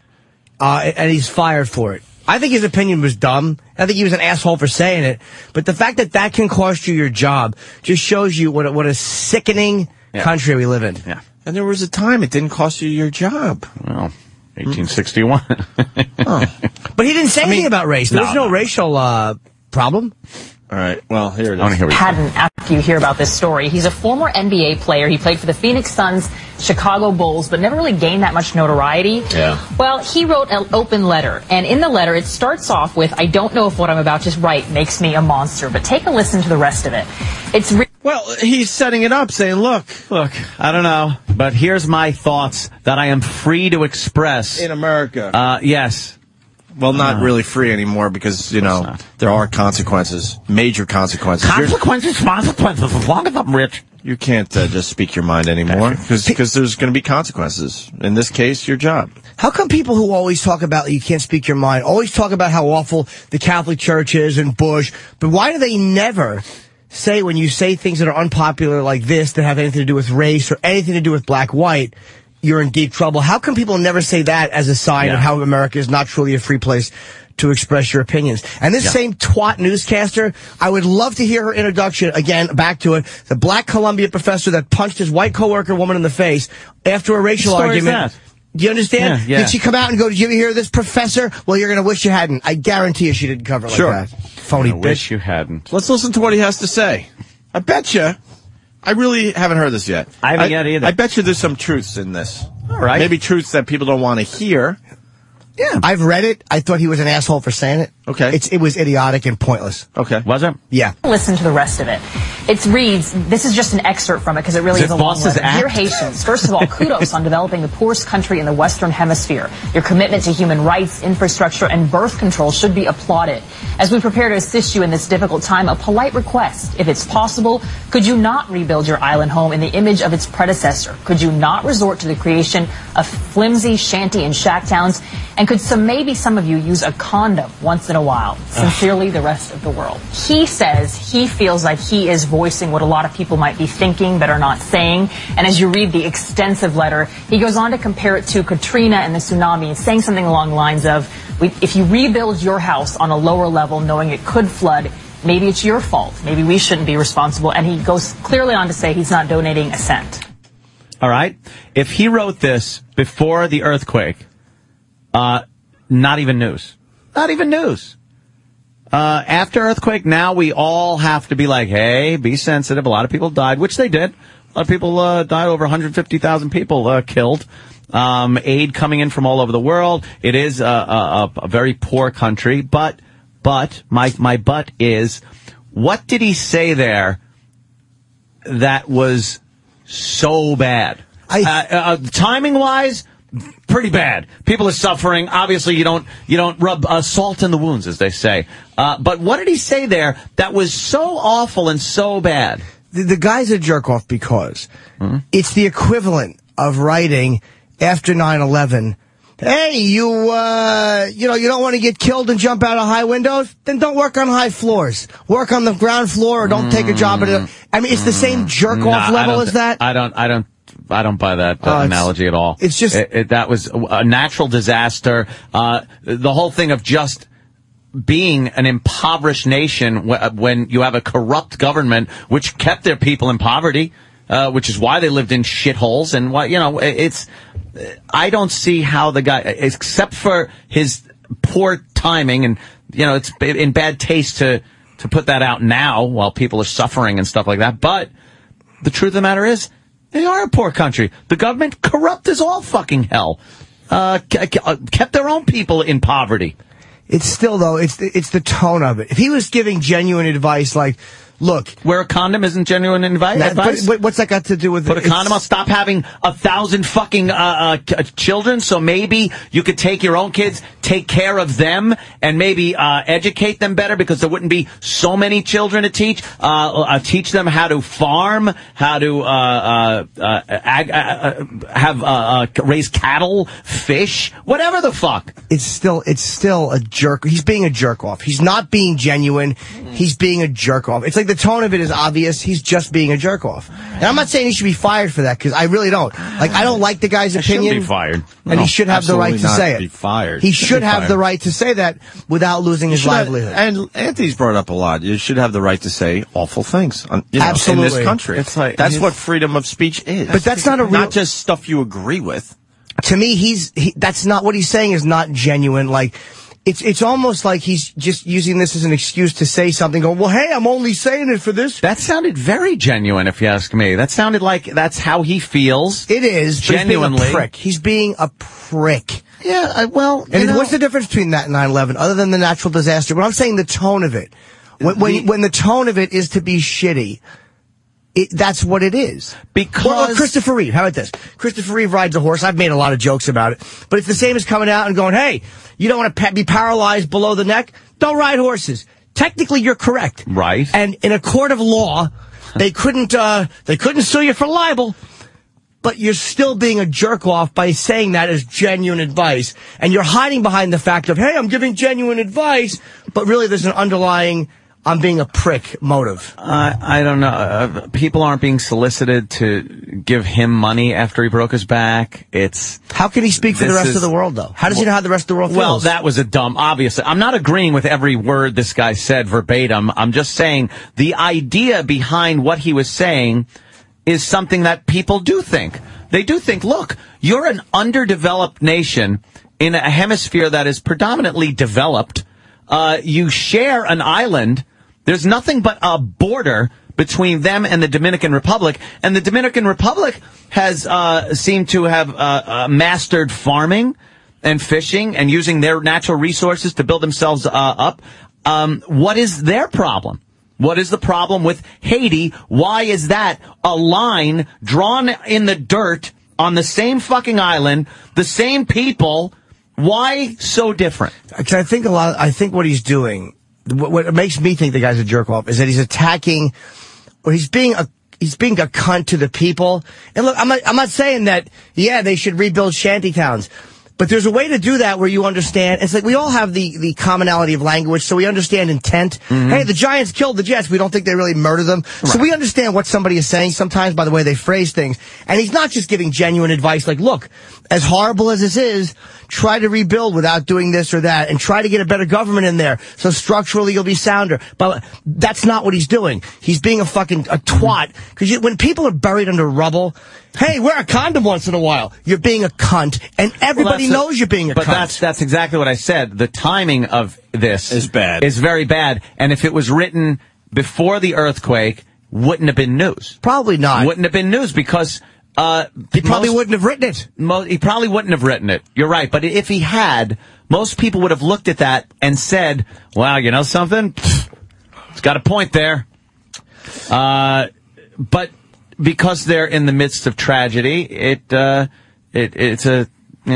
and he's fired for it. I think his opinion was dumb. I think he was an asshole for saying it. But the fact that that can cost you your job just shows you what a sickening country we live in. Yeah. And there was a time it didn't cost you your job. Well, 1861. But he didn't say anything about race. There was no racial problem. All right. Well, here it is. Hadn't after you hear about this story. He's a former NBA player. He played for the Phoenix Suns, Chicago Bulls, but never really gained that much notoriety. Yeah. Well, he wrote an open letter, and in the letter it starts off with, "I don't know if what I'm about to write makes me a monster," but take a listen to the rest of it. It's well, he's setting it up, saying, look, I don't know, but here's my thoughts that I am free to express. In America. Yes. Well, not really free anymore because, there are consequences, major consequences. Consequences, as long as I'm rich. You can't just speak your mind anymore because there's going to be consequences. In this case, your job. How come people who always talk about you can't speak your mind, always talk about how awful the Catholic Church is and Bush, but why do they never say when you say things that are unpopular like this that have anything to do with race or anything to do with black-white, you're in deep trouble? How come people never say that as a sign of how America is not truly a free place to express your opinions? And this same twat newscaster, I would love to hear her introduction, again, back to it, the black Columbia professor that punched his white coworker woman in the face after a racial argument. Do you understand? Yeah. Did she come out and go, "Did you ever hear this, professor?" Well, you're going to wish you hadn't. I guarantee you she didn't cover it like that. Phony bitch. Wish you hadn't. Let's listen to what he has to say. I bet you. I really haven't heard this yet. I haven't yet either. I bet you there's some truths in this. All right. Maybe truths that people don't want to hear. Yeah. I've read it. I thought he was an asshole for saying it. Okay. It was idiotic and pointless. Okay. Was it? Yeah. Listen to the rest of it. It reads, this is just an excerpt from it because it really is a long letter. Dear Haitians, first of all, kudos on developing the poorest country in the Western Hemisphere. Your commitment to human rights, infrastructure, and birth control should be applauded. As we prepare to assist you in this difficult time, a polite request. If it's possible, could you not rebuild your island home in the image of its predecessor? Could you not resort to the creation of flimsy shanty and shack towns? And could maybe some of you use a condom once in a while? Sincerely, the rest of the world. He says he feels like he is voicing what a lot of people might be thinking but are not saying. And as you read the extensive letter, he goes on to compare it to Katrina and the tsunami, saying something along the lines of, if you rebuild your house on a lower level knowing it could flood, maybe it's your fault. Maybe we shouldn't be responsible. And he goes clearly on to say he's not donating a cent. All right. If he wrote this before the earthquake, not even news. Not even news. After earthquake, now we all have to be like, hey, be sensitive. A lot of people died, which they did. A lot of people died. Over 150,000 people killed. Aid coming in from all over the world. It is a very poor country, but my but is, what did he say there that was so bad? Timing wise, pretty bad. People are suffering. Obviously, you don't rub salt in the wounds, as they say. But what did he say there that was so awful and so bad? The guy's a jerk off because it's the equivalent of writing after 9/11. Hey, you don't want to get killed and jump out of high windows? Then don't work on high floors. Work on the ground floor, or don't take a job at it. I mean, it's the same jerk off level as that. I don't buy that analogy at all. It's just that was a natural disaster. The whole thing of just being an impoverished nation when you have a corrupt government which kept their people in poverty, which is why they lived in shitholes. And I don't see how the guy, except for his poor timing, and it's in bad taste to put that out now while people are suffering and stuff like that. But the truth of the matter is, they are a poor country. The government corrupt as all fucking hell. Kept their own people in poverty. It's still, though, it's the tone of it. If he was giving genuine advice, like, look, where a condom isn't genuine advice. But what's that got to do with Put a condom on? Stop having 1,000 fucking children, so maybe you could take your own kids, take care of them, and maybe educate them better, because there wouldn't be so many children to teach. Teach them how to farm, how to raise cattle, fish, whatever the fuck. It's still a jerk. He's being a jerk off. He's not being genuine. He's being a jerk off. It's like the tone of it is obvious. He's just being a jerk off. And I'm not saying he should be fired for that, because I really don't. Like, I don't like the guy's opinion. Should be fired. And he should have the right to say it. Be fired. He should have the right to say that without losing his livelihood. And Anthony's brought up a lot. You should have the right to say awful things Absolutely. in this country. It's like, that's what freedom of speech is. But that's not not just stuff you agree with. To me, that's not what he's saying is not genuine. Like, it's almost like he's just using this as an excuse to say something, going, well, hey, I'm only saying it for this. That sounded very genuine, if you ask me. That sounded like that's how he feels. It is. Genuinely. He's being a prick. Yeah, well, and what's the difference between that and 9/11, other than the natural disaster? But I'm saying the tone of it. When the tone of it is to be shitty, that's what it is. Because Christopher Reeve, how about this? Christopher Reeve rides a horse. I've made a lot of jokes about it. But it's the same as coming out and going, hey, you don't want to be paralyzed below the neck? Don't ride horses. Technically, you're correct. Right. And in a court of law, they couldn't sue you for libel. But you're still being a jerk off by saying that as genuine advice. And you're hiding behind the fact of, hey, I'm giving genuine advice. But really, there's an underlying, I'm being a prick motive. I don't know. People aren't being solicited to give him money after he broke his back. How can he speak for the rest of the world, though? How does he know how the rest of the world feels? Well, that was obviously. I'm not agreeing with every word this guy said verbatim. I'm just saying the idea behind what he was saying is something that people do think. They do think, look, you're an underdeveloped nation in a hemisphere that is predominantly developed. You share an island. There's nothing but a border between them and the Dominican Republic. And the Dominican Republic has seemed to have mastered farming. and fishing and using their natural resources to build themselves up. What is their problem? What is the problem with Haiti? Why is that a line drawn in the dirt on the same fucking island, the same people? Why so different? I think what he's doing, what makes me think the guy's a jerk off, is that he's attacking, or he's being a cunt to the people. And look, I'm not saying that, they should rebuild shanty towns. But there's a way to do that where you understand. It's like we all have the commonality of language, so we understand intent. Mm-hmm. Hey, the Giants killed the Jets. We don't think they really murdered them. Right. So we understand what somebody is saying sometimes by the way they phrase things. And he's not just giving genuine advice like, look, as horrible as this is, try to rebuild without doing this or that, and try to get a better government in there, so structurally you'll be sounder. But that's not what he's doing. He's being a twat. Because when people are buried under rubble, hey, wear a condom once in a while. You're being a cunt, and everybody knows you're being a cunt. But that's exactly what I said. The timing of this is bad. Is very bad. And if it was written before the earthquake, wouldn't have been news. Probably not. Wouldn't have been news because he probably wouldn't have written it. He probably wouldn't have written it. You're right. But if he had, most people would have looked at that and said, "Wow, you know something? It's got a point there." But because they're in the midst of tragedy, it's a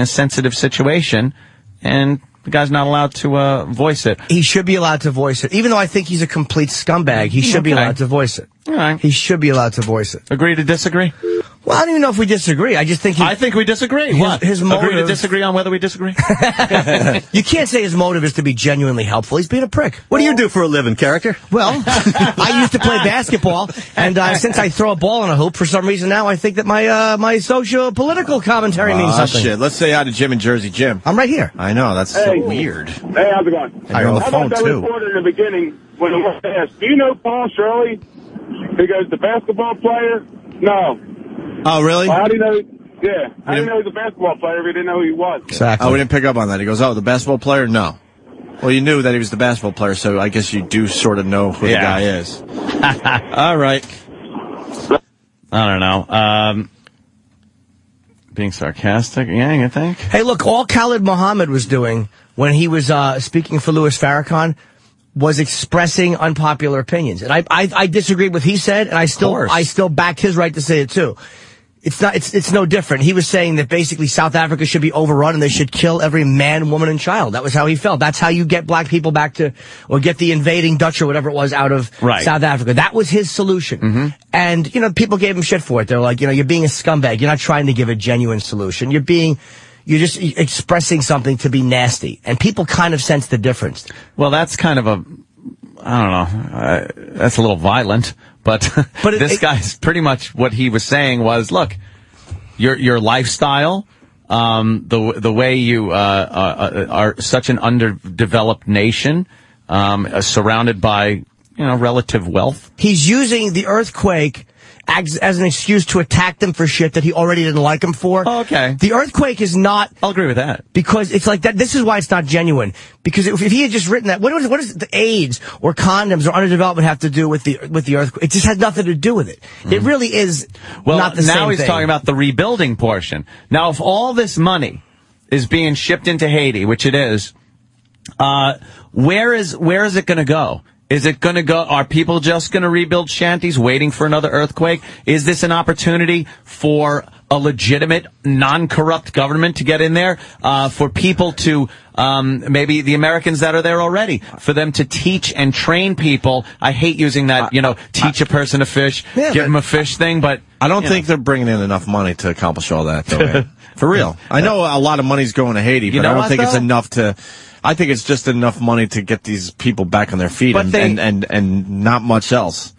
sensitive situation, and the guy's not allowed to voice it. He should be allowed to voice it. Even though I think he's a complete scumbag, he should be allowed to voice it. All right. He should be allowed to voice it. Agree to disagree? Well, I don't even know if we disagree. I just think I think we disagree. His motive... Agree to disagree on whether we disagree? You can't say his motive is to be genuinely helpful. He's being a prick. What do you do for a living, character? Well, I used to play basketball, and since I throw a ball in a hoop, for some reason now I think that my socio-political commentary means something. Shit. Let's say hi to Jim in Jersey. Jim. I'm right here. I know. That's so weird. Hey, how's it going? You're on the phone, that too. reporter in the beginning when I was asked, do you know Paul Shirley? He goes, the basketball player? No. Oh, really? Well, how do you know? Yeah. How do you know he's a basketball player if you didn't know who he was? Exactly. Oh, we didn't pick up on that. He goes, oh, the basketball player? No. Well, you knew that he was the basketball player, so I guess you do sort of know who the guy is. All right. I don't know. Being sarcastic? Yeah, you think? Hey, look, all Khalid Muhammad was doing when he was speaking for Louis Farrakhan was expressing unpopular opinions. And I disagreed with what he said, and I still back his right to say it too. It's no different. He was saying that basically South Africa should be overrun and they should kill every man, woman, and child. That was how he felt. That's how you get black people back to, or get the invading Dutch or whatever it was out of South Africa. That was his solution. Mm-hmm. And, people gave him shit for it. They're like, you're being a scumbag. You're not trying to give a genuine solution. You're just expressing something to be nasty. And people kind of sense the difference. Well, that's kind of I don't know. That's a little violent. But this guy's pretty much what he was saying was, look, your lifestyle, the way you are such an underdeveloped nation, surrounded by relative wealth. He's using the earthquake as an excuse to attack them for shit that he already didn't like them for. Oh, okay. The earthquake is not... I'll agree with that. Because it's like that. This is why it's not genuine. Because if he had just written that, what does the AIDS or condoms or underdevelopment have to do with the earthquake? It just has nothing to do with it. Mm. It really is not the same thing. Now he's talking about the rebuilding portion. Now, if all this money is being shipped into Haiti, which it is, where is it going to go? Is it going to go? Are people just going to rebuild shanties waiting for another earthquake? Is this an opportunity for a legitimate, non-corrupt government to get in there? For people to, maybe the Americans that are there already, for them to teach and train people. I hate using that, teach a person to fish, give them a fish thing, but... I don't think they're bringing in enough money to accomplish all that, though, man. For real. I know a lot of money's going to Haiti, but I don't think it's enough to... I think it's just enough money to get these people back on their feet and not much else.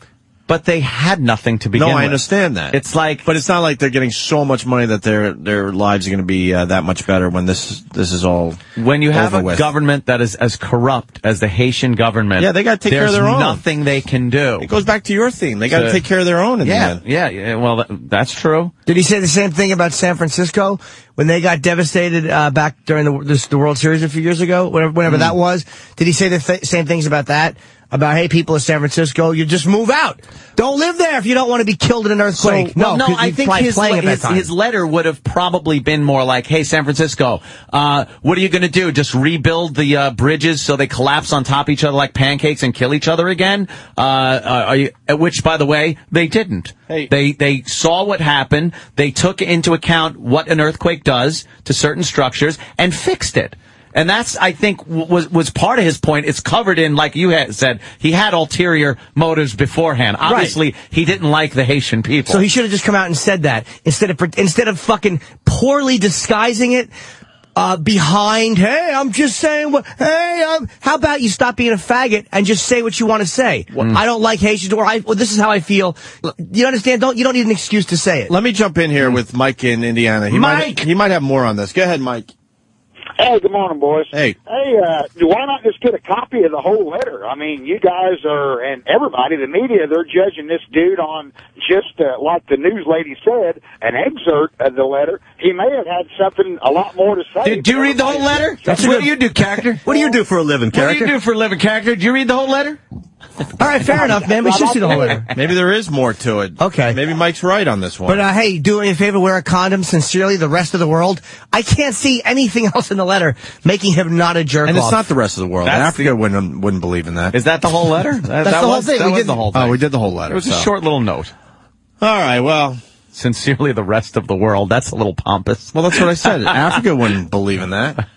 But they had nothing to begin with. No, I understand that. It's like, but it's not like they're getting so much money that their lives are going to be that much better when this is all when you have over with. Government that is as corrupt as the Haitian government. Yeah, they got to take care of their own. There's nothing they can do. It goes back to your theme. They got to take care of their own in the end. Yeah. Well, that's true. Did he say the same thing about San Francisco when they got devastated back during the World Series a few years ago, whenever that was? Did he say the same things about that? about, hey, people of San Francisco, you just move out. Don't live there if you don't want to be killed in an earthquake. I think his letter would have probably been more like, hey, San Francisco, what are you going to do? Just rebuild the bridges so they collapse on top of each other like pancakes and kill each other again? Which, by the way, they didn't. Hey. They saw what happened. They took into account what an earthquake does to certain structures and fixed it. And that's, I think, was part of his point. It's covered in, like you had said, he had ulterior motives beforehand. Obviously, he didn't like the Haitian people. So he should have just come out and said that instead of fucking poorly disguising it behind. Hey, I'm just saying. How about you stop being a faggot and just say what you want to say? I don't like Haitians, or this is how I feel. You understand? You don't need an excuse to say it. Let me jump in here with Mike in Indiana. He might have more on this. Go ahead, Mike. Hey, good morning, boys. Hey. Hey, why not just get a copy of the whole letter? I mean, you guys and everybody, the media, they're judging this dude on just, like the news lady said, an excerpt of the letter. He may have had something a lot more to say. Did you read the whole letter? What do you do, character? What do you do for a living, character? What do you do for a living, character? Did you read the whole letter? All right, fair enough, man. We should see the whole letter. Maybe there is more to it. Okay. Maybe Mike's right on this one. But, hey, do me a favor, wear a condom. Sincerely, the rest of the world. I can't see anything else in the letter making him not a jerk and off. it's not the rest of the world. Africa wouldn't believe in that. Is that the whole letter? That's the whole thing. That was the whole thing. Oh, we did the whole letter. It was a short little note. All right, well. Sincerely, the rest of the world. That's a little pompous. Well, that's what I said. Africa wouldn't believe in that.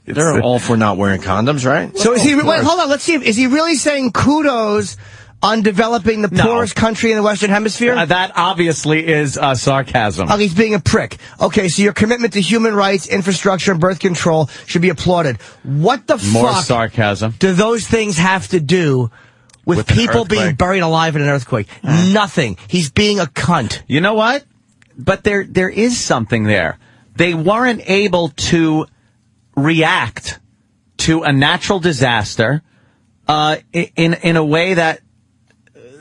They're all for not wearing condoms, right? So is he? Wait, hold on. Let's see. Is he really saying kudos on developing the poorest country in the Western Hemisphere? That obviously is sarcasm. Oh, he's being a prick. Okay, so your commitment to human rights, infrastructure, and birth control should be applauded. What the More fuck sarcasm. do those things have to do with people being buried alive in an earthquake? Nothing. He's being a cunt. You know what? But there is something there. They weren't able to react to a natural disaster in a way that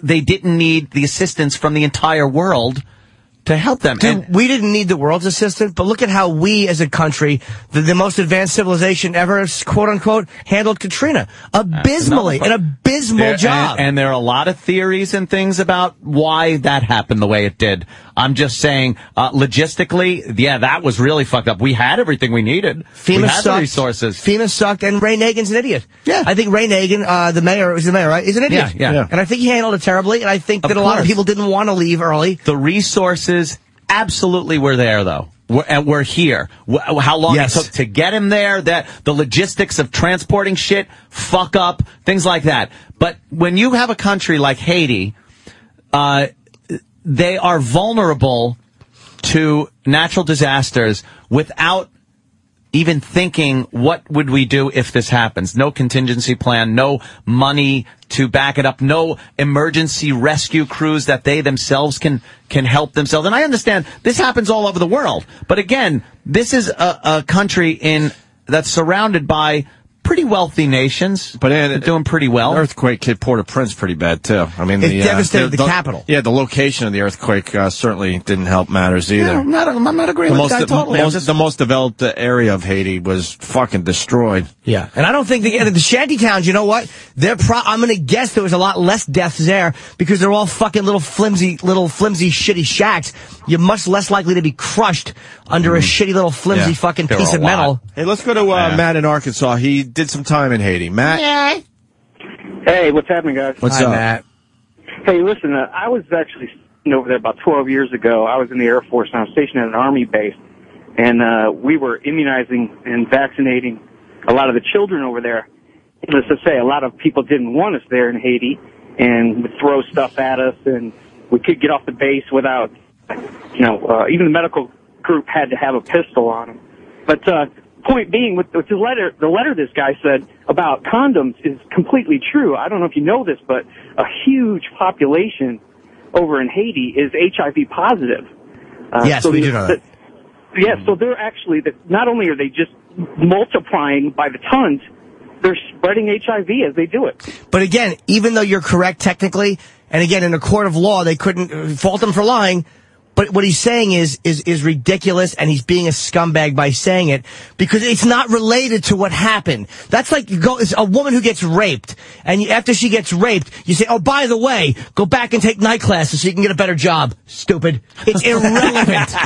they didn't need the assistance from the entire world to help them. Dude, we didn't need the world's assistance, but look at how we as a country, the most advanced civilization ever, quote unquote, handled Katrina. Abysmally. An abysmal job. And there are a lot of theories and things about why that happened the way it did. I'm just saying, logistically, yeah, that was really fucked up. We had everything we needed. FEMA we had sucked. the resources. FEMA sucked, and Ray Nagin's an idiot. Yeah. I think Ray Nagin, the mayor, right? He's an idiot. Yeah. And I think he handled it terribly, and I think that a lot of people didn't want to leave early. The resources absolutely were there, though. We're here. How long it took to get him there, the logistics of transporting shit, fuck up, things like that. But when you have a country like Haiti, they are vulnerable to natural disasters without even thinking, what would we do if this happens? No contingency plan, no money to back it up, no emergency rescue crews that they themselves can help themselves. And I understand this happens all over the world. But again, this is a country that's surrounded by pretty wealthy nations, but they're doing pretty well. The earthquake hit Port-au-Prince pretty bad, too. I mean, it devastated the capital. Yeah, the location of the earthquake certainly didn't help matters either. Yeah, I'm not agreeing with that totally. The most developed area of Haiti was fucking destroyed. Yeah, and I don't think the shanty towns, you know what? I'm going to guess there was a lot less deaths there because they're all fucking little flimsy, shitty shacks. You're much less likely to be crushed under a shitty little flimsy fucking piece of metal. Hey, let's go to Matt in Arkansas. He did some time in Haiti. Matt? Yeah. Hey, what's happening, guys? What's up, Matt? Hey, listen, I was actually over there about 12 years ago. I was in the Air Force, and I was stationed at an Army base, and we were immunizing and vaccinating a lot of the children over there. Let's just say a lot of people didn't want us there in Haiti and would throw stuff at us, and we could get off the base without, even the medical group had to have a pistol on them. But point being, with the letter this guy said about condoms is completely true. I don't know if you know this, but a huge population over in Haiti is HIV positive. Yes, we do know that. Yes, so they're actually, not only are they just multiplying by the tons, they're spreading HIV as they do it. But again, even though you're correct technically, and again, in a court of law, they couldn't fault them for lying, But what he's saying is ridiculous, and he's being a scumbag by saying it because it's not related to what happened. That's like it's a woman who gets raped, and after she gets raped, you say, "Oh, by the way, go back and take night classes so you can get a better job." Stupid. It's irrelevant.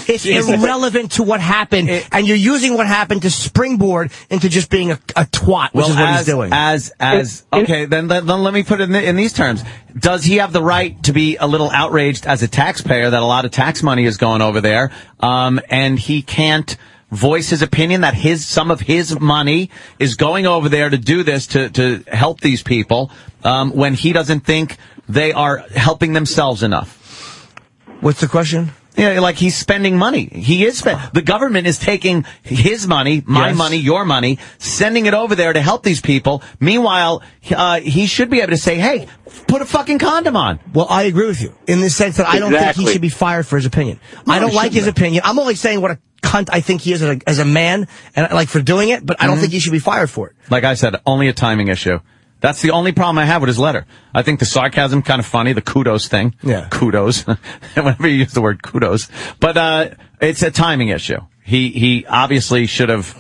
It's irrelevant to what happened, and you're using what happened to springboard into just being a twat, which is what he's doing. Okay, then let me put it in these terms. Does he have the right to be a little outraged as a taxpayer that a lot of tax money is going over there, and he can't voice his opinion that some of his money is going over there to do this, to help these people, when he doesn't think they are helping themselves enough? What's the question? Yeah, like he's spending money. He is the government is taking his money, my money, your money, sending it over there to help these people. Meanwhile, he should be able to say, "Hey, put a fucking condom on." Well, I agree with you in the sense that I don't think he should be fired for his opinion. No, I don't like his opinion. I'm only saying what a cunt I think he is as a man, and like for doing it, but I don't think he should be fired for it. Like I said, only a timing issue. That's the only problem I have with his letter. I think the sarcasm kind of funny, the kudos thing. Yeah. Kudos. Whenever you use the word kudos. But it's a timing issue. He obviously should have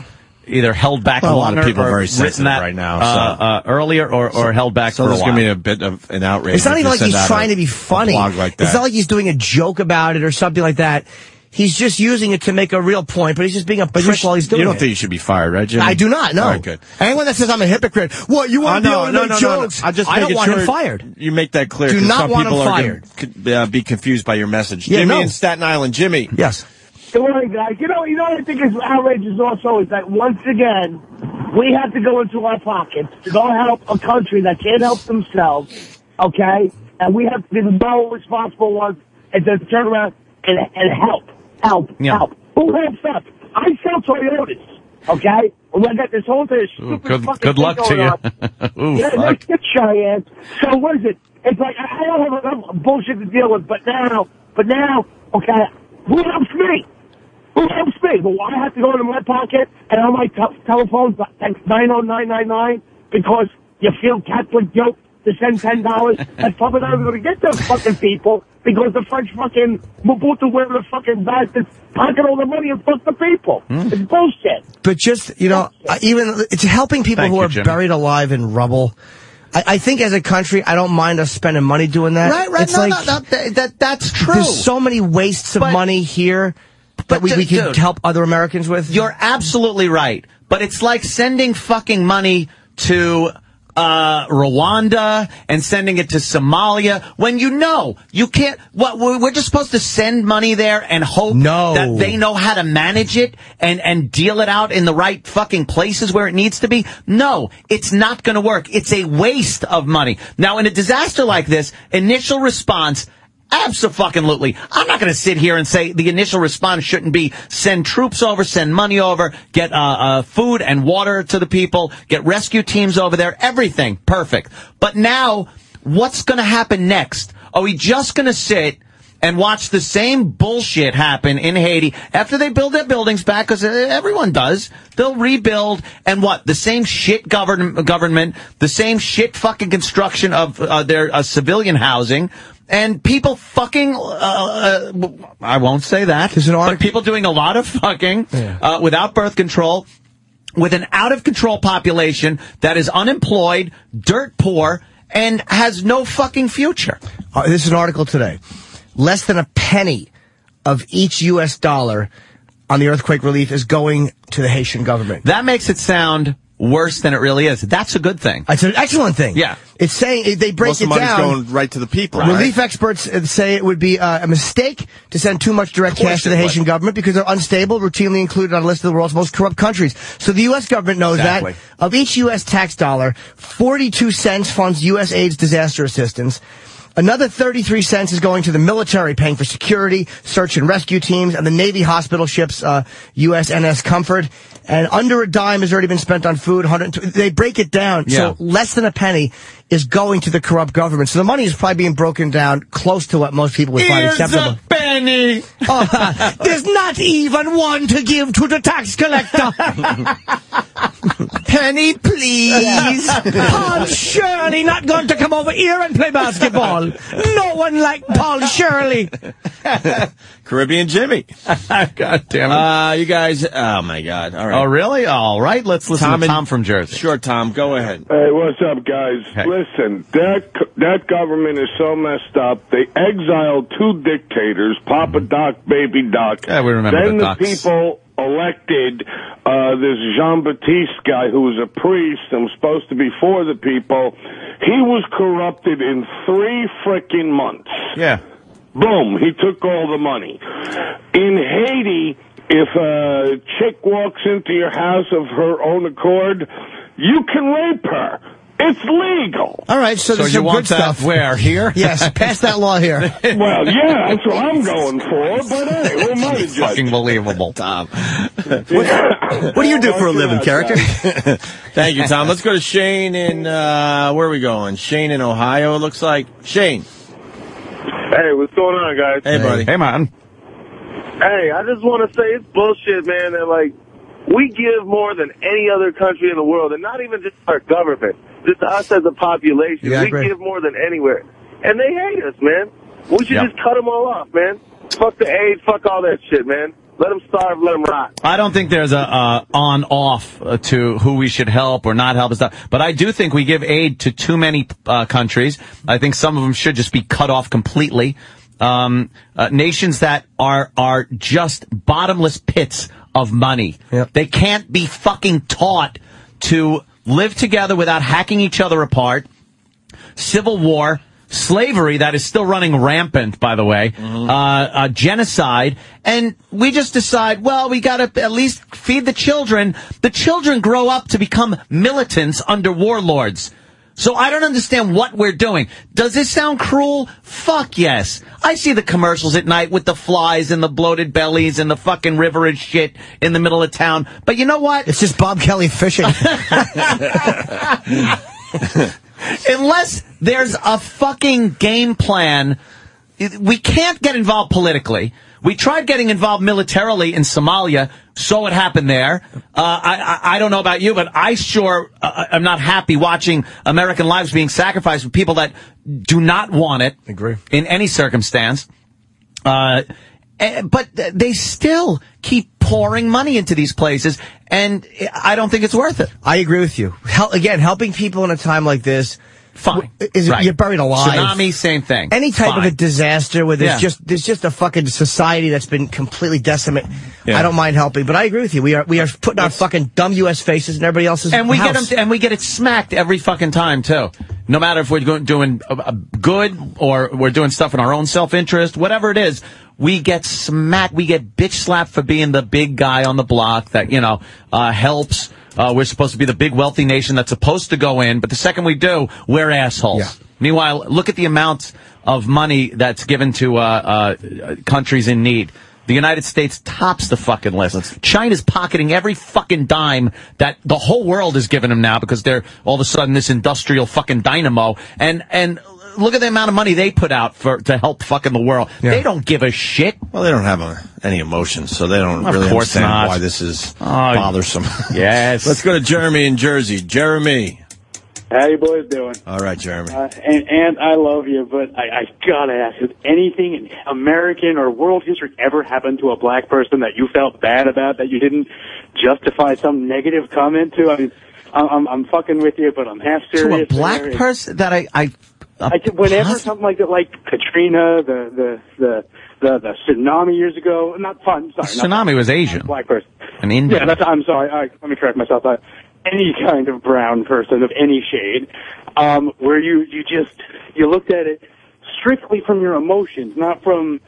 either held back longer, a lot of people are very written sensitive that right now, earlier, or held back for a while. So there's going to be a bit of an outrage. It's not even like he's trying to be funny. Like that. It's not like he's doing a joke about it or something like that. He's just using it to make a real point, but he's just being a prick while he's doing it. You don't think you should be fired, right, Jimmy? I do not, no. All right, good. Anyone that says I'm a hypocrite, what, you want to be able to make jokes? I don't want him fired. You make that clear. Do not want him fired. Some people are be confused by your message. Yeah, Jimmy in Staten Island. Jimmy. Yes. Good morning, guys. You know what I think is outrageous also is that once again, we have to go into our pockets to go help a country that can't help themselves, okay? And we have to be the more responsible ones and to turn around and help. Help. Who helps us? I sell Toyotas, okay? And I got this whole thing. Good luck to you. Ooh, yeah, no shit, Cheyenne. So what is it? It's like, I don't have enough bullshit to deal with, but now, okay, who helps me? Who helps me? Well, I have to go into my pocket and on my telephone, text 90999 because you feel Catholic joke to send $10. That's probably not going to get those fucking people because the French fucking Mobutu, where the fucking bastards pocket all the money and fuck the people. It's bullshit. But just, even it's helping people who are buried alive in rubble. I think as a country, I don't mind us spending money doing that. Right. It's that's true. There's so many wastes of money here that we can help other Americans with. You're absolutely right. But it's like sending fucking money to Rwanda and sending it to Somalia when you can't. What we're just supposed to send money there and hope that they know how to manage it and deal it out in the right fucking places where it needs to be. No, it's not going to work. It's a waste of money. Now, in a disaster like this, initial response. Abso-fucking-lutely. I'm not going to sit here and say the initial response shouldn't be send troops over, send money over, get food and water to the people, get rescue teams over there, everything. Perfect. But now, what's going to happen next? Are we just going to sit and watch the same bullshit happen in Haiti after they build their buildings back? Because everyone does. They'll rebuild, and what? The same shit government, the same shit fucking construction of their civilian housing. And people fucking, I won't say that, but people doing a lot of fucking without birth control, with an out-of-control population that is unemployed, dirt poor, and has no fucking future. This is an article today. Less than a penny of each U.S. dollar on the earthquake relief is going to the Haitian government. That makes it sound worse than it really is. That's a good thing. It's an excellent thing. Yeah. It's saying they break Most it of the money's down. going right to the people. Relief experts say it would be a mistake to send too much direct cash to the Haitian government because they're unstable, routinely included on a list of the world's most corrupt countries. So the U.S. government knows that. Of each U.S. tax dollar, 42 cents funds U.S. AIDS disaster assistance. Another 33 cents is going to the military, paying for security, search and rescue teams, and the Navy hospital ships, USNS Comfort. And under a dime has already been spent on food. They break it down. So less than a penny is going to the corrupt government. So the money is probably being broken down close to what most people would find acceptable. A penny. There's not even one to give to the tax collector. Penny, please. Paul Shirley not going to come over here and play basketball. No one like Paul Shirley. Caribbean Jimmy. God damn it. You guys, oh my God. All right. Oh, really? All right. Let's listen to Tom from Jersey. Sure, Tom. Go ahead. Hey, what's up, guys? Hey. Listen, that government is so messed up. They exiled 2 dictators, Papa Doc, Baby Doc. Yeah, we remember then the the docs. people elected this Jean-Baptiste guy who was a priest and was supposed to be for the people. He was corrupted in 3 frickin' months. Yeah. Boom, he took all the money. In Haiti, if a chick walks into your house of her own accord, you can rape her. It's legal. All right, so there's you some want good that stuff. where? Here? Yes, pass that law here. Well, yeah, that's what I'm going for, but hey, who am I to judge? Fucking believable, Tom. What do you do for a living, character? Thank you, Tom. Let's go to Shane in, where are we going? Shane in Ohio, it looks like. Shane. Hey, what's going on, guys? Hey, buddy. Hey, man. Hey, I just want to say it's bullshit, man, that, like, we give more than any other country in the world, and not even just our government, just us as a population. Yeah, I we agree. give more than anywhere. And they hate us, man. We should just cut them all off, man. Fuck the AIDS, fuck all that shit, man. Let them starve, let them rot. I don't think there's a on-off to who we should help or not help and stuff. But I do think we give aid to too many countries. I think some of them should just be cut off completely. Nations that are just bottomless pits of money. Yep. They can't be fucking taught to live together without hacking each other apart. Civil war. Slavery, that is still running rampant, by the way, genocide, and we just decide, well, we gotta at least feed the children. The children grow up to become militants under warlords. So I don't understand what we're doing. Does this sound cruel? Fuck yes. I see the commercials at night with the flies and the bloated bellies and the fucking river and shit in the middle of town. But you know what? It's just Bob Kelly fishing. Unless there's a fucking game plan, we can't get involved politically. We tried getting involved militarily in Somalia, so it happened there. I don't know about you, but I sure am not happy watching American lives being sacrificed for people that do not want it. Agree. In any circumstance. But they still keep pouring money into these places, and I don't think it's worth it. I agree with you. Again, helping people in a time like this, fine. Right. You're buried alive. Tsunami, same thing. Any type fine. of a disaster where there's just a fucking society that's been completely decimated. Yeah. I don't mind helping, but I agree with you. We are putting our fucking dumb U.S. faces in everybody else's and we house. we get it smacked every fucking time too. No matter if we're doing good or we're doing stuff in our own self-interest, whatever it is, we get smacked. We get bitch slapped for being the big guy on the block that, helps. We're supposed to be the big wealthy nation that's supposed to go in, but the second we do, we're assholes. Yeah. Meanwhile, look at the amount of money that's given to countries in need. The United States tops the fucking list. China's pocketing every fucking dime that the whole world is giving them now because they're all of a sudden this industrial fucking dynamo. And look at the amount of money they put out to help fucking the world. Yeah. They don't give a shit. Well, they don't have any emotions, so they don't really understand why this is bothersome. Yes. Let's go to Jeremy in Jersey. Jeremy. How you boys doing? All right, Jeremy. And I love you, but I gotta ask, has anything in American or world history ever happened to a black person that you felt bad about, that you didn't justify some negative comment to? I mean, I'm fucking with you, but I'm half serious. To a black person that whenever something like that, like Katrina, the tsunami years ago, not fun. Sorry, tsunami was Asian. Black person. An Indian. Yeah, I'm sorry. Let me correct myself. Any kind of brown person of any shade, where you looked at it strictly from your emotions, not from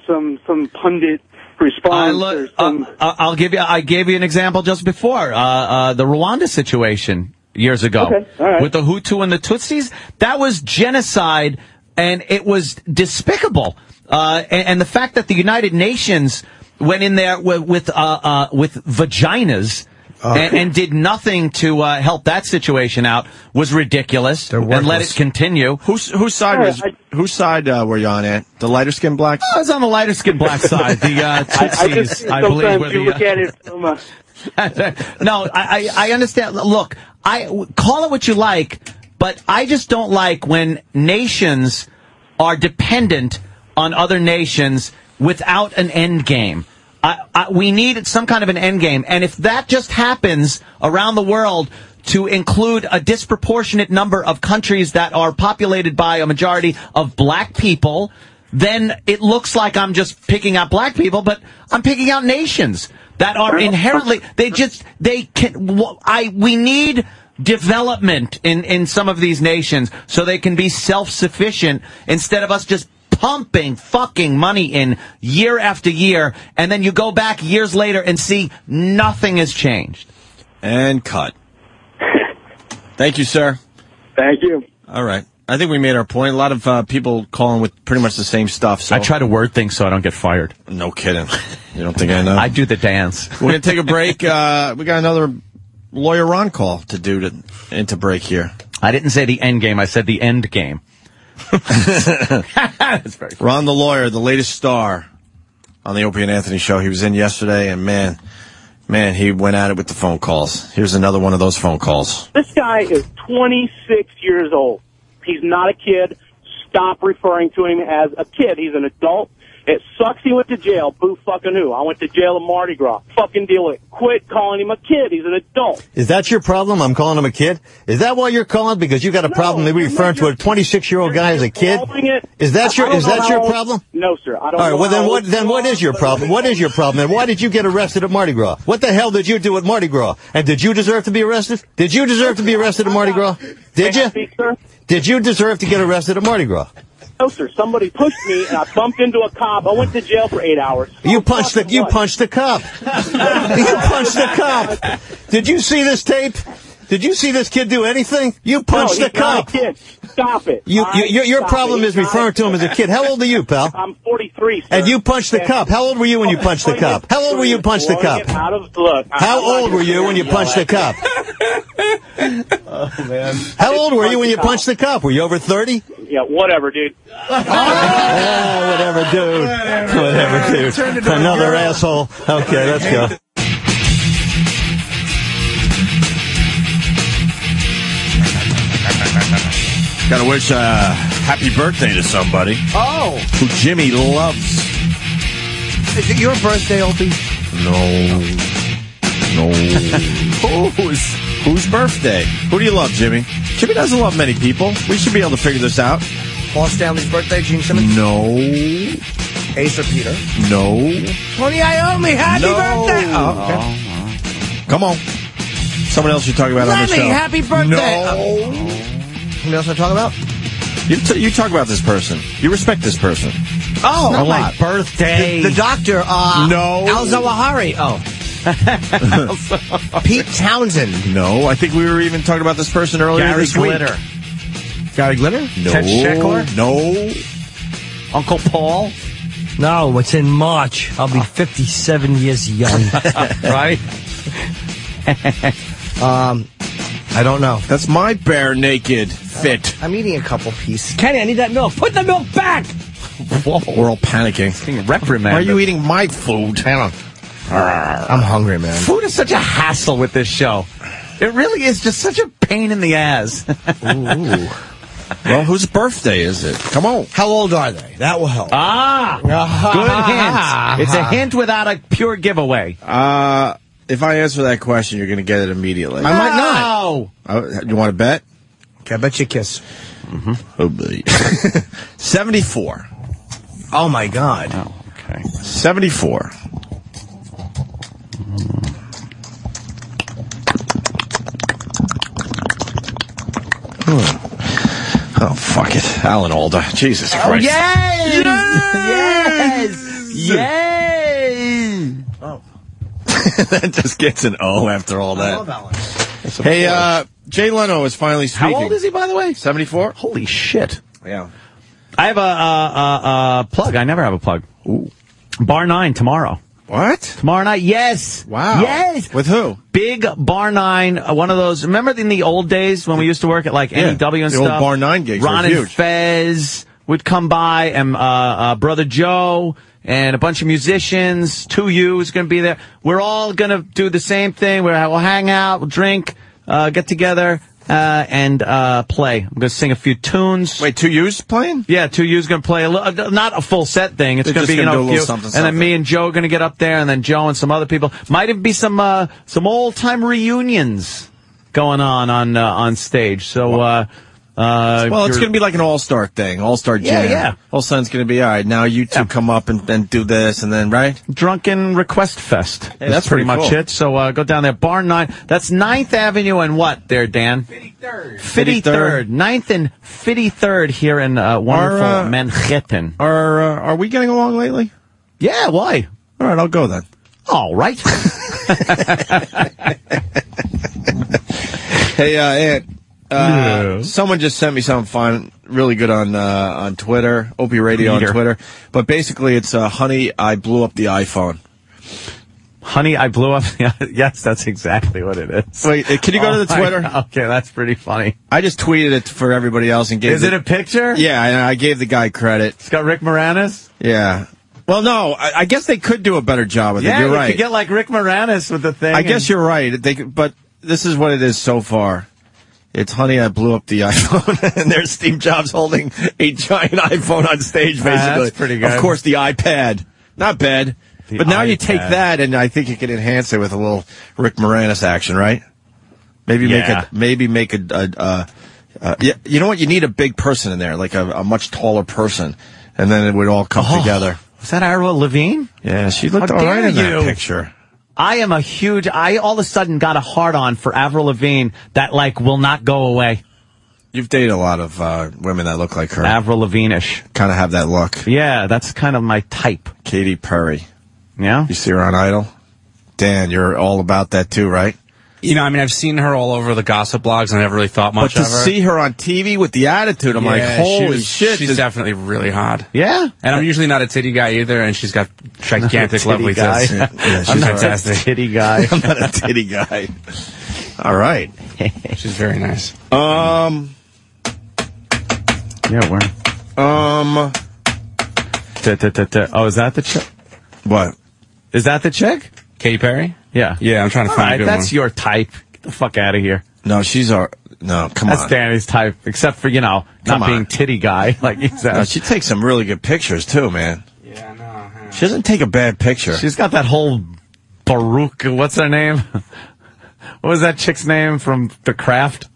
some pundit response. I gave you an example just before the Rwanda situation years ago. Okay, all right. With the Hutu and the Tutsis. That was genocide, and it was despicable. And the fact that the United Nations went in there with vaginas. And did nothing to help that situation out was ridiculous, and let it continue. Whose side were you on, Ant? The lighter skinned blacks? I was on the lighter skinned black side. The Tutsis, I believe. Sometimes you look at it from No, I understand. Look, call it what you like, but I just don't like when nations are dependent on other nations without an end game. We need some kind of an end game. And if that just happens around the world to include a disproportionate number of countries that are populated by a majority of black people, then it looks like I'm just picking out black people, but I'm picking out nations that are inherently, we need development in some of these nations so they can be self-sufficient instead of us just pumping fucking money in year after year, and then you go back years later and see nothing has changed. And cut. Thank you, sir. Thank you. All right. I think we made our point. A lot of people calling with pretty much the same stuff. So I try to word things so I don't get fired. No kidding. You don't think I know? I do the dance. We're going to take a break. We got another Lawyer Ron call to do into break here. I didn't say the end game. I said the end game. That's very funny. Ron the lawyer, the latest star on the Opie and Anthony show. He was in yesterday, and man, he went at it with the phone calls. Here's another one of those phone calls. This guy is 26 years old. He's not a kid. Stop referring to him as a kid. He's an adult. It sucks he went to jail. Boo fucking who? I went to jail in Mardi Gras. Fucking deal with it. Quit calling him a kid. He's an adult. Is that your problem? I'm calling him a kid? Is that why you're calling? Because you got a problem maybe referring to a 26-year-old guy as a kid? Is that your problem? No, sir. I don't All right, know well, then what is your problem? What is your problem? And why did you get arrested at Mardi Gras? What the hell did you do at Mardi Gras? And did you deserve to be arrested? Did you deserve to be arrested at Mardi Gras? Did you? Did you deserve to get arrested at Mardi Gras? No, sir. Somebody pushed me, and I bumped into a cop. I went to jail for 8 hours. You punched the cop. You punched the cop. Did you see this tape? Did you see this kid do anything? You punched the cop. Not a kid. Stop it. Your problem is referring to him as a kid. How old are you, pal? I'm 43, sir. And you punched the cop. How old were you when you punched the cop? How old were you punched the cop? How old were you when you punched the cop? Oh, man. How old were you when you punched the cop? Were you over 30? Yeah, whatever, dude. Whatever, dude. Whatever, dude. Another asshole. Okay, let's go. Gotta wish happy birthday to somebody. Oh. Who Jimmy loves. Is it your birthday, Opie? No. Whose birthday? Who do you love, Jimmy? Jimmy doesn't love many people. We should be able to figure this out. Paul Stanley's birthday, Gene Simmons? No. Ace or Peter? No. Tony Iommi, happy birthday! Oh, okay. Come on. Someone else you're talking about on the show. Lemmy, happy birthday! No. Somebody else I talk about? You talk about this person. You respect this person. Oh, a lot. My birthday. The doctor, no. Al Zawahiri. Oh. Pete Townsend. No, I think we were even talking about this person earlier Gary this week. Glitter. Gary Glitter? No. Ted Sheckler? No. Uncle Paul? No, it's in March. I'll be 57 years young. Right? I don't know. That's my bare naked fit. I'm eating a couple pieces. Kenny, I need that milk. Put the milk back! Whoa, we're all panicking. Reprimanded. Why are you eeting my food? Hang on. I'm hungry, man. Food is such a hassle with this show. It really is just such a pain in the ass. Ooh. Well, whose birthday is it? Come on. How old are they? That will help. Good hint. It's a hint without a pure giveaway. If I answer that question, you're going to get it immediately. I might not. You want to bet? Okay, I bet you a kiss. Mm-hmm. Oh, boy. 74. Oh, my God. Oh, okay. 74. Oh, fuck it. Alan Alda. Jesus Christ. Yes! Yes! Oh. That just gets an O after all that. I love Alan. Hey, Jay Leno is finally speaking. How old is he, by the way? 74? Holy shit. Yeah. I have a plug. I never have a plug. Ooh. Bar 9 tomorrow. What? Tomorrow night, yes. Wow. Yes. With who? Big Bar 9, one of those. Remember in the old days when we used to work at like NEW and the stuff? old Bar 9 gigs Ron were and huge. Fez, would come by, and Brother Joe, and a bunch of musicians. 2U is going to be there. We're all going to do the same thing. We'll hang out, we'll drink, get together, and play. I'm going to sing a few tunes. Wait, 2U's playing? Yeah, 2U's going to play not a full set thing. It's going to be, do a a little few, something, and then me and Joe are going to get up there, and then Joe and some other people. Might even be some old time reunions going on stage. So, well, it's going to be like an all-star thing, all-star jam. Yeah. All of a sudden it's going to be, all right, now you two come up and do this, and then, right? Drunken Request Fest. Hey, that's pretty pretty much cool. it. So go down there. Bar 9. That's 9th Avenue and what there, Dan? 53rd. 9th and 53rd here in wonderful Manhattan. Are we getting along lately? Yeah, why? All right, I'll go then. All right. Hey, Ant. Someone just sent me something fun, really good on Twitter, Opie Radio on Twitter. But basically, it's honey, I blew up the iPhone. Honey, I blew up. Yes, that's exactly what it is. Wait, can you go to the Twitter? Okay, that's pretty funny. I just tweeted it for everybody else and gave. Is it a picture? Yeah, and I gave the guy credit. It's got Rick Moranis. Yeah. Well, no, I guess they could do a better job with it. You're right. You could get like Rick Moranis with the thing. I guess you're right. But this is what it is so far. It's honey, I blew up the iPhone, and there's Steve Jobs holding a giant iPhone on stage, basically. That's pretty good. Of course, the iPad. Not bad. But now you take that, and I think you can enhance it with a little Rick Moranis action, right? Maybe make a you know what? You need a big person in there, like a much taller person, and then it would all come together. Was that Avril Lavigne? Yeah, she looked all right in that picture. I all of a sudden got a hard-on for Avril Lavigne that, like, will not go away. You've dated a lot of women that look like her. Avril Lavigne-ish. Kind of have that look. Yeah, that's kind of my type. Katy Perry. Yeah? You see her on Idol? Dan, you're all about that too, right? You know, I mean, I've seen her all over the gossip blogs, and I never really thought much of her. But to see her on TV with the attitude, I'm like, holy shit. She's definitely really hot. Yeah? And I'm usually not a titty guy either, and she's got gigantic, lovely tits. Yeah, she's fantastic. Titty guy. I'm not a titty guy. All right. She's very nice. Yeah, where? Oh, is that the chick? What? Is that the chick? Katy Perry? Yeah. Yeah, I'm trying to find a good that's one. your type. Get the fuck out of here. No, no, come on. That's Danny's type, except for, not being titty guy. Like he said. No, she takes some really good pictures, too, man. Yeah, no. She doesn't take a bad picture. She's got that whole Baruch, what's her name? What was that chick's name from The Craft?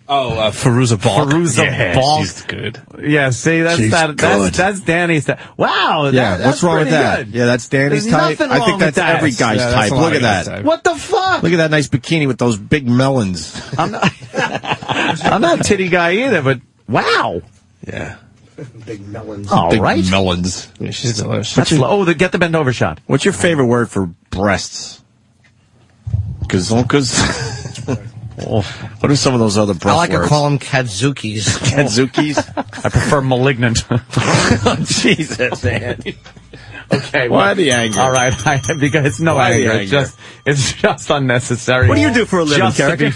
Oh, Fairuza Balk. Fairuza Balk. She's good. Yeah, see, that's Danny's type. Wow, yeah, what's wrong with that? Good. Yeah, that's Danny's There's type. nothing I think wrong that's with that. every guy's type. Look at that. What the fuck? Look at that nice bikini with those big melons. I'm not a titty guy either, but wow. Yeah. Big melons. All big right. melons. Yeah, she's delicious. Get the bend over shot. What's your favorite word for breasts? Gazonkas? What are some of those other breast I like words? to call them kadzukis. Kadzukis? I prefer malignant. Jesus, man. Okay. Why the anger? All right. Because it's no anger. It's just unnecessary. What do you do for a living, character?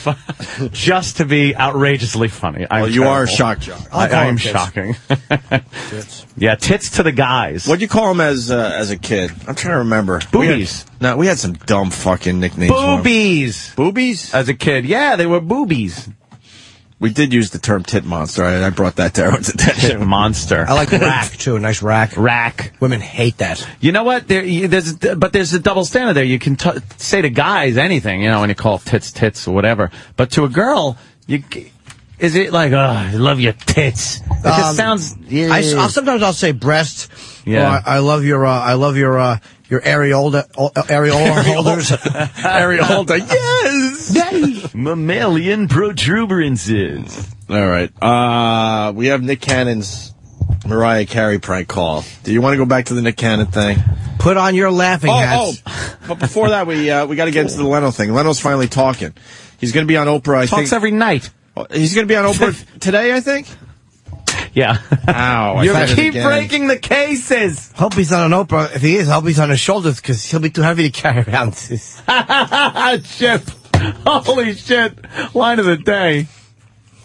Just to be outrageously funny. You are a shock jock. I am shocking. Yeah, tits to the guys. What'd you call them as a kid? I'm trying to remember. Boobies. We had some dumb fucking nicknames. Boobies. Boobies? As a kid, yeah, they were boobies. We did use the term tit monster. I brought that to everyone's attention. Tit monster. I like rack, too. A nice rack. Rack. Women hate that. You know what? There's a double standard there. You can say to guys anything, when you call tits or whatever. But to a girl, is it like, I love your tits? It just sounds... Yeah. Sometimes I'll say breast. Yeah. Or I love your areola holders. Areola, yes! Daddy! Mammalian protuberances. All right. We have Nick Cannon's Mariah Carey prank call. Do you want to go back to the Nick Cannon thing? Put on your laughing hats. But before that, we got to get into the Leno thing. Leno's finally talking. He's going to be on Oprah, I think. Talks every night. He's going to be on Oprah today, I think? Yeah. Ow. You keep breaking the cases. Hope he's not on Oprah. If he is, hope he's on his shoulders because he'll be too heavy to carry around. Shit. Holy shit. Line of the day.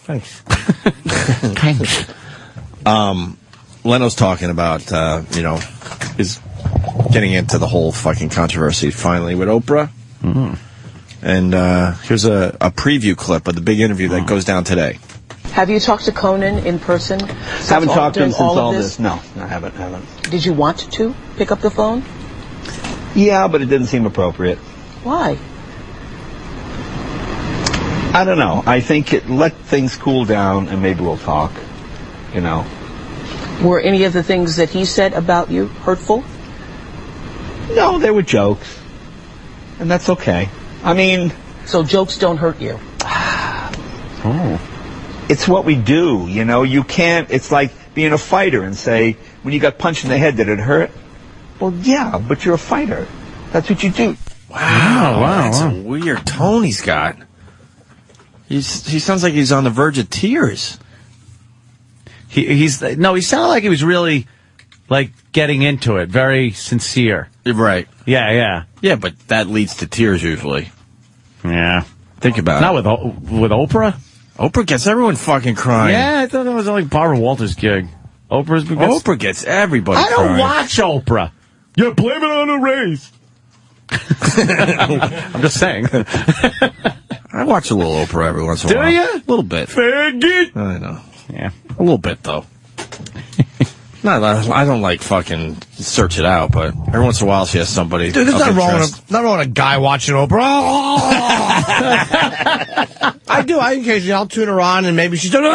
Thanks. Thanks. Leno's talking about, is getting into the whole fucking controversy finally with Oprah. Mm-hmm. And here's a preview clip of the big interview that goes down today. Have you talked to Conan in person? Haven't talked to him since all this. No, I haven't. Did you want to pick up the phone? Yeah, but it didn't seem appropriate. Why? I don't know. I think let things cool down and maybe we'll talk. Were any of the things that he said about you hurtful? No, they were jokes. And that's okay. I mean... So jokes don't hurt you? It's what we do, You can't... It's like being a fighter and say, when you got punched in the head, did it hurt? Well, yeah, but you're a fighter. That's what you do. Wow. That's a weird tone he's got. He sounds like he's on the verge of tears. He sounded like he was really, getting into it. Very sincere. Right. Yeah. Yeah, but that leads to tears usually. Yeah. Think about it. Not with Oprah? Oprah gets everyone fucking crying. Yeah, I thought that was only Barbara Walters' gig. Oprah gets everybody I don't crying. watch Oprah. You blame it on the race. I'm just saying. I watch a little Oprah every once in a while. Do you? A little bit. Faggot. I know. Yeah. A little bit, though. I don't fucking search it out, but every once in a while she has somebody. Dude, there's nothing wrong with a guy watching Oprah. I do. I occasionally I'll tune her on and maybe she's doing.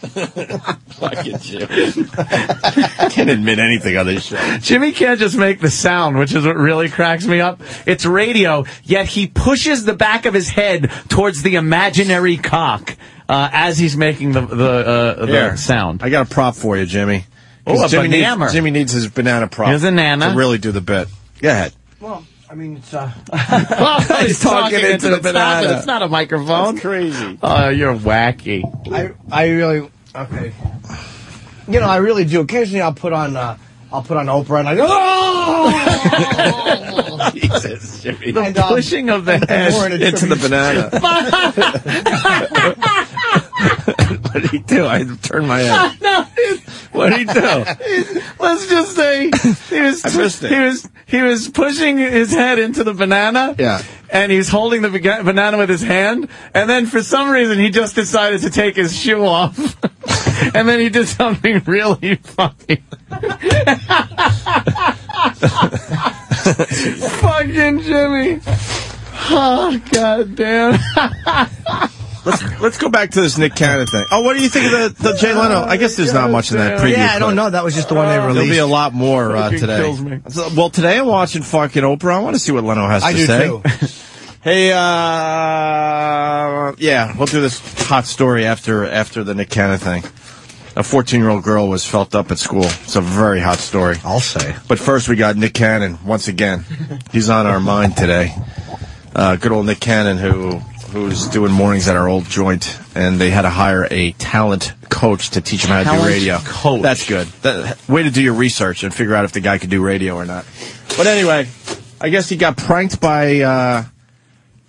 Fucking Jimmy. Can't admit anything on this show. Jimmy can't just make the sound, which is what really cracks me up. It's radio, yet he pushes the back of his head towards the imaginary cock as he's making the sound. I got a prop for you, Jimmy. Oh, Jimmy needs his banana prop. His banana? To really do the bit. Go ahead. Well, I mean, it's he's talking into the banana. It's not a microphone. That's crazy. Oh, you're wacky. I really okay. I really do. Occasionally, I'll put on Oprah, and I go, oh! Jesus, Jimmy. The pushing of the head into the banana. What did he do? I turned my head. No, what did he do? Let's just say he was pushing his head into the banana. Yeah. And he's holding the banana with his hand. And then for some reason, he just decided to take his shoe off. And then he did something really funny. Fucking Jimmy. Oh, goddamn. Let's go back to this Nick Cannon thing. Oh, what do you think of the Jay Leno? I guess there's not much in that preview. Yeah, I don't know. That was just the one they released. There'll be a lot more today. Kills me. Well, today I'm watching fucking Oprah. I want to see what Leno has to say. I do too. Hey, yeah, we'll do this hot story after the Nick Cannon thing. A 14-year-old girl was felt up at school. It's a very hot story. I'll say. But first, we got Nick Cannon once again. He's on our mind today. Good old Nick Cannon, who's doing mornings at our old joint, and they had to hire a talent coach to teach him how to do radio. Coach. That's good. Way to do your research and figure out if the guy could do radio or not. But anyway, I guess he got pranked by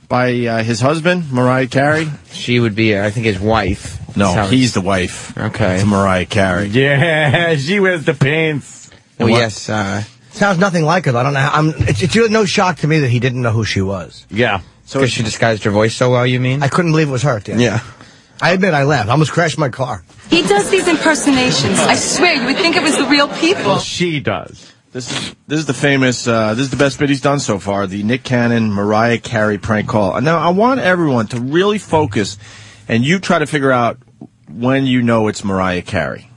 his husband, Mariah Carey. She would be, I think, his wife. No, he's the wife. Okay. To Mariah Carey. Yeah, she wears the pants. Well, yes. Sounds nothing like her. I don't know. It's no shock to me that he didn't know who she was. Yeah. So she disguised her voice so well, you mean? I couldn't believe it was her. Yeah. I admit I laughed. I almost crashed my car. He does these impersonations. I swear, you would think it was the real people. Well, she does. This is the famous, this is the best bit he's done so far, the Nick Cannon, Mariah Carey prank call. Now, I want everyone to really focus, and you try to figure out when you know it's Mariah Carey.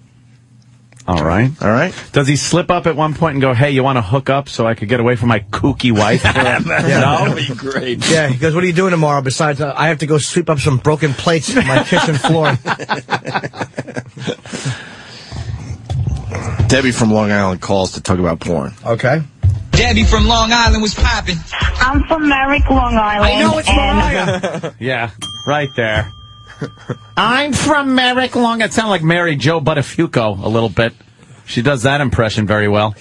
All right. All right. Does he slip up at one point and go, hey, you want to hook up so I could get away from my kooky wife? That would be great. Yeah, he goes, what are you doing tomorrow besides I have to go sweep up some broken plates from my kitchen floor. Debbie from Long Island calls to talk about porn. Okay. Debbie from Long Island was popping. I'm from Merrick, Long Island. I know it's Mariah. Yeah, right there. I'm from Merrick, Long. It sounded like Mary Jo Buttafuoco a little bit. She does that impression very well.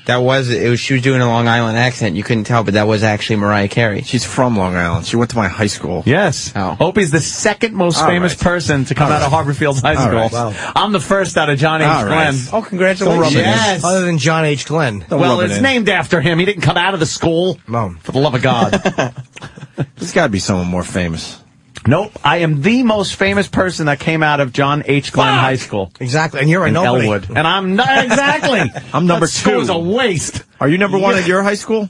She was doing a Long Island accent. You couldn't tell, but that was actually Mariah Carey. She's from Long Island. She went to my high school. Yes. Oh. Opie's the second most famous person to come out of Harvard Fields High School. Right. Wow. I'm the first out of John H. Glenn. Oh, congratulations. Yes. Other than John H. Glenn. Well, it's named after him. He didn't come out of the school. No. For the love of God. There's got to be someone more famous. Nope. I am the most famous person that came out of John H. Glenn High School. Exactly. And you're a in nobody. Elwood. And I'm not exactly. I'm number that school's two. a waste. Are you number one at your high school?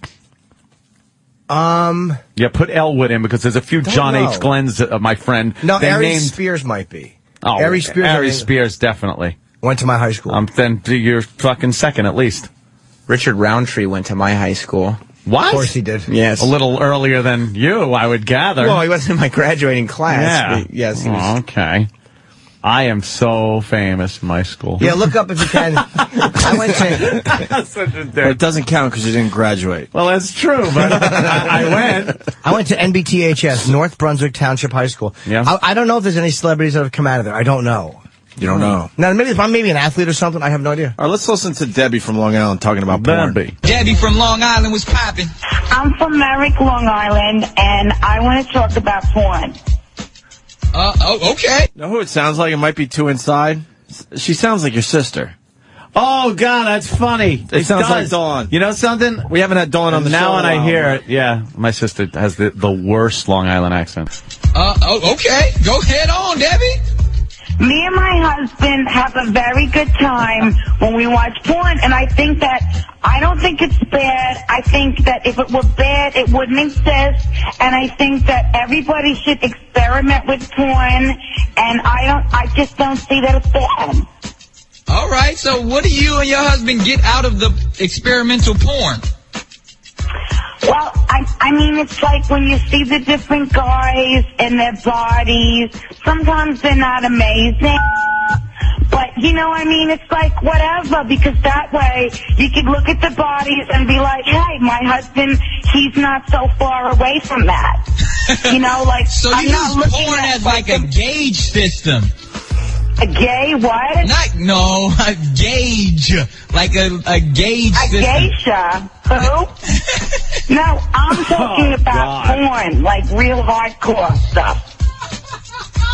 Yeah, put Elwood in because there's a few John H. Glenn's, my friend. No, They Ari named- Spears might be. Oh, Ari Spears. Ari Spears, definitely. Went to my high school. Then you're fucking second at least. Richard Roundtree went to my high school. What? Of course he did. Yes. A little earlier than you, I would gather. Well, he wasn't in my graduating class. Yeah. But yes, he was. Okay. I am so famous in my school. Yeah, look up if you can. I went to... But it doesn't count because you didn't graduate. Well, that's true, but I went. I went to NBTHS, North Brunswick Township High School. Yeah. I don't know if there's any celebrities that have come out of there. I don't know. You don't know. Now, maybe if I'm maybe an athlete or something, I have no idea. All right, let's listen to Debbie from Long Island talking about porn. Debbie from Long Island was popping. I'm from Merrick, Long Island, and I want to talk about porn. Okay. Know who it sounds like? It might be two inside. She sounds like your sister. Oh, God, that's funny. It sounds like Dawn. You know something? We haven't had Dawn on the show. Now when in a I while, hear but- it, yeah, my sister has the worst Long Island accent. Okay. Go head on, Debbie. Me and my husband have a very good time when we watch porn, and I don't think it's bad. I think that if it were bad, it wouldn't exist, and I think that everybody should experiment with porn, and I just don't see that it's bad. All right. So what do you and your husband get out of the experimental porn? Well, I mean, it's like when you see the different guys and their bodies, sometimes they're not amazing. But, you know, I mean, it's like whatever, because that way you could look at the bodies and be like, hey, my husband, he's not so far away from that. You know, like, So you I'm not use looking porn at as like a gauge system. a gay what? A gauge. Like a gauge A system. geisha? Who? No, I'm talking about porn, like real hardcore stuff.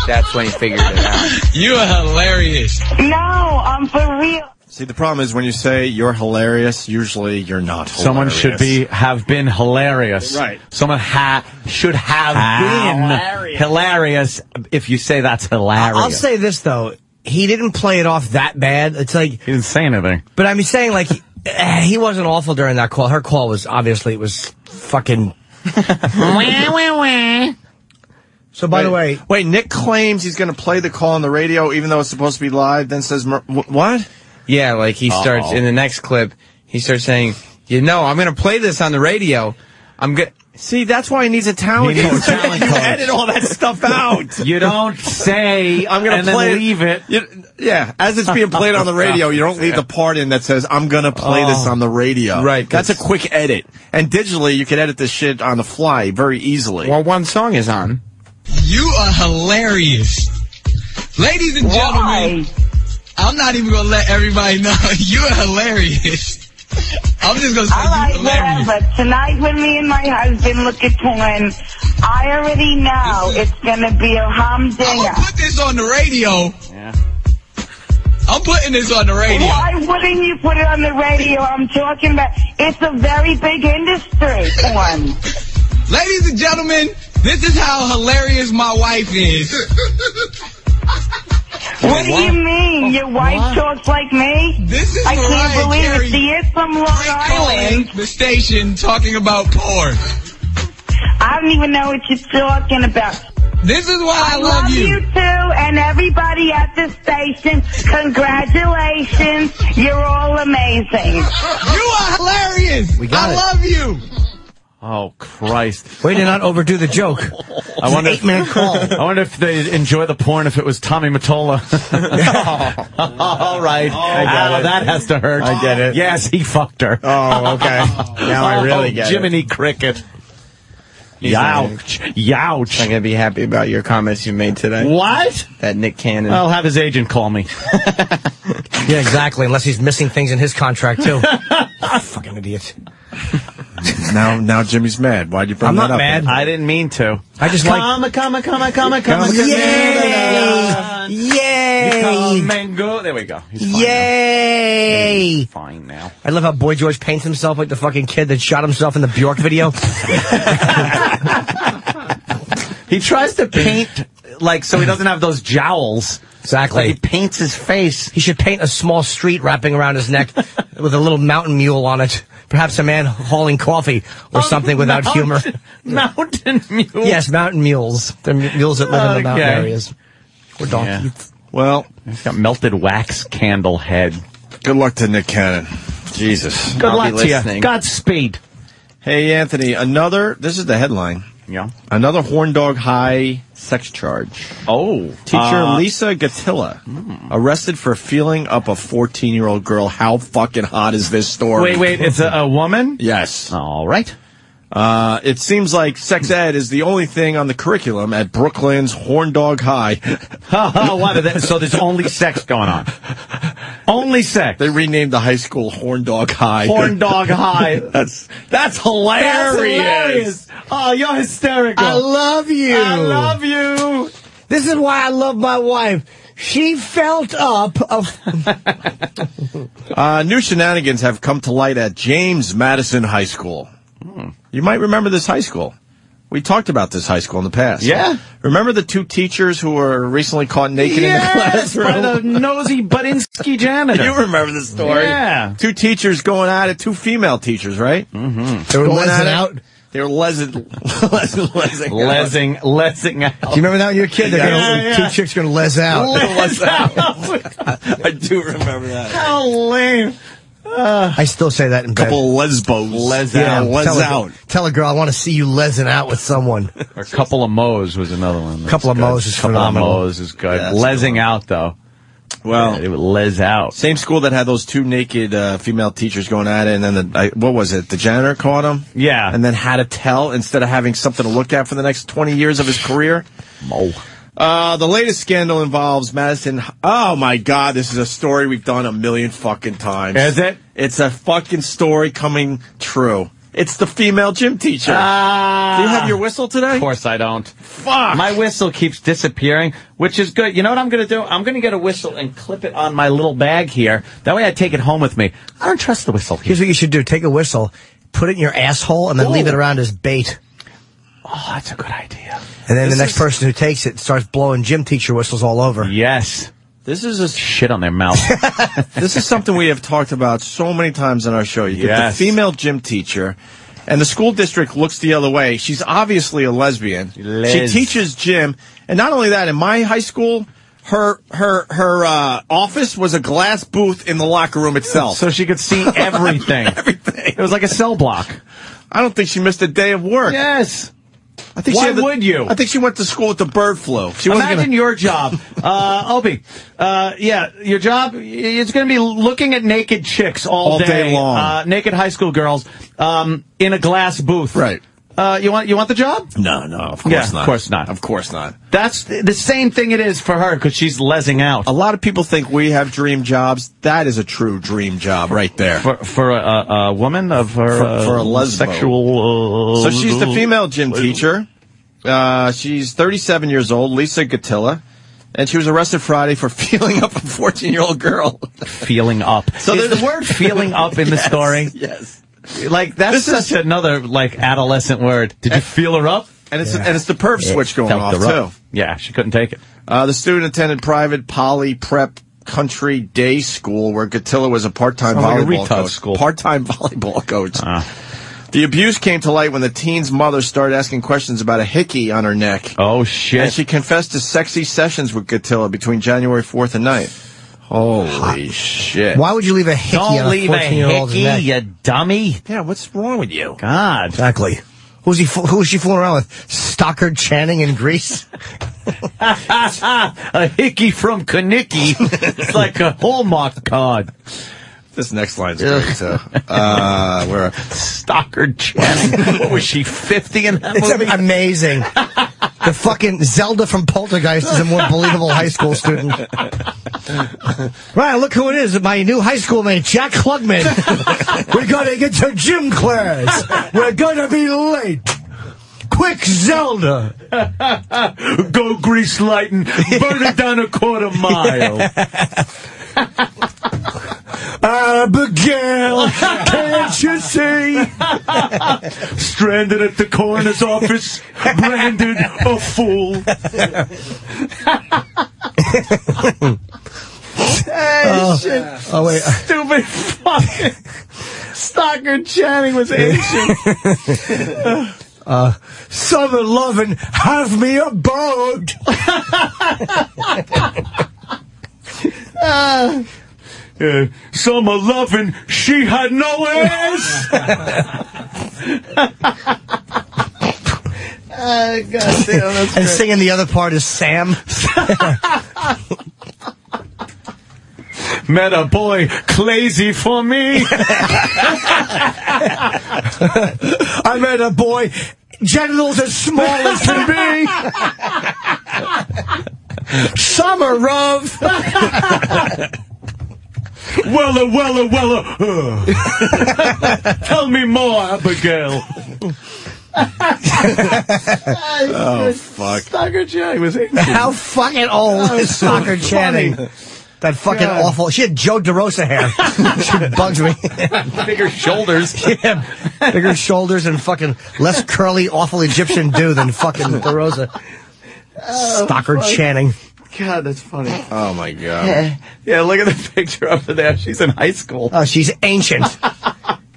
That's when he figured it out. You are hilarious. No, I'm for real. See, the problem is when you say you're hilarious, usually you're not hilarious. Someone should have been hilarious. Right. Someone should have been hilarious if you say that's hilarious. I'll say this, though. He didn't play it off that bad. It's like... He didn't say anything. But I'm saying, like, he wasn't awful during that call. Her call was, obviously, it was fucking... So, by the way... Wait, Nick claims he's going to play the call on the radio even though it's supposed to be live, then says... What? Yeah, like he starts, in the next clip, he starts saying, you know, I'm going to play this on the radio. I'm going to... See, that's why he needs a talent He needs coach. a talent You coach. edit all that stuff out. You don't say, I'm going and to then play leave it. Yeah, as it's being played on the radio, you don't leave the part in that says, I'm going to play this on the radio. Right. That's a quick edit. And digitally, you can edit this shit on the fly very easily. Well, one song is on. You are hilarious. Ladies and gentlemen, I'm not even going to let everybody know. You are hilarious. I'm just going to say All right, you're hilarious. whatever. Tonight when me and my husband look at porn, I already know it's going to be a humdinger. I'm going to put this on the radio. Yeah. I'm putting this on the radio. Why wouldn't you put it on the radio? I'm talking about, it's a very big industry, porn. Ladies and gentlemen, this is how hilarious my wife is. What do you mean? Your wife talks like me? This is I can't Mariah believe Carey it. She is from Long Island. calling the station talking about porn. I don't even know what you're talking about. This is why I love love you. you too, and everybody at the station. Congratulations. You're all amazing. You are hilarious. got I it. love you. Oh, Christ. Way to not overdo the joke. I wonder It's an 8-minute call. I wonder if they'd enjoy the porn if it was Tommy Mottola. All right. I get it. That has to hurt. I get it. Yes, he fucked her. Oh, okay. Now I really get it. Jiminy Cricket. He's Youch. Youch. I'm going to be happy about your comments you made today. What? That Nick Cannon. I'll have his agent call me. Yeah, exactly, unless he's missing things in his contract, too. Fucking idiot. Now Jimmy's mad. Why'd you bring that up? I'm not mad. I didn't mean to. I just like... Yay! Yay! Come and go. There we go. He's fine Yay! Now. He's fine now. I love how Boy George paints himself like the fucking kid that shot himself in the Bjork video. He tries to paint, like, so he doesn't have those jowls. Exactly. Like he paints his face. He should paint a small street wrapping around his neck with a little mountain mule on it. Perhaps a man hauling coffee or something without humor. Mountain mules? Yes, mountain mules. They're mules that live in the mountain areas. Or donkeys. Yeah. Well, he's got melted wax candle head. Good luck to Nick Cannon. Jesus. Good luck to you. Godspeed. Hey, Anthony, this is the headline. Yeah. Another horn dog high sex charge. Oh. Teacher Lisa Gatilla arrested for feeling up a 14-year-old girl. How fucking hot is this story? Wait, it's a woman? Yes. All right. It seems like sex ed is the only thing on the curriculum at Brooklyn's Horn Dog High. So there's only sex going on. Only sex. They renamed the high school Horn Dog High. Horn Dog High. That's hilarious. That's hilarious. Oh, you're hysterical. I love you. I love you. This is why I love my wife. She felt up. New shenanigans have come to light at James Madison High School. You might remember this high school. We talked about this high school in the past. Yeah. Remember the two teachers who were recently caught naked in the classroom? By the nosy Budinsky janitor. You remember the story. Yeah. Two teachers going at it, two female teachers, right? Mm-hmm. They were lesing out. They were lesing out. Do you remember that when you were a kid? Two chicks going to les out. Les out. I do remember that. How lame. I still say that in bed. Couple of lesbos. Les out. Tell a girl, I want to see you lesing out with someone. Or couple of mo's was another one. Couple of mo's is phenomenal. Couple of mo's is good. Yeah, Lesing out, though. Well, it would les out. Same school that had those two naked female teachers going at it, and then what was it? The janitor caught him? Yeah. And then had to tell instead of having something to look at for the next 20 years of his career? The latest scandal involves Madison. Oh, my God. This is a story we've done a million fucking times. Is it? It's a fucking story coming true. It's the female gym teacher. Do you have your whistle today? Of course I don't. Fuck. My whistle keeps disappearing, which is good. You know what I'm going to do? I'm going to get a whistle and clip it on my little bag here. That way I take it home with me. I don't trust the whistle. Here's what you should do. Take a whistle, put it in your asshole, and then leave it around as bait. Oh, that's a good idea. And then the next person who takes it starts blowing gym teacher whistles all over. Yes. This is a shit on their mouth. This is something we have talked about so many times on our show. You get the female gym teacher, and the school district looks the other way. She's obviously a lesbian. She teaches gym, and not only that, in my high school, her office was a glass booth in the locker room itself. So she could see everything. Everything. It was like a cell block. I don't think she missed a day of work. Yes. I think Why would you? I think she went to school with the bird flu. Imagine your job. Opie, your job is going to be looking at naked chicks all day long. Naked high school girls in a glass booth. Right. You want the job? No, of course not. Of course not. Of course not. That's the same thing it is for her because she's lesing out. A lot of people think we have dream jobs. That is a true dream job right there. For a woman of her for a lesbo. Sexual. So she's the female gym teacher. She's 37 years old, Lisa Gatilla. And she was arrested Friday for feeling up a 14-year-old girl. Feeling up. So there's the word feeling up in the story. Yes. Like, that's such another, adolescent word. Did you feel her up? And it's the perv switch going off, too. Yeah, she couldn't take it. The student attended private poly prep country day school where Gatilla was a part-time volleyball coach. Part-time volleyball coach. The abuse came to light when the teen's mother started asking questions about a hickey on her neck. Oh, shit. And she confessed to sexy sessions with Gatilla between January 4th and 9th. Holy shit. Why would you leave a hickey on a 14-year-old's neck? Don't leave a hickey, you dummy. Yeah, what's wrong with you? God. Exactly. Who was she fooling around with? Stockard Channing in Greece? A hickey from Kanicki. It's like a Hallmark card. This next line's great, too. Where Stockard Channing. What was she, 50 in that movie? It's amazing. The fucking Zelda from Poltergeist is a more believable high school student. Right, look who it is. My new high school mate, Jack Klugman. We're going to get to gym class. We're going to be late. Quick, Zelda. Go grease lighting. Burn it down a quarter mile. Abigail, can't you see? Stranded at the coroner's office. Branded a fool. Hey, shit. Oh, wait. Stupid fucking Stalker Channing was ancient. Summer lovin', have me a boat. Summer lovin', she had no ass. God damn, that's and great. singing the other part is Sam. Met a boy crazy for me. I met a boy, genitals as small as can be. Summer love. Wella. Tell me more, Abigail. Oh, fuck. Stalker Channing was ancient. How fucking old is Stalker Channing? That fucking awful. She had Joe DeRosa hair. She bugs me. Bigger shoulders. Yeah, bigger shoulders and fucking less curly, awful Egyptian dude than fucking DeRosa. Stalker Channing. God, that's funny. Oh, my God. Yeah, look at the picture over there. She's in high school. Oh, she's ancient.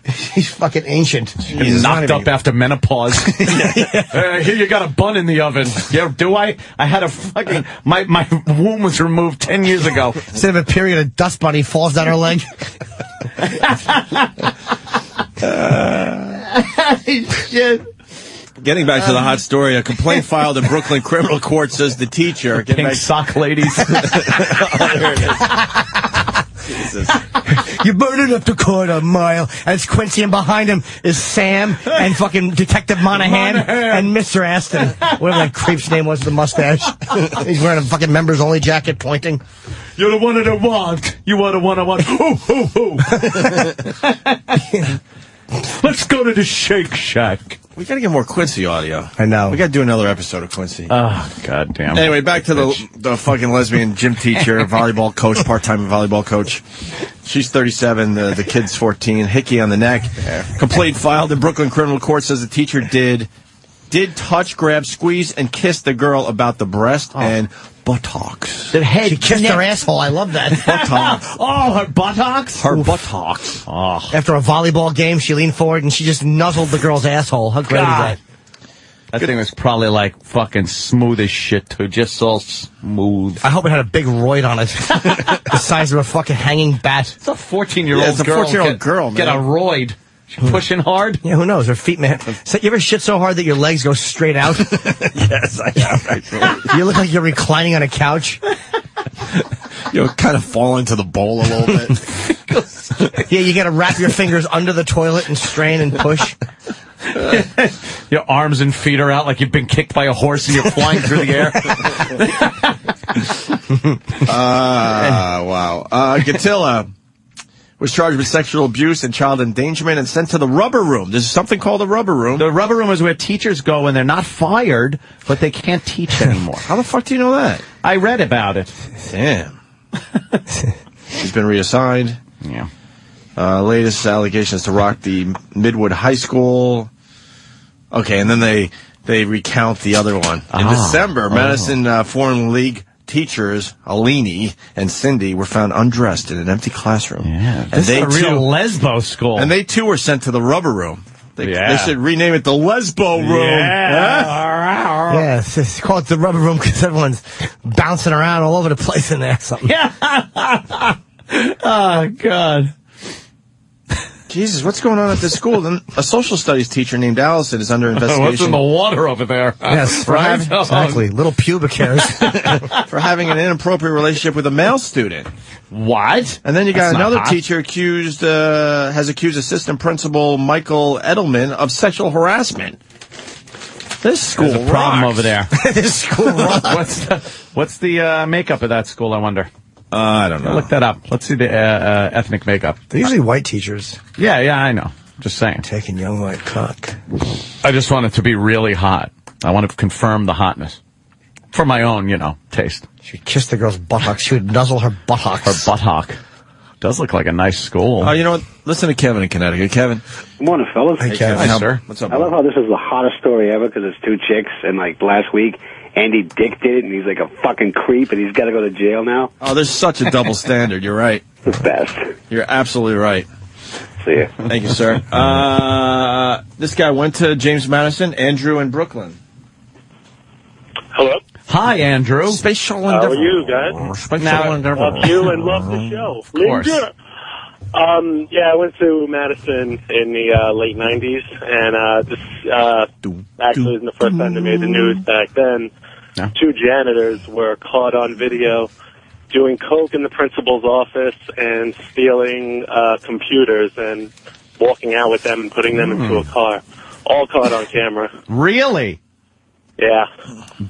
She's fucking ancient. He's knocked up after menopause. Here you got a bun in the oven. Yeah, do I? I had a fucking... My womb was removed 10 years ago. Instead of a period, a dust bunny falls down her leg. Shit. Getting back to the hot story, a complaint filed in Brooklyn criminal court says the teacher... Pink sock ladies. There it is. Jesus. You burning up the quarter mile. And it's Quincy, and behind him is Sam and fucking Detective Monahan and Mr. Aston. Whatever that creep's name was with the mustache. He's wearing a fucking members-only jacket pointing. You're the one that I want. You are the one I want. Let's go to the Shake Shack. We got to get more Quincy audio. I know. We got to do another episode of Quincy. Oh, God damn. Anyway, back to the fucking lesbian gym teacher, volleyball coach, part-time volleyball coach. She's 37. The kid's 14. Hickey on the neck. Complaint filed in Brooklyn criminal court says the teacher did touch, grab, squeeze, and kiss the girl about the breast and buttocks. She kissed her asshole. I love that. Buttocks. Oh, her buttocks? Her buttocks. Oh. After a volleyball game, she leaned forward and she just nuzzled the girl's asshole. How great is that? That thing was probably like fucking smooth as shit, too. Just all smooth. I hope it had a big roid on it. The size of a fucking hanging bat. It's a 14-year-old it's a girl. 14-year-old girl, man. Get a roid. She pushing hard? Yeah, who knows? Her feet, man. So you ever shit so hard that your legs go straight out? Yes, I have, actually. You look like you're reclining on a couch. You kind of fall into the bowl a little bit. Yeah, you got to wrap your fingers under the toilet and strain and push. Your arms and feet are out like you've been kicked by a horse and you're flying through the air. Wow. Gatilla was charged with sexual abuse and child endangerment and sent to the rubber room. There's something called a rubber room. The rubber room is where teachers go when they're not fired, but they can't teach anymore. How the fuck do you know that? I read about it. Damn. He's been reassigned. Yeah. Latest allegations to rock the Midwood High School. Okay, and then they recount the other one. In December, Madison Foreign League teachers, Alini and Cindy, were found undressed in an empty classroom. Yeah, and this is a real lesbo school. And they, too, were sent to the rubber room. They should rename it the Lesbo Room. Yeah. Yeah, call it the rubber room because everyone's bouncing around all over the place in there. Something. Yeah. Oh, God. Jesus, what's going on at this school? Then a social studies teacher named Allison is under investigation. What's in the water over there? Yes, right? Exactly. Little pubic hairs. For having an inappropriate relationship with a male student. What? And then you got That's another not hot. teacher has accused assistant principal Michael Edelman of sexual harassment. This school There's a problem rocks. over there. This school rocks. What's the makeup of that school, I wonder? I don't know. Look that up. Let's see the ethnic makeup. They're usually white teachers. Yeah, I know. Just saying. Taking young white cock. I just want it to be really hot. I want to confirm the hotness. For my own, taste. She would kiss the girl's buttocks. She would nuzzle her buttocks. Her buttock. Does look like a nice school. Oh, you know what? Listen to Kevin in Connecticut. Kevin. Good morning, fellas. Hey, Kevin. Hi, sir. What's up? I love how this is the hottest story ever because it's two chicks, and last week, Andy Dick did it, and he's like a fucking creep, and he's got to go to jail now. Oh, there's such a double standard. You're right. The best. You're absolutely right. See ya. Thank you, sir. This guy went to James Madison. Andrew in Brooklyn. Hello. Hi, Andrew. Spatial How are you guys? Love you and love the show. Of course. Linda. I went to Madison in the late 90s, and this actually isn't the first time they made the news back then. No. Two janitors were caught on video doing coke in the principal's office and stealing computers and walking out with them and putting them into a car. All caught on camera. Really? Yeah.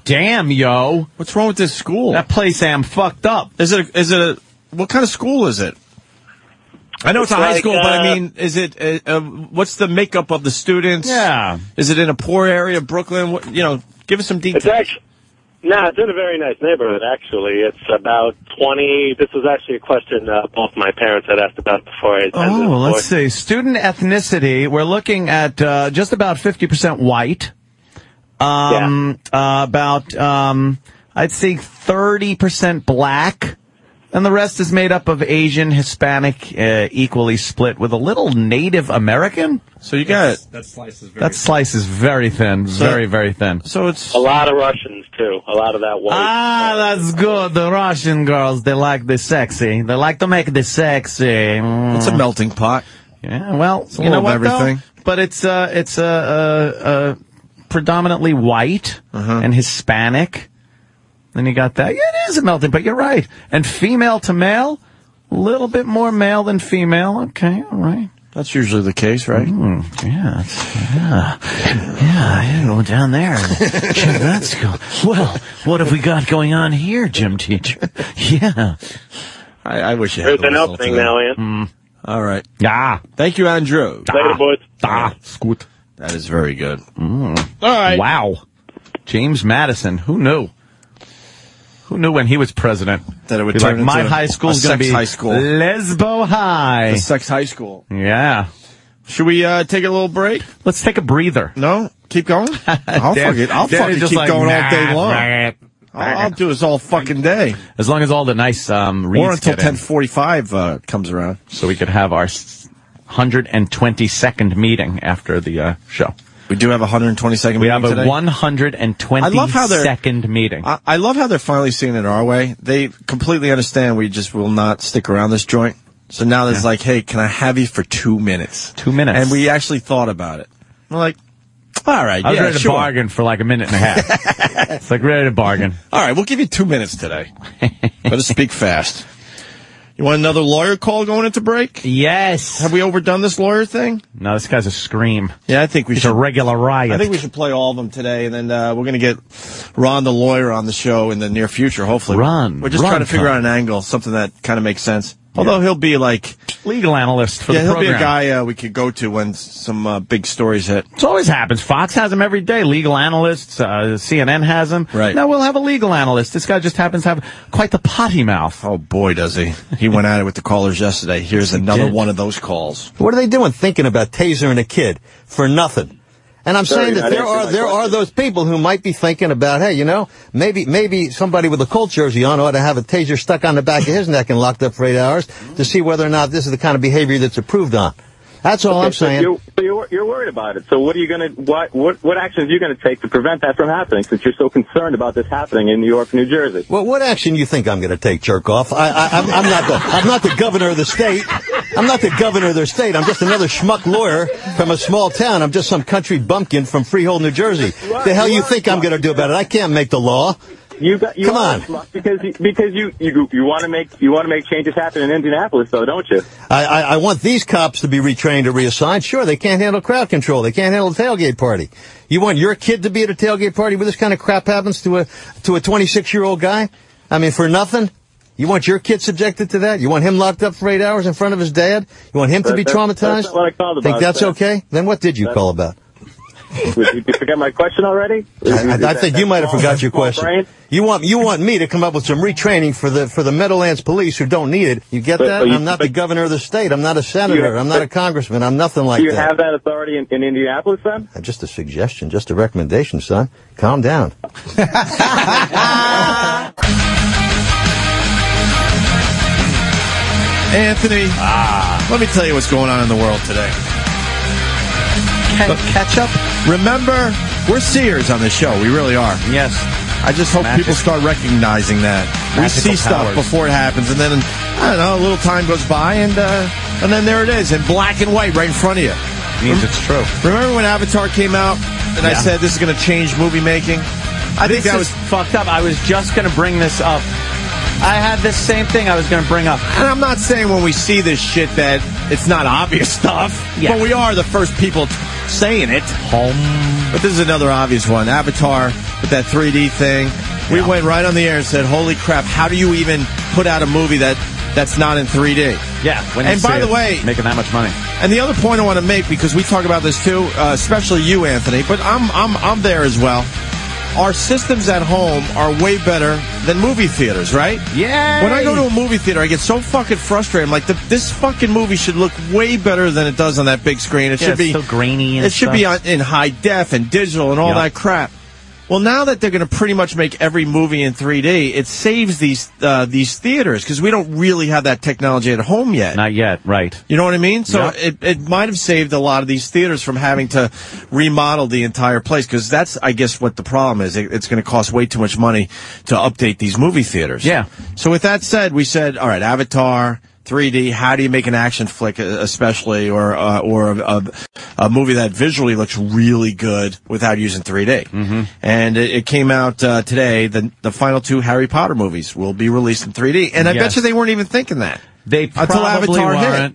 Damn, yo. What's wrong with this school? That place am fucked up. Is it a what kind of school is it? I know it's a high school, but I mean, is it, what's the makeup of the students? Yeah. Is it in a poor area of Brooklyn? Give us some details. It's in a very nice neighborhood, actually. It's about 20, this was actually a question both my parents had asked about before I attended. Oh, let's see. Student ethnicity, we're looking at just about 50% white. About, I'd say 30% black. And the rest is made up of Asian, Hispanic, equally split with a little Native American. So you got that slice is very thin, very, very thin. So it's a lot of Russians too. A lot of that white. That's good. The Russian girls, they like the sexy. They like to make the sexy. It's a melting pot. Yeah. Well, it's a little of everything. Though? But it's predominantly white and Hispanic. Then you got that. Yeah, it is a melting pot. You're right. And female to male, a little bit more male than female. Okay, all right. That's usually the case, right? Yeah, I go down there and check that school. Well, what have we got going on here, gym teacher? Yeah. I wish you had There's an opening now, Ian. All right. Ah. Thank you, Andrew. Later, boys. Scoot. That is very good. All right. Wow. James Madison. Who knew? Who knew when he was president that it would turn into my high school is going to be high school. Lesbo High. The sex high school. Yeah. Should we take a little break? Let's take a breather. No? Keep going? I'll fucking keep going all day long. I'll do this all fucking day. As long as all the nice reads or until get in. 10:45 comes around. So we could have our 122nd meeting after the show. We do have a 122nd meeting today? We have a 122nd meeting. I love how they're finally seeing it our way. They completely understand we just will not stick around this joint. So now there's like, hey, can I have you for 2 minutes? 2 minutes. And we actually thought about it. We're like, all right, I was ready to bargain for like a minute and a half. It's like ready to bargain. All right, we'll give you 2 minutes today. Better speak fast. You want another lawyer call going into break? Yes. Have we overdone this lawyer thing? No, this guy's a scream. Yeah, I think we should. It's a regular riot. I think we should play all of them today, and then we're going to get Ron the lawyer on the show in the near future, hopefully. We're just trying to figure out an angle, something that kind of makes sense. Although he'll be like legal analyst for the program. He'll be a guy we could go to when some big stories hit. It always happens. Fox has him every day. Legal analysts. CNN has him. Right. Now we'll have a legal analyst. This guy just happens to have quite the potty mouth. Oh boy, does he! He went at it with the callers yesterday. Here's another one of those calls. What are they doing? Thinking about tasering a kid for nothing. And I'm saying that there are those people who might be thinking about, hey, maybe somebody with a Colt jersey on ought to have a taser stuck on the back of his neck and locked up for 8 hours to see whether or not this is the kind of behavior that's approved on. That's all I'm saying. You're worried about it. So what actions are you going to take to prevent that from happening, since you're so concerned about this happening in New York, New Jersey? Well, what action you think I'm going to take, jerk off? I'm not the governor of the state. I'm not the governor of their state. I'm just another schmuck lawyer from a small town. I'm just some country bumpkin from Freehold, New Jersey. The hell you think I'm going to do about it? I can't make the law. Come on, because you want to make changes happen in Indianapolis, though, don't you? I want these cops to be retrained or reassigned. Sure, they can't handle crowd control. They can't handle a tailgate party. You want your kid to be at a tailgate party where this kind of crap happens to a 26-year-old guy? I mean, for nothing. You want your kid subjected to that? You want him locked up for 8 hours in front of his dad? You want him to be traumatized? That's not what I called about. Think that's okay? Then what did you call about? Did you forget my question already? I think you might have forgot your question. You want me to come up with some retraining for the Meadowlands police who don't need it. You get that? I'm not the governor of the state. I'm not a senator. I'm not a congressman. I'm nothing like that. Do you have that authority in Indianapolis, then? Just a suggestion, just a recommendation, son. Calm down. Anthony, let me tell you what's going on in the world today. Catch up? Remember, we're seers on this show. We really are. Yes. I just hope people start recognizing that. We see stuff before it happens, and then, I don't know, a little time goes by, and then there it is, in black and white right in front of you. Means it's true. Remember when Avatar came out, and I said this is going to change movie making? I think that was fucked up. I was just going to bring this up. I had this same thing I was going to bring up. And I'm not saying when we see this shit that it's not obvious stuff, but we are the first people saying it. But this is another obvious one. Avatar with that 3D thing. We went right on the air and said, holy crap, how do you even put out a movie that's not in 3D? Yeah. And by the way, making that much money. And the other point I want to make, because we talk about this too, especially you, Anthony, but I'm there as well. Our systems at home are way better than movie theaters, right? Yeah. When I go to a movie theater, I get so fucking frustrated. I'm like, this fucking movie should look way better than it does on that big screen. It should be so grainy and it should be in high def and digital and all that crap. Well, now that they're going to pretty much make every movie in 3D, it saves these theaters because we don't really have that technology at home yet. Not yet, right. You know what I mean? So it might have saved a lot of these theaters from having to remodel the entire place because that's, I guess, what the problem is. It's going to cost way too much money to update these movie theaters. Yeah. So with that said, we said, all right, Avatar, 3D, how do you make an action flick, especially, or a movie that visually looks really good without using 3D? Mm-hmm. And it came out today. The final 2 Harry Potter movies will be released in 3D. And I bet you they weren't even thinking that. They until Avatar hit.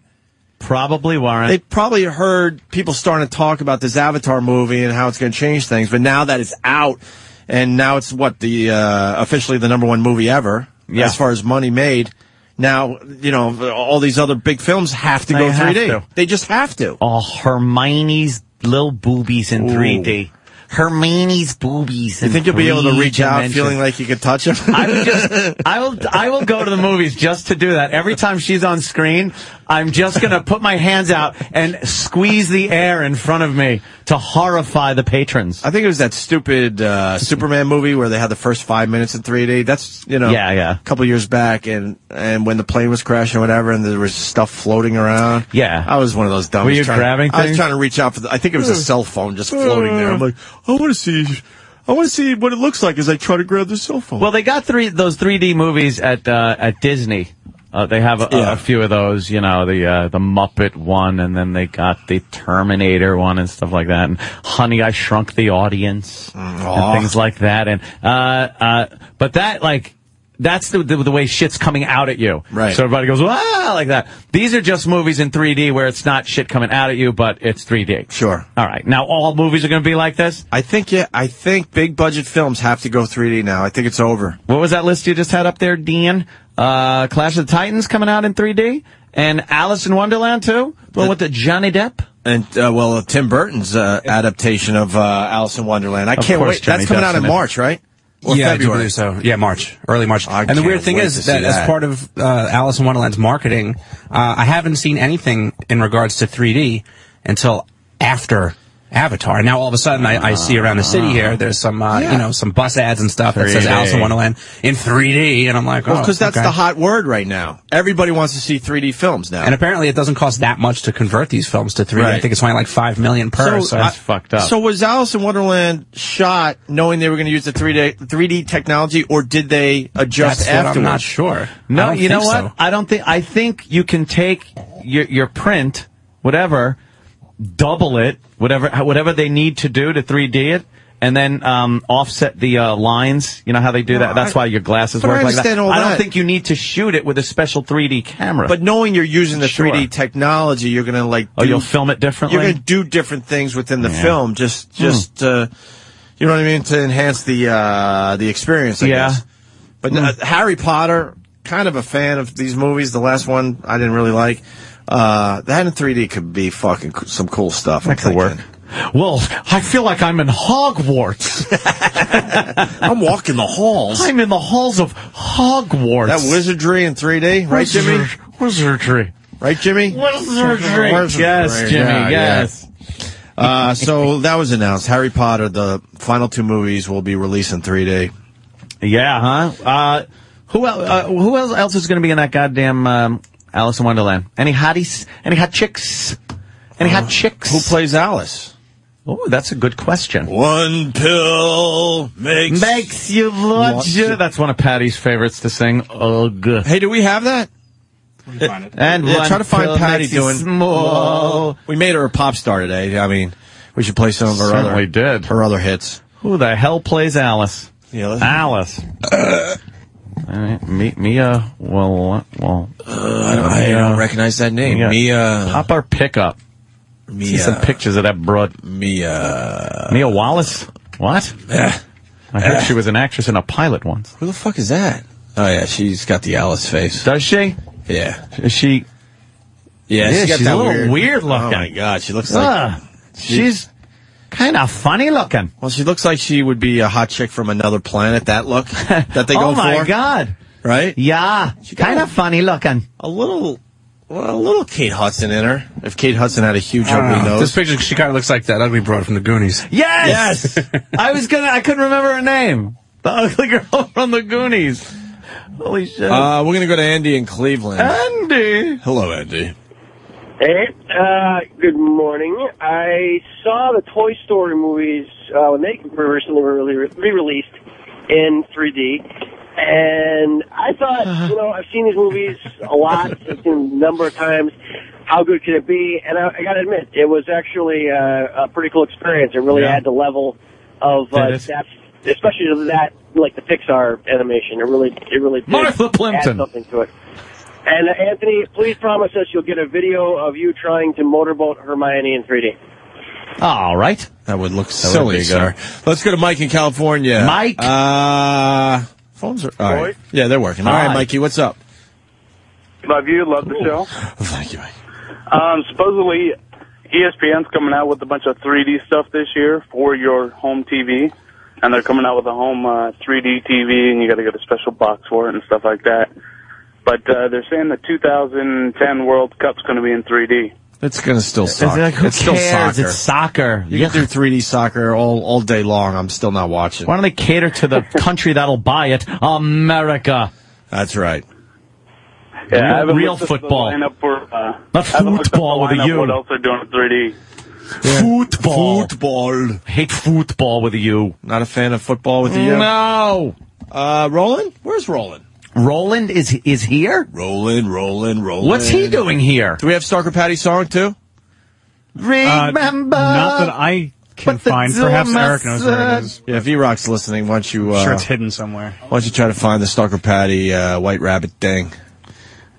Probably weren't. They probably heard people starting to talk about this Avatar movie and how it's going to change things. But now that it's out, and now it's officially the #1 movie ever as far as money made. Now, all these other big films have to go 3D. They just have to. Oh, Hermione's little boobies in 3D. Hermione's boobies. You think you'll be able to reach out feeling like you could touch them? I will go to the movies just to do that. Every time she's on screen, I'm just going to put my hands out and squeeze the air in front of me to horrify the patrons. I think it was that stupid Superman movie where they had the first 5 minutes in 3D. That's, a couple years back, and when the plane was crashing or whatever, and there was stuff floating around. Yeah. I was one of those dummies. Were you grabbing things? I was trying to reach out for I think it was a cell phone just floating there. I'm like, I want to see what it looks like as I try to grab the cell phone. Well, they got those 3D movies at Disney. They have a few of those, the Muppet one, and then they got the Terminator one and stuff like that, and Honey, I Shrunk the Audience, and things like that. And but that that's the way shit's coming out at you. Right. So everybody goes, wow, like that. These are just movies in 3D where it's not shit coming out at you, but it's 3D. Sure. All right. Now all movies are going to be like this? I think big budget films have to go 3D now. I think it's over. What was that list you just had up there, Dean? Clash of the Titans coming out in 3D? And Alice in Wonderland too? Well, with the Johnny Depp? And, Tim Burton's adaptation of Alice in Wonderland. I can't wait. That's coming out in March, right? Or February. I do believe so. Yeah, early March. And the weird thing is that as part of Alice in Wonderland's marketing, I haven't seen anything in regards to 3D until after Avatar. Now all of a sudden I see around the city here, there's some, some bus ads and stuff that says Alice in Wonderland in 3D, and I'm like, because that's the hot word right now. Everybody wants to see 3D films now. And apparently it doesn't cost that much to convert these films to 3D. Right. I think it's only like $5 million per, so that's fucked up. So was Alice in Wonderland shot knowing they were going to use the 3D technology, or did they adjust afterwards? I'm not sure. No, you know what? So. I think you can take your print, whatever, double it, whatever they need to do to 3D it, and then offset the lines. You know how they do that? That's why your glasses work like that. I don't think you need to shoot it with a special 3D camera. But knowing you're using the 3D technology, you're going to you'll film it differently? You're going to do different things within the film, just you know what I mean, to enhance the experience, I guess. But Harry Potter, kind of a fan of these movies. The last one I didn't really like. That in 3D could be fucking some cool stuff. That could work. Well, I feel like I'm in Hogwarts. I'm walking the halls. I'm in the halls of Hogwarts. That wizardry in 3D, right, Jimmy? Wizardry. Right, Jimmy? Wizardry. Yes, Jimmy, yes. So that was announced. Harry Potter, the final 2 movies will be released in 3D. Yeah, huh? Who else is going to be in that goddamn Alice in Wonderland? Any hotties? Any hot chicks? Any hot chicks? Who plays Alice? Oh, that's a good question. One pill makes you watch it. That's one of Patty's favorites to sing. Ugh. Hey, do we have that? And try to find Patty doing small. We made her a pop star today. I mean, we should play some of her her other hits. Who the hell plays Alice? Yeah, Alice. Mia. Well. I don't recognize that name. Mia. Pop our pickup. See some pictures of that broad. Mia Wallace. What? I heard she was an actress in a pilot once. Who the fuck is that? Oh yeah, she's got the Alice face. Does she? Yeah. Is she? Yeah, she's a little weird looking. Oh my god, she looks like she's kind of funny looking. Well, she looks like she would be a hot chick from another planet. That look that they go for. Oh my god! Right? Yeah, kind of funny looking. A little Kate Hudson in her. If Kate Hudson had a huge ugly nose. This picture, she kind of looks like that ugly broad from the Goonies. Yes. I couldn't remember her name. The ugly girl from the Goonies. Holy shit. We're going to go to Andy in Cleveland. Andy! Hello, Andy. Hey, good morning. I saw the Toy Story movies when they recently were re-released in 3D, and I thought, I've seen these movies a lot, I've seen them a number of times. How good could it be? And I got to admit, it was actually a pretty cool experience. It really had the level of depth, especially to that, like the Pixar animation. It really did Martha Plimpton. add something to it. And Anthony, please promise us you'll get a video of you trying to motorboat Hermione in 3D. All right. That would look silly, sir. Let's go to Mike in California. Mike? Phones are... All right. Yeah, they're working. All right, Mikey, what's up? Love you. Love the show. Thank you, Mike. Supposedly, ESPN's coming out with a bunch of 3D stuff this year for your home TV. And they're coming out with a home 3D TV, and you got to get a special box for it and stuff like that. But they're saying the 2010 World Cup's going to be in 3D. It's going to still suck. It's still soccer. It's soccer. You can do 3D soccer all day long. I'm still not watching. Why don't they cater to the country that'll buy it? America. That's right. Yeah, real football. Not football with a U. What else they're doing in 3D? Yeah. Football. Hate football with a U. Not a fan of football with a U? No. Roland? Where's Roland? Roland is here? Roland. What's he doing here? Do we have Stalker Patty song, too? Remember. Not that I can find. Perhaps Eric knows where it is. Yeah, if E-Rock's listening, why don't you... I'm sure it's hidden somewhere. Why don't you try to find the Stalker Patty White Rabbit thing?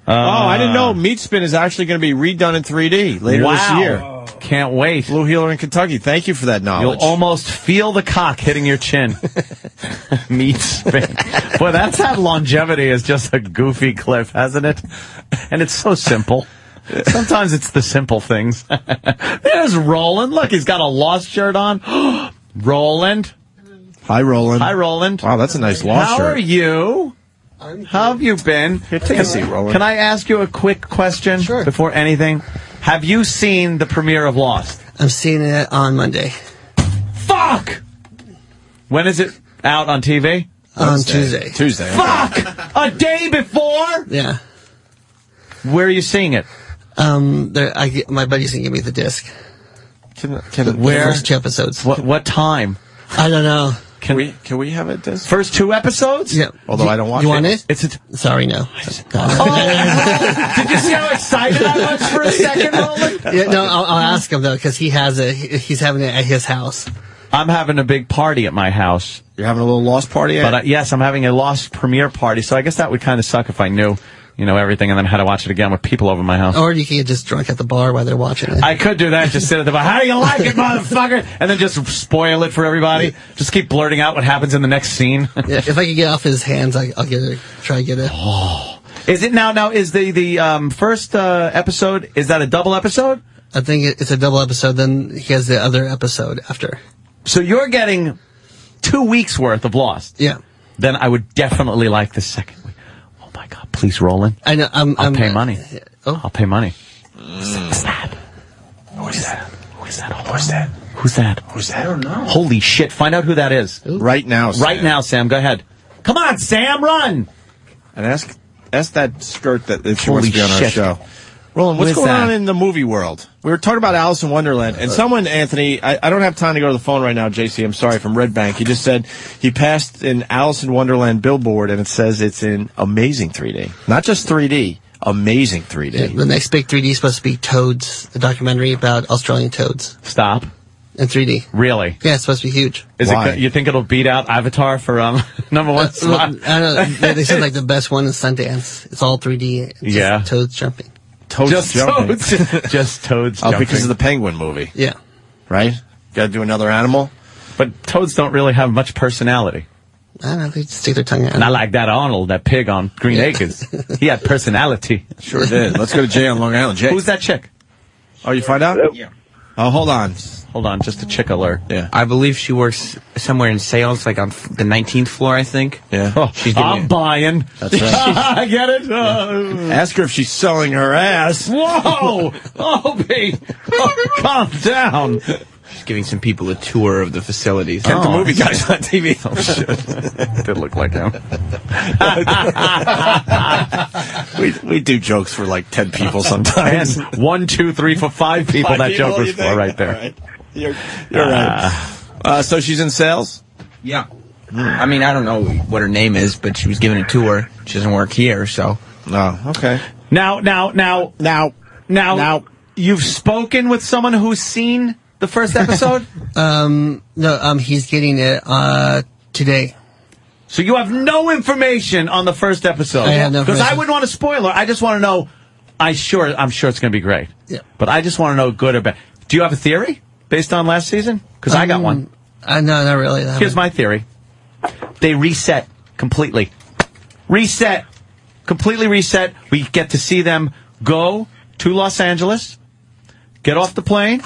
I didn't know Meat Spin is actually going to be redone in 3D later this year. Can't wait. Blue Heeler in Kentucky. Thank you for that knowledge. You'll almost feel the cock hitting your chin. Meat Spin. Boy, that's had longevity as just a goofy clip, hasn't it? And it's so simple. Sometimes it's the simple things. There's Roland. Look, he's got a Lost shirt on. Roland. Hi, Roland. Hi, Roland. Wow, that's a nice Lost shirt. How are you? How have you been? Here, take a seat, Roland. Can I ask you a quick question before anything? Have you seen the premiere of Lost? I'm seeing it on Monday. Fuck! When is it out on TV? On Tuesday. Tuesday. Fuck! A day before? Yeah. Where are you seeing it? My buddy's gonna give me the disc. Where? The first 2 episodes. What time? I don't know. Can we have it this? First 2 episodes? Yeah. Although I don't watch it. You want it? Sorry, no. Did you see how excited I was for a second, Roland? Yeah, no, I'll ask him though, because he's having it at his house. I'm having a big party at my house. You're having a little Lost party? But yes, I'm having a Lost premiere party, so I guess that would kind of suck if I knew, everything and then had to watch it again with people over my house. Or you can get just drunk at the bar while they're watching it. I could do that, just sit at the bar. How do you like it, motherfucker? And then just spoil it for everybody. Just keep blurting out what happens in the next scene. Yeah, if I could get off his hands, I'll try to get it. Oh, Is it now? Is the first episode? Is that a double episode? I think it's a double episode. Then he has the other episode after. So you're getting 2 weeks worth of Lost. Yeah. Then I would definitely like the second week. Oh my God! Please roll in. I know. I'll pay money. Oh. I'll pay money. Who's that? Who's that? Who's that? Who's that? Who's that? Who's that? I don't know. Holy shit! Find out who that is right now. Sam. Right now, Sam. Go ahead. Come on, Sam, run. And ask that skirt that she wants to be on our shit. show. Roland, what's going on in the movie world? We were talking about Alice in Wonderland, and someone, Anthony, I don't have time to go to the phone right now, JC, I'm sorry, from Red Bank. He just said he passed an Alice in Wonderland billboard, and it says it's in amazing 3D. Not just 3D, amazing 3D. Yeah, the next big 3D is supposed to be Toads, the documentary about Australian toads. Stop. In 3D. Really? Yeah, it's supposed to be huge. Is it? You think it'll beat out Avatar for number one spot? I don't know. They said like the best one is Sundance. It's all 3D. It's just toads jumping. Toads jumping. Just toads jumping. Oh, because of the Penguin movie. Yeah. Right? Got to do another animal? But toads don't really have much personality. I don't know. They stick their tongue out. Not like that Arnold, that pig on Green Acres. He had personality. Sure did. Let's go to Jay on Long Island. Jay. Who's that chick? Oh, you find out? Yeah. Oh, hold on. Hold on, just a chick alert. Yeah. I believe she works somewhere in sales, like on the 19th floor, I think. Yeah. Oh, I'm buying. That's right. I get it. Ask her if she's selling her ass. Whoa! Opie! Oh, calm down. She's giving some people a tour of the facilities. Get the movie guys on TV. Oh, shit. Did look like him. we do jokes for like 10 people sometimes. And 1, 2, 3 for 5 people. That joke was for right there. Right. You're right. So she's in sales? Yeah. I mean, I don't know what her name is, but she was giving a tour. She doesn't work here, so. Oh, okay. Now, you've spoken with someone who's seen the first episode? No, he's getting it today. So you have no information on the first episode? I have no information. Because I wouldn't want to spoil her. I just want to know. I'm sure it's going to be great. Yeah. But I just want to know good or bad. Do you have a theory based on last season? Because I got one. No, not really. Here's my theory. They reset completely. Completely reset. We get to see them go to Los Angeles, get off the plane,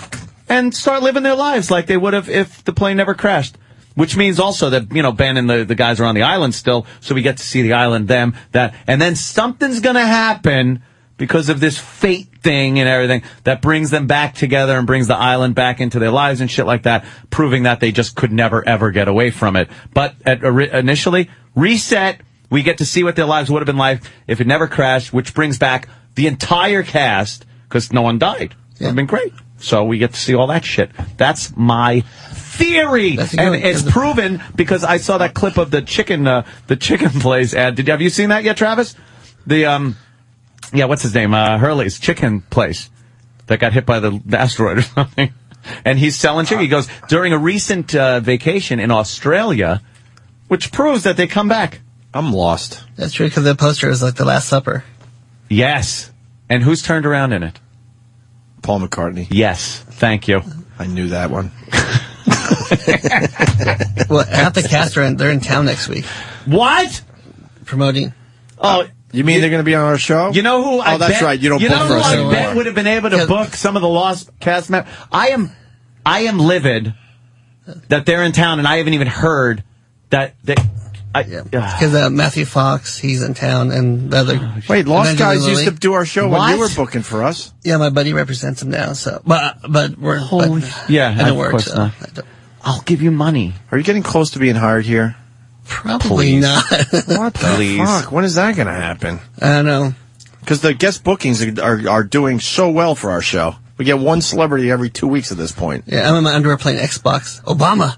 and start living their lives like they would have if the plane never crashed. Which means also that, Ben and the guys are on the island still, so we get to see the island, them, that. And then something's going to happen because of this fate thing and everything that brings them back together and brings the island back into their lives and shit like that, proving that they just could never, ever get away from it. But initially, reset, we get to see what their lives would have been like if it never crashed, which brings back the entire cast because no one died. It would have been great. So we get to see all that shit. That's my theory, and it's proven because I saw that clip of the chicken place ad. Have you seen that yet, Travis? What's his name? Hurley's chicken place that got hit by the asteroid or something. And he's selling chicken. He goes during a recent vacation in Australia, which proves that they come back. I'm lost. That's true because the poster is like The Last Supper. Yes, and who's turned around in it? Paul McCartney. Yes, thank you. I knew that one. Well, half the cast they're in town next week. What? Promoting. Oh, you mean they're going to be on our show? You know who? Oh, that's right. You don't book for us anymore. I bet would have been able to book some of the lost cast members. I am livid that they're in town, and I haven't even heard that. Because Matthew Fox, he's in town, and the other. Wait, Lost Guys used to do our show when you were booking for us. Yeah, my buddy represents him now. So, but we're of course not. I'll give you money. Are you getting close to being hired here? Probably not. What the fuck? When is that going to happen? I don't know. Because the guest bookings are doing so well for our show. We get one celebrity every 2 weeks at this point. Yeah, I'm in my underwear playing Xbox. Obama.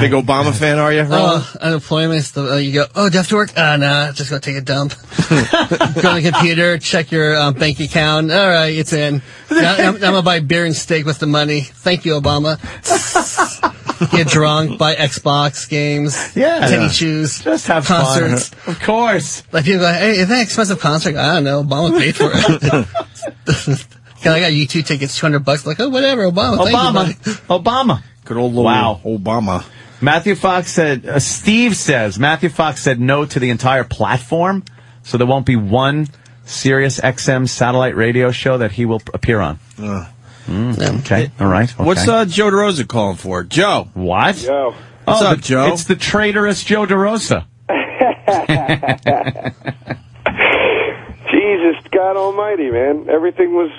Big Obama fan, are you, Ron? Unemployment. You go, do you have to work? Nah, just go take a dump. Go on the computer, check your bank account. All right, it's in. I'm going to buy beer and steak with the money. Thank you, Obama. Get drunk, buy Xbox games, tennis shoes, just have concerts. Fun. Of course. Like people go, hey, is that an expensive concert? I don't know. Obama paid for it. I got U2 tickets, $200. Like, oh, whatever, Obama. Thank you, Obama. Good old Obama. Matthew Fox said, Steve says, Matthew Fox said no to the entire platform, so there won't be one Sirius XM satellite radio show that he will appear on. Okay, all right. Okay. What's Joe DeRosa calling for? Joe. What? Yo. What's up, Joe? It's the traitorous Joe DeRosa. Jesus, God Almighty, man! Everything was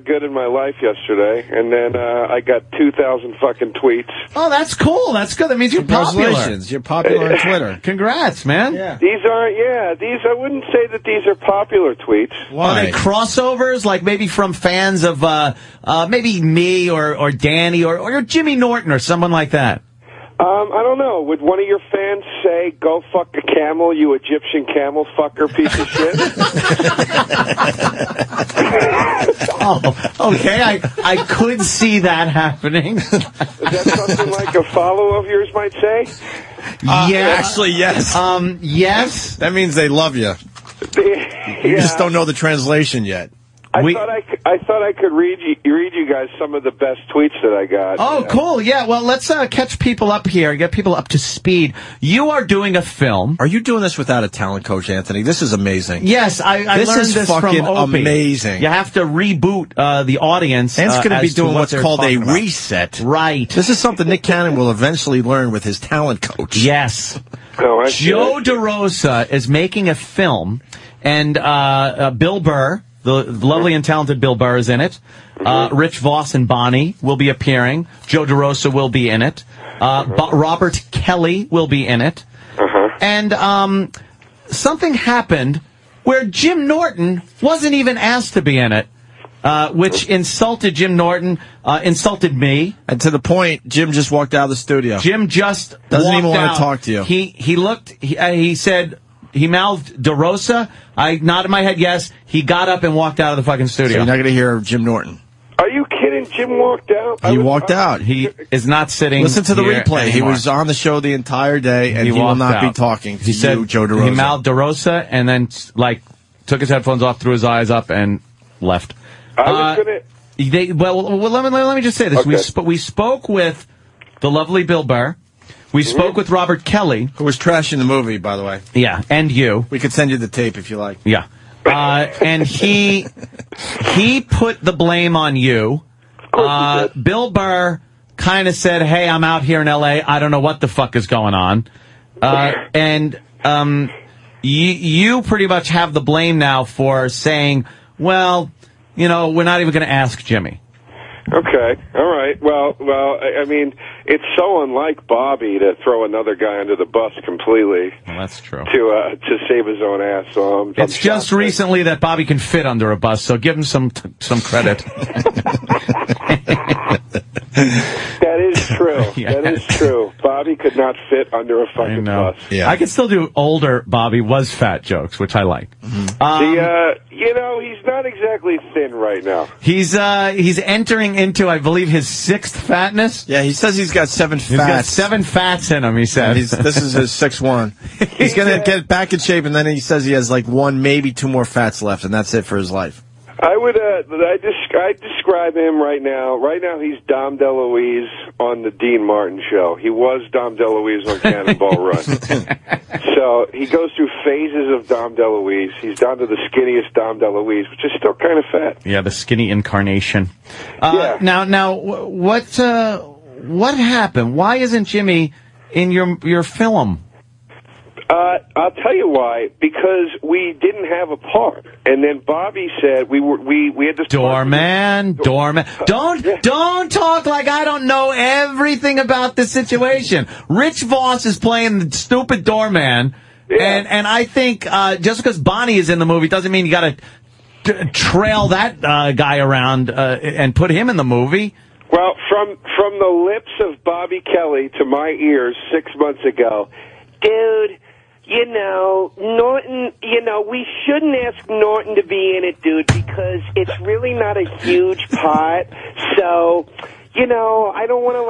good in my life yesterday, and then I got 2,000 fucking tweets. Oh, that's cool. That's good. That means you're popular. Congratulations, you're popular on Twitter. Congrats, man. Yeah. These I wouldn't say that these are popular tweets. Why? Are they crossovers, like maybe from fans of maybe me or Danny or Jimmy Norton or someone like that? I don't know. Would one of your fans say, "Go fuck a camel, you Egyptian camel fucker piece of shit"? Oh, okay. I could see that happening. Is that something like a follow of yours might say? Yeah, actually, yes. Yes. That means they love you. You just don't know the translation yet. I thought I could read you guys some of the best tweets that I got. Oh, cool. Yeah, well, let's catch people up here, get people up to speed. You are doing a film. Are you doing this without a talent coach, Anthony? This is amazing. Yes, I learned this from fucking Opie. amazing. You have to reboot the audience. Ant's going to be doing what's called a about. reset. Right. This is something Nick Cannon will eventually learn with his talent coach. Yes. Oh, Joe DeRosa is making a film, and Bill Burr, the lovely and talented Bill Burr, is in it. Rich Voss and Bonnie will be appearing. Joe DeRosa will be in it. Robert Kelly will be in it. And something happened where Jim Norton wasn't even asked to be in it, which insulted Jim Norton, insulted me. And to the point, Jim just walked out of the studio. Jim just doesn't even want out. to talk to you. He looked, he said... He mouthed DeRosa. I nodded my head yes. He got up and walked out of the fucking studio. So you're not going to hear Jim Norton. Are you kidding? Jim walked out? He walked out. He is not sitting. Listen to the replay. Anymore. He was on the show the entire day, and he will not be talking to he said, Joe DeRosa. He mouthed DeRosa and then, took his headphones off, threw his eyes up, and left. I was going to... let me just say this. Okay. We spoke with the lovely Bill Burr. We spoke with Robert Kelly. Who was trashing the movie, by the way. Yeah, and you. We could send you the tape if you like. Yeah. And he put the blame on you. Bill Burr kind of said, hey, I'm out here in L.A. I don't know what the fuck is going on. And you pretty much have the blame now for saying, well, we're not even going to ask Jimmy. Okay, all right. Well, I mean, it's so unlike Bobby to throw another guy under the bus completely. Well, that's true. To save his own ass. So it's just recently that Bobby can fit under a bus, so give him some credit. That is true. Yes. That is true. Bobby could not fit under a fucking bus. Yeah. I could still do older Bobby was fat jokes, which I like. He's not exactly thin right now. He's entering into, I believe, his 6th fatness. Yeah, he says he's got 7 fats. He's got 7 fats in him, he said. This is his 6th one. He's going to get back in shape, and then he says he has like 1, maybe 2 more fats left, and that's it for his life. I would, I describe him right now. Right now, he's Dom DeLuise on the Dean Martin show. He was Dom DeLuise on Cannonball Run. So he goes through phases of Dom DeLuise. He's down to the skinniest Dom DeLuise, which is still kind of fat. Yeah, the skinny incarnation. Yeah. Now, what happened? Why isn't Jimmy in your film? I'll tell you why. Because we didn't have a part, and then Bobby said we had this doorman. Don't talk like I don't know everything about this situation. Rich Voss is playing the stupid doorman, and I think just because Bonnie is in the movie doesn't mean you got to trail that guy around and put him in the movie. Well, from the lips of Bobby Kelly to my ears 6 months ago, dude. Norton, we shouldn't ask Norton to be in it, dude, because it's really not a huge pot. So, I don't want to,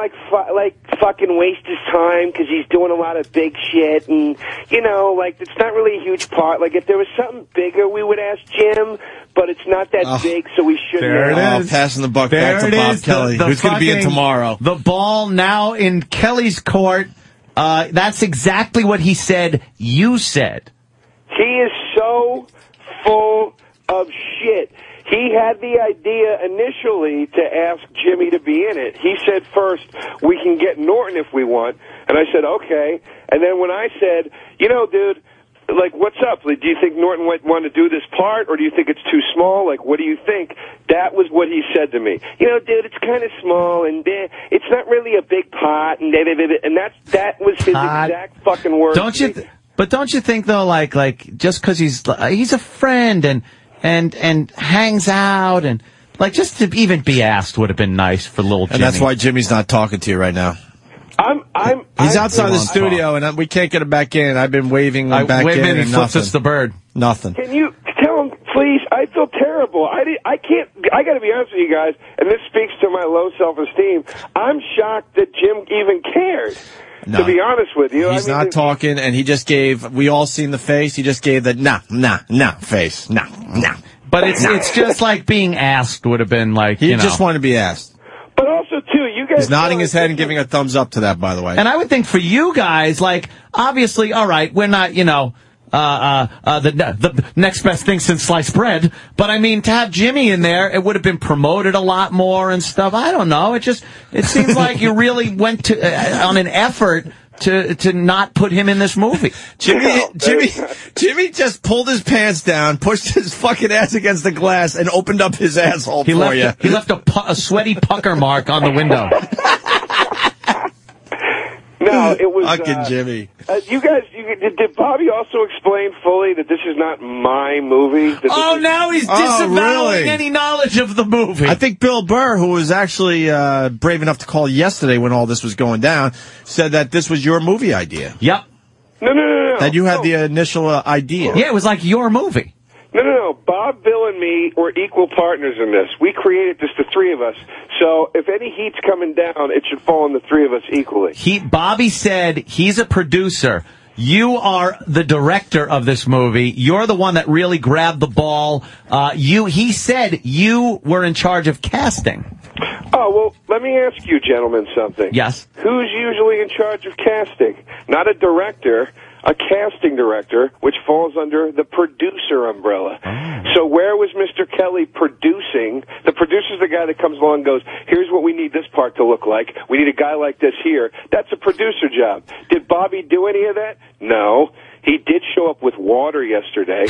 fucking waste his time because he's doing a lot of big shit. And, it's not really a huge part. Like, if there was something bigger, we would ask Jim. but it's not that big, so we shouldn't. There it is. Passing the buck back to Bob Kelly, who's going to be in tomorrow. The ball now in Kelly's court. That's exactly what he said you said. He is so full of shit. He had the idea initially to ask Jimmy to be in it. He said first, we can get Norton if we want. And I said, okay. And then when I said, you know, dude, like, what's up? Like, do you think Norton might want to do this part, or do you think it's too small? Like, what do you think? That was what he said to me. You know, dude, it's kind of small, and it's not really a big pot, and that was his exact fucking words. But don't you think though, like just because he's a friend and hangs out and like just to even be asked would have been nice for little Jimmy. And that's why Jimmy's not talking to you right now. He's outside the studio, and we can't get him back in. I've been waving him back in, and he flips us the bird. Nothing. Can you tell him, please? I feel terrible. I can't. I got to be honest with you guys, and this speaks to my low self-esteem. I'm shocked that Jim even cared. No. To be honest with you, He's not talking, and he just gave. We all seen the face. He just gave the nah face. Nah. But it's just like being asked would have been like he just wanted to be asked. But also, too, you guys... He's nodding his head and giving a thumbs up to that, by the way. And I would think for you guys, like, obviously, all right, we're not, you know, the next best thing since sliced bread. But, I mean, to have Jimmy in there, it would have been promoted a lot more and stuff. I don't know. It seems like you really went to on an effort to not put him in this movie. Jimmy just pulled his pants down, pushed his fucking ass against the glass, and opened up his asshole He left a sweaty pucker mark on the window. No, it was... Fucking Jimmy. You guys, did Bobby also explain fully that this is not my movie? Now he's disavowing any knowledge of the movie. I think Bill Burr, who was actually brave enough to call yesterday when all this was going down, said that this was your movie idea. Yep. No. That you had the initial idea. Yeah, it was like your movie. No. Bob, Bill, and me were equal partners in this. We created this, the three of us. So if any heat's coming down, it should fall on the three of us equally. Bobby said he's a producer. You are the director of this movie. You're the one that really grabbed the ball. He said you were in charge of casting. Oh, well, let me ask you gentlemen something. Yes. Who's usually in charge of casting? Not a director, a casting director, which falls under the producer umbrella. So where was Mr. Kelly producing? The producer's the guy that comes along and goes, here's what we need this part to look like. We need a guy like this here. That's a producer job. Did Bobby do any of that? No. He did show up with water yesterday.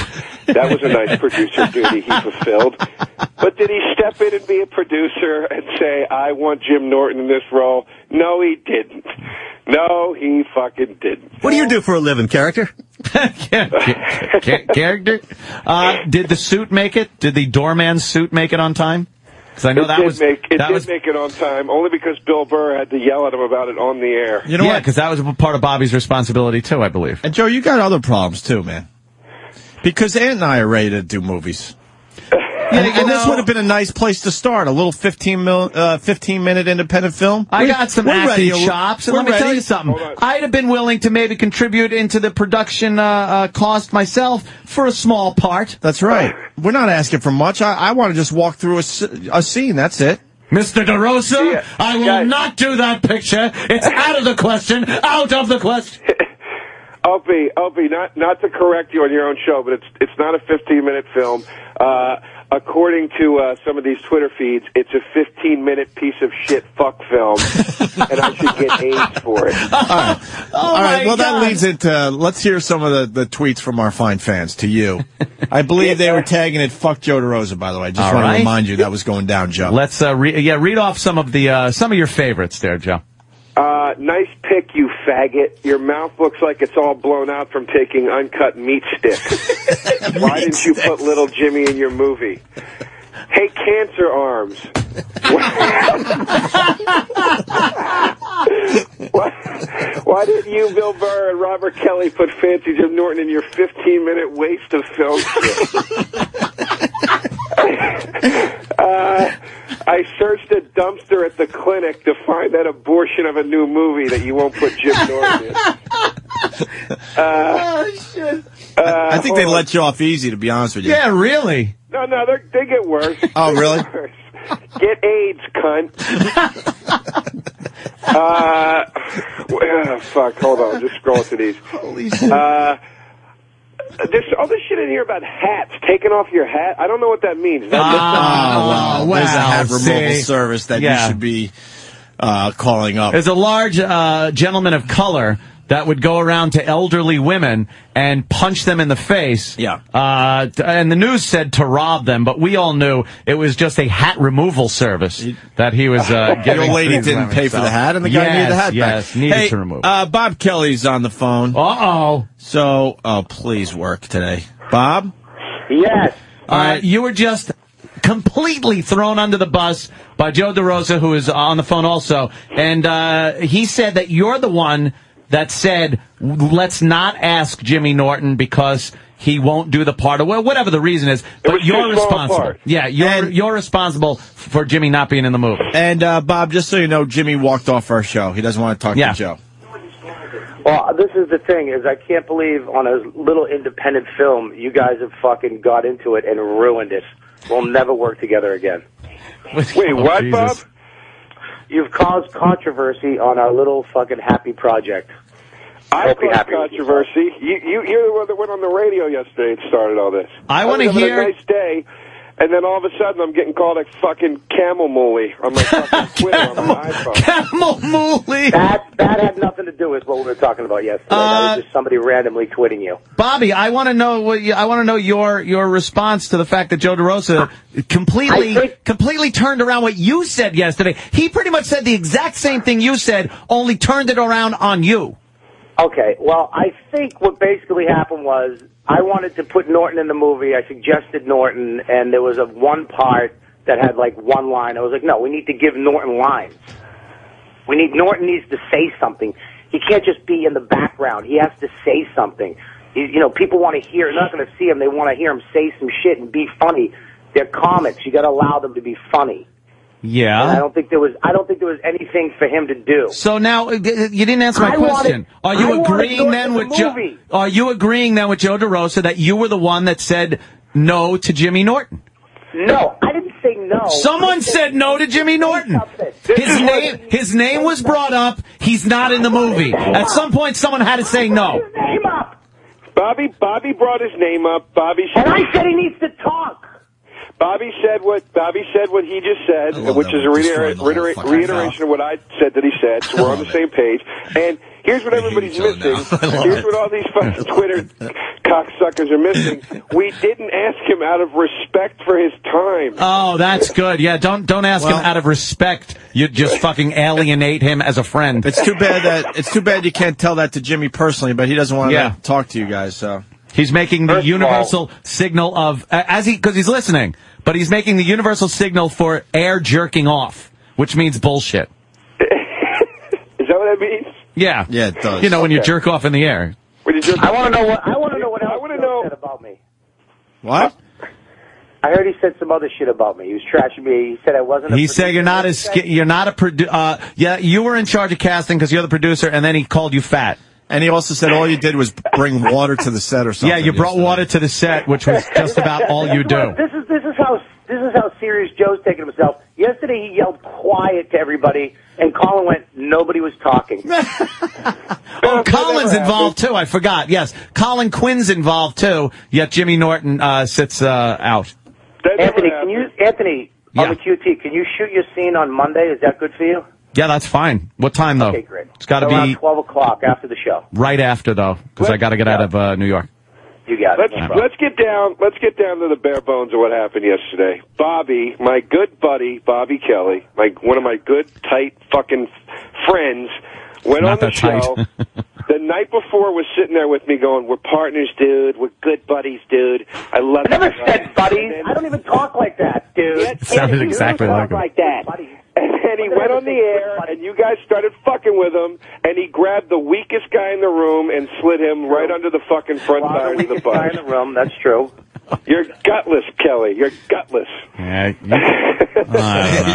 That was a nice producer duty he fulfilled. But did he step in and be a producer and say, I want Jim Norton in this role? No, he didn't. No, he fucking didn't. What do you do for a living, character? Character? Did the suit make it? Did the doorman's suit make it on time? Because I know it did make it on time, only because Bill Burr had to yell at him about it on the air. You know what? Because that was a part of Bobby's responsibility, too, I believe. And, Joe, you got other problems, too, man. Because Ant and I are ready to do movies. And this would have been a nice place to start, a little 15-minute independent film. I got some acting chops, and let me tell you something. I'd have been willing to maybe contribute into the production cost myself for a small part. That's right. We're not asking for much. I want to just walk through a scene. That's it. Mr. DeRosa, I will not do that picture. It's out of the question. Out of the question. Opie, not to correct you on your own show, but it's not a 15-minute film. According to some of these Twitter feeds, it's a 15-minute piece of shit fuck film, and I should get AIDS for it. All right. Well, that leads into, let's hear some of the tweets from our fine fans to you. I believe they were tagging it "Fuck Joe DeRosa," by the way. Just want to remind you that was going down, Joe. Let's read off some of your favorites there, Joe. Nice pick, you faggot. Your mouth looks like it's all blown out from taking uncut meat sticks. Why didn't you put little Jimmy in your movie? Hey, cancer arms. Why didn't you, Bill Burr, and Robert Kelly put fancy Jim Norton in your 15-minute waste of film? I searched a dumpster at the clinic to find that abortion of a new movie that you won't put Jim Norton in. Oh, shit. I think they let you off easy, to be honest with you. Yeah, really? No, they get worse. Oh, really? Get AIDS, cunt. Fuck, hold on. Just scroll to these. Holy shit. There's all this shit in here about hats. Taking off your hat. I don't know what that means. Well, there's a hat removal service that you should be calling up. There's a large gentleman of color that would go around to elderly women and punch them in the face. Yeah. And the news said to rob them, but we all knew it was just a hat removal service that he was giving. Your lady didn't pay for the hat, and the guy needed the hat back. Yes, needed to remove. Bob Kelly's on the phone. Uh-oh. So, please work today. Bob? Yes. You were just completely thrown under the bus by Joe DeRosa, who is on the phone also. And he said that you're the one that said, let's not ask Jimmy Norton because he won't do the part, or whatever the reason is. But you're responsible. Yeah, you're responsible for Jimmy not being in the movie. And, Bob, just so you know, Jimmy walked off our show. He doesn't want to talk to Joe. Well, this is the thing, is I can't believe on a little independent film, you guys have fucking got into it and ruined it. We'll never work together again. Wait, what, Jesus. Bob? You've caused controversy on our little fucking happy project. I caused controversy. You're the one that went on the radio yesterday and started all this. I want to hear. A nice day, and then all of a sudden I'm getting called a fucking camel mooly on my fucking Twitter on my iPhone. Camel mooly. That had nothing to do with what we were talking about yesterday. That was just somebody randomly twitting you. Bobby, I want to know your response to the fact that Joe DeRosa completely turned around what you said yesterday. He pretty much said the exact same thing you said, only turned it around on you. Okay, well, I think what basically happened was I wanted to put Norton in the movie. I suggested Norton, and there was one part that had like one line. I was like, no, we need to give Norton lines. Norton needs to say something. He can't just be in the background. He has to say something. People want to hear. They're not going to see him. They want to hear him say some shit and be funny. They're comics. You got to allow them to be funny. Yeah. And I don't think there was anything for him to do. So now you didn't answer my question. Are you agreeing then with Joe DeRosa that you were the one that said no to Jimmy Norton? No, I didn't say no. Someone said no to Jimmy Norton. His name was brought up. He's not in the movie. At some point, someone had to say no. His name up. Bobby brought his name up. And I said he needs to talk. Bobby said what he just said, which is a reiteration of what I said that he said, so we're on the same page. And here's what everybody's missing. Here's what all these fucking Twitter cocksuckers are missing. We didn't ask him out of respect for his time. Oh, that's good. Yeah, don't ask him out of respect. You just fucking alienate him as a friend. It's too bad you can't tell that to Jimmy personally, but he doesn't want to talk to you guys, so. He's making the universal signal of, because he's listening, but he's making the universal signal for air jerking off, which means bullshit. Is that what that means? Yeah. Yeah, it does. When you jerk off in the air. I want to know what else he said about me. What? I heard he said some other shit about me. He was trashing me. He said I wasn't. He said you're not a producer. You were in charge of casting because you're the producer, and then he called you fat. And he also said all you did was bring water to the set or something. Yeah, you brought water to the set, which was just about all you do. This is how serious Joe's taking himself. Yesterday he yelled quiet to everybody, and Colin went, nobody was talking. Oh, Colin's involved too. I forgot. Yes, Colin Quinn's involved too. Yet Jimmy Norton sits out. Anthony, on the QT, can you shoot your scene on Monday? Is that good for you? Yeah, that's fine. What time, though? Okay, great. It's got to around be 12 o'clock after the show. Right after, though, because I got to get out of New York. You got it. Let's get down to the bare bones of what happened yesterday. Bobby, my good buddy, Bobby Kelly, one of my good, tight fucking friends, went on the show. The night before was sitting there with me going, we're partners, dude. We're good buddies, dude. I love I never said buddies. I don't even talk like that, dude. It sounded exactly like him. Like that. And then he went on the air, and you guys started fucking with him, and he grabbed the weakest guy in the room and slid him right under the fucking front tires of the bus. Guy in the room, that's true. You're gutless, Kelly. You're gutless. Yeah,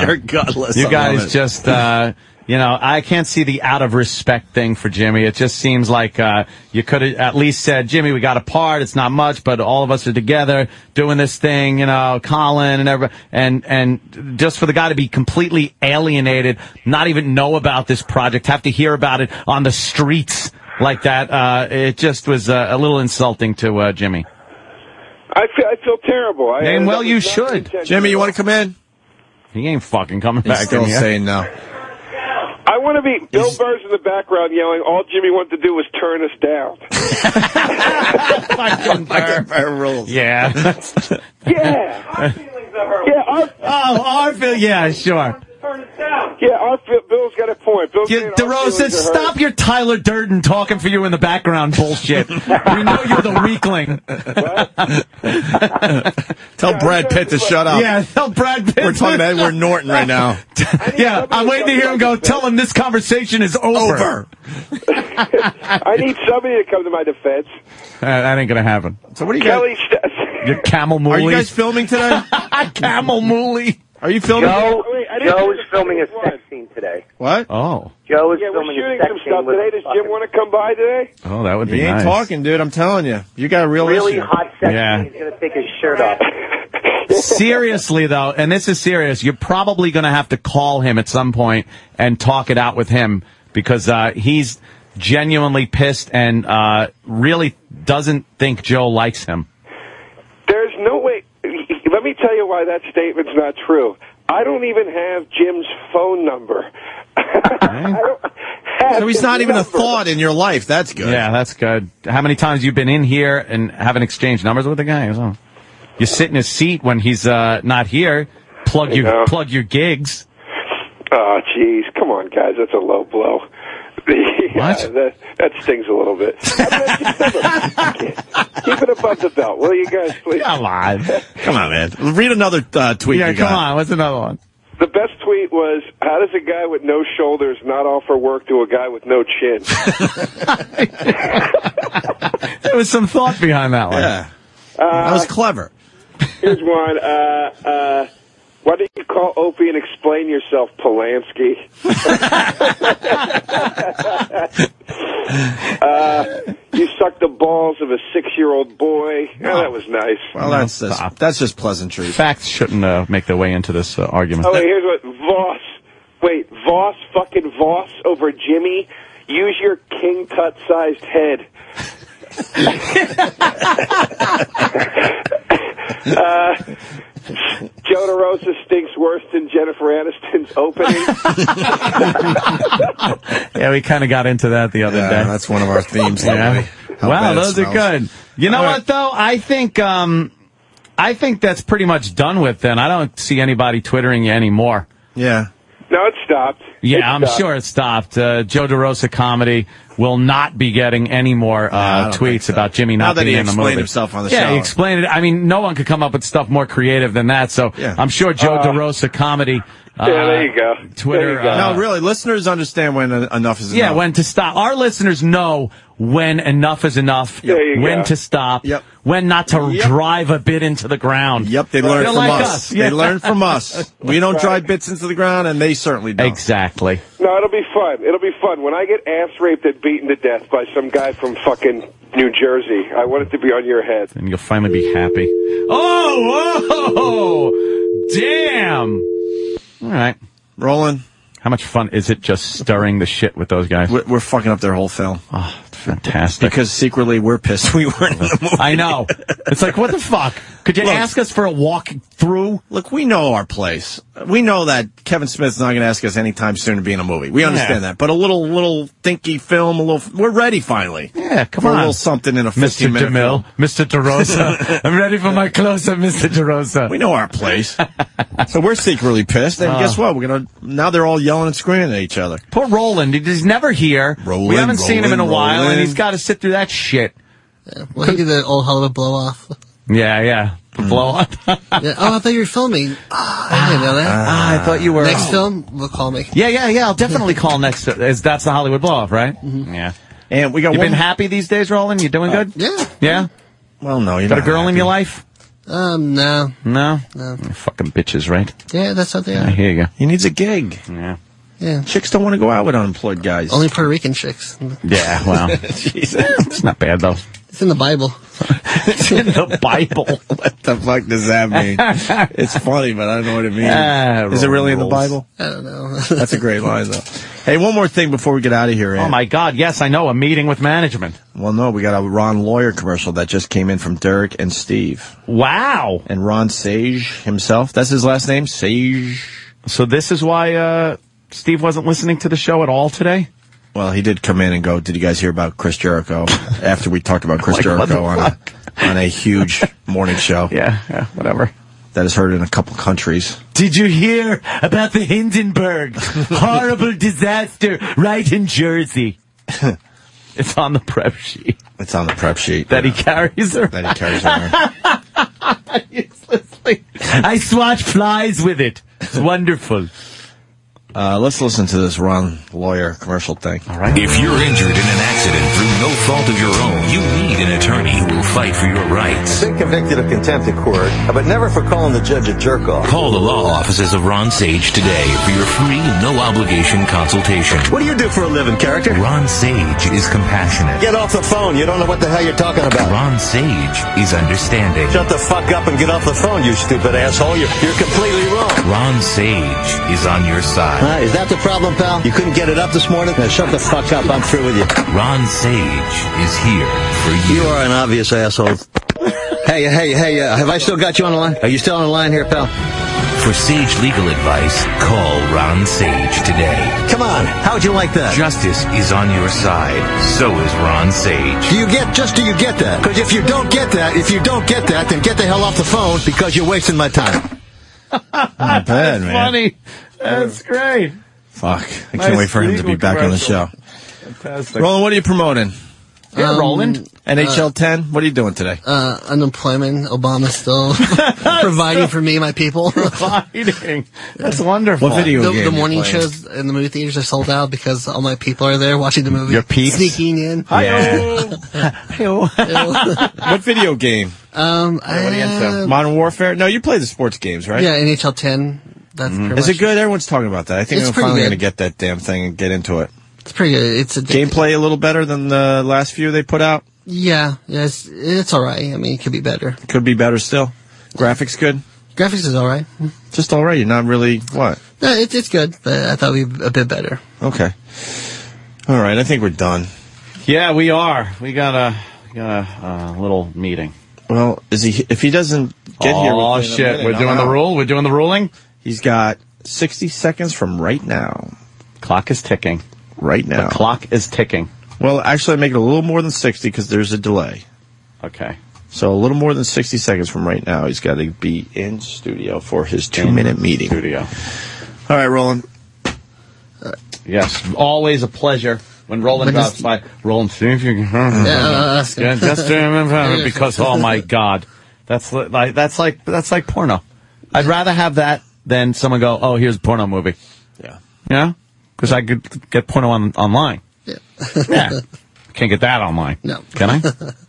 You're gutless. You guys just, I can't see the out of respect thing for Jimmy. It just seems like you could have at least said, Jimmy, we got apart. It's not much, but all of us are together doing this thing, Colin and everybody. And just for the guy to be completely alienated, not even know about this project, have to hear about it on the streets like that, it just was a little insulting to Jimmy. I feel terrible. You should. Jimmy, you want to come in? He ain't fucking coming back. He's still saying no. I want to be Bill Burr's in the background yelling, all Jimmy wanted to do was turn us down. Fucking rules. Yeah. Yeah. Our feelings are hurt. Our feelings. Yeah, sure. Turn us down. Yeah, Bill's got a point. DeRosa, stop your Tyler Durden talking for you in the background bullshit. We know you're the weakling. Tell Brad Pitt to shut up. Yeah, tell Brad Pitt. We're talking about Edward Norton right now. Yeah, I'm waiting to hear him go, tell him this conversation is over. I need somebody to come to my defense. That ain't going to happen. So what are you Kelly guys... Your camel mooly. Are you guys filming today? Camel mooly. Are you filming? Joe is filming a sex scene today. What? Oh. Joe is we're filming shooting a sex some scene stuff today. Does Jim want to come by today? Oh, that would be nice. He ain't talking, dude. I'm telling you. You got a real really issue. Hot sex scene. He's going to take his shirt off. Seriously, though, and this is serious, you're probably going to have to call him at some point and talk it out with him because he's genuinely pissed and really doesn't think Joe likes him. There's no way. Let me tell you why that statement's not true. I don't even have Jim's phone number. So he's not even a thought in your life. That's good. Yeah, that's good. How many times have you been in here and haven't exchanged numbers with the guy? You sit in his seat when he's not here. Plug your gigs. Oh, jeez. Come on, guys. That's a low blow. What? That stings a little bit. Keep it above the belt, will you guys, please? Come on, man. Read another tweet. Yeah, come on. What's another one? The best tweet was, how does a guy with no shoulders not offer work to a guy with no chin? There was some thought behind that one. Yeah. That was clever. Here's one. Why don't you call Opie and explain yourself, Polanski? You sucked the balls of a 6-year-old boy. Oh, that was nice. Well, that's just pleasantry. Facts shouldn't make their way into this argument. Oh, wait, here's what Voss. Wait, fucking Voss over Jimmy. Use your king tut-sized head. Joe DeRosa stinks worse than Jennifer Aniston's opening. Yeah, we kind of got into that the other day. That's one of our themes. Yeah. Wow, those are good. You know what, though? I think that's pretty much done with then. I don't see anybody Twittering you anymore. Yeah. No, it stopped. Yeah, I'm sure it stopped. Joe DeRosa comedy will not be getting any more tweets about Jimmy not being in the movie. Now that he explained himself on the show. Yeah, he explained it. I mean, no one could come up with stuff more creative than that. So I'm sure Joe DeRosa comedy. Yeah, there you go. Twitter. No, really, listeners understand when enough is enough. Yeah, when to stop. Our listeners know when enough is enough, when to stop, when not to drive a bit into the ground. Yep, they learn from us. They learn from us. We don't drive bits into the ground, and they certainly don't. Exactly. No, it'll be fun. It'll be fun. When I get ass raped and beaten to death by some guy from fucking New Jersey, I want it to be on your head. And you'll finally be happy. Oh, damn. All right. Rolling. How much fun is it just stirring the shit with those guys? We're fucking up their whole film. Oh, it's fantastic. Because secretly we're pissed we weren't in the movie. I know. It's like, what the fuck? Could you ask us for a walk through? Look, we know our place. We know that Kevin Smith's not going to ask us anytime soon to be in a movie. We understand that. But a little thinky film, we're ready finally. Yeah, come on. A little something in a 15-minute film. Mr. DeRosa. I'm ready for my close-up, Mr. DeRosa. We know our place. So we're secretly pissed. And guess what? Now they're all yelling and screaming at each other. Poor Roland. He's never here. We haven't seen him in a while, and he's got to sit through that shit. Yeah. Well, he did the old hell of a blow-off. Yeah. Blow-off. Oh, I thought you were filming. I didn't know that. I thought you were. Next film, will call me. Yeah. I'll definitely call next. That's the Hollywood blow-off, right? Mm-hmm. Yeah. And we got. You been happy these days, Roland? You doing good? Yeah. Yeah. Well, no, you got a girl in your life. No. No? Fucking bitches, right? Yeah, that's what they are. I hear you. He needs a gig. Yeah. Yeah. Chicks don't want to go out with unemployed guys. Only Puerto Rican chicks. Yeah, well. It's not bad, though. It's in the Bible. It's in the Bible. What the fuck does that mean? It's funny, but I don't know what it means. Is it really in the Bible? I don't know. That's a great line, though. Hey, one more thing before we get out of here, Ant. Oh, my God. Yes, I know. A meeting with management. Well, no, we got a Ron Lawyer commercial that just came in from Derek and Steve. Wow. And Ron Sage himself. That's his last name? Sage. So this is why Steve wasn't listening to the show at all today? Well, he did come in and go, did you guys hear about Chris Jericho? After we talked about Chris Jericho on a huge morning show. Yeah, whatever. That is heard in a couple countries. Did you hear about the Hindenburg? Horrible disaster right in Jersey. It's on the prep sheet. It's on the prep sheet. That he carries around. That he carries around. Uselessly. I swat flies with it. It's wonderful. Let's listen to this Ron Lawyer commercial thing. All right. If you're injured in an accident through no fault of your own, you need an attorney who will fight for your rights. Been convicted of contempt of court, but never for calling the judge a jerk-off. Call the law offices of Ron Sage today for your free, no-obligation consultation. What do you do for a living, character? Ron Sage is compassionate. Get off the phone. You don't know what the hell you're talking about. Ron Sage is understanding. Shut the fuck up and get off the phone, you stupid asshole. You're completely wrong. Ron Sage is on your side. Is that the problem, pal? You couldn't get it up this morning? Now shut the fuck up. I'm through with you. Ron Sage is here for you. You are an obvious asshole. Hey, have I still got you on the line? Are you still on the line here, pal? For Sage legal advice, call Ron Sage today. Come on, how would you like that? Justice is on your side. So is Ron Sage. Do you get that? Because if you don't get that, then get the hell off the phone because you're wasting my time. Not bad, man. Funny. That's great. Fuck. I can't wait for him to be back on the show. Fantastic. Roland, what are you promoting? Yeah, Roland. NHL 10? What are you doing today? Unemployment. Obama's still providing for me and my people. Providing. That's wonderful. What video game? The morning shows in the movie theaters are sold out because all my people are there watching the movie. Your peeps? Sneaking in. Hi-yo. What video game? What are you into? Modern Warfare? No, you play the sports games, right? Yeah, NHL 10. That's pretty Is much it good? Everyone's talking about that. I think It's I'm pretty finally good. going to get that damn thing and get into it. It's pretty good. It's addictive. Gameplay a little better than the last few they put out? Yeah, it's all right. I mean, it could be better. Could be better still. Graphics good? Graphics is all right. Just all right. You're not really, what? No, it's good, but I thought it'd be a bit better. Okay. All right. I think we're done. Yeah, we are. We got a little meeting. Well, if he doesn't get here... Oh, shit. We're doing the rule? We're doing the ruling? He's got 60 seconds from right now. Clock is ticking. Right now. The clock is ticking. Well, actually, I make it a little more than 60 because there's a delay. Okay. So a little more than 60 seconds from right now, he's got to be in studio for his 2-minute meeting. Studio. All right, Roland. Yes, always a pleasure when Roland drops by. Roland, see if you can. Yeah, just remember because oh my God, that's like porno. I'd rather have that than someone go, oh, here's a porno movie. Yeah. Yeah, because I could get porno online. Yeah. Can't get that online. No. Can I?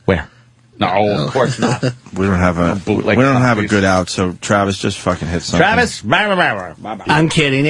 Where? No, of course not. We don't have a good out, so Travis just fucking hit something. Travis, I'm kidding.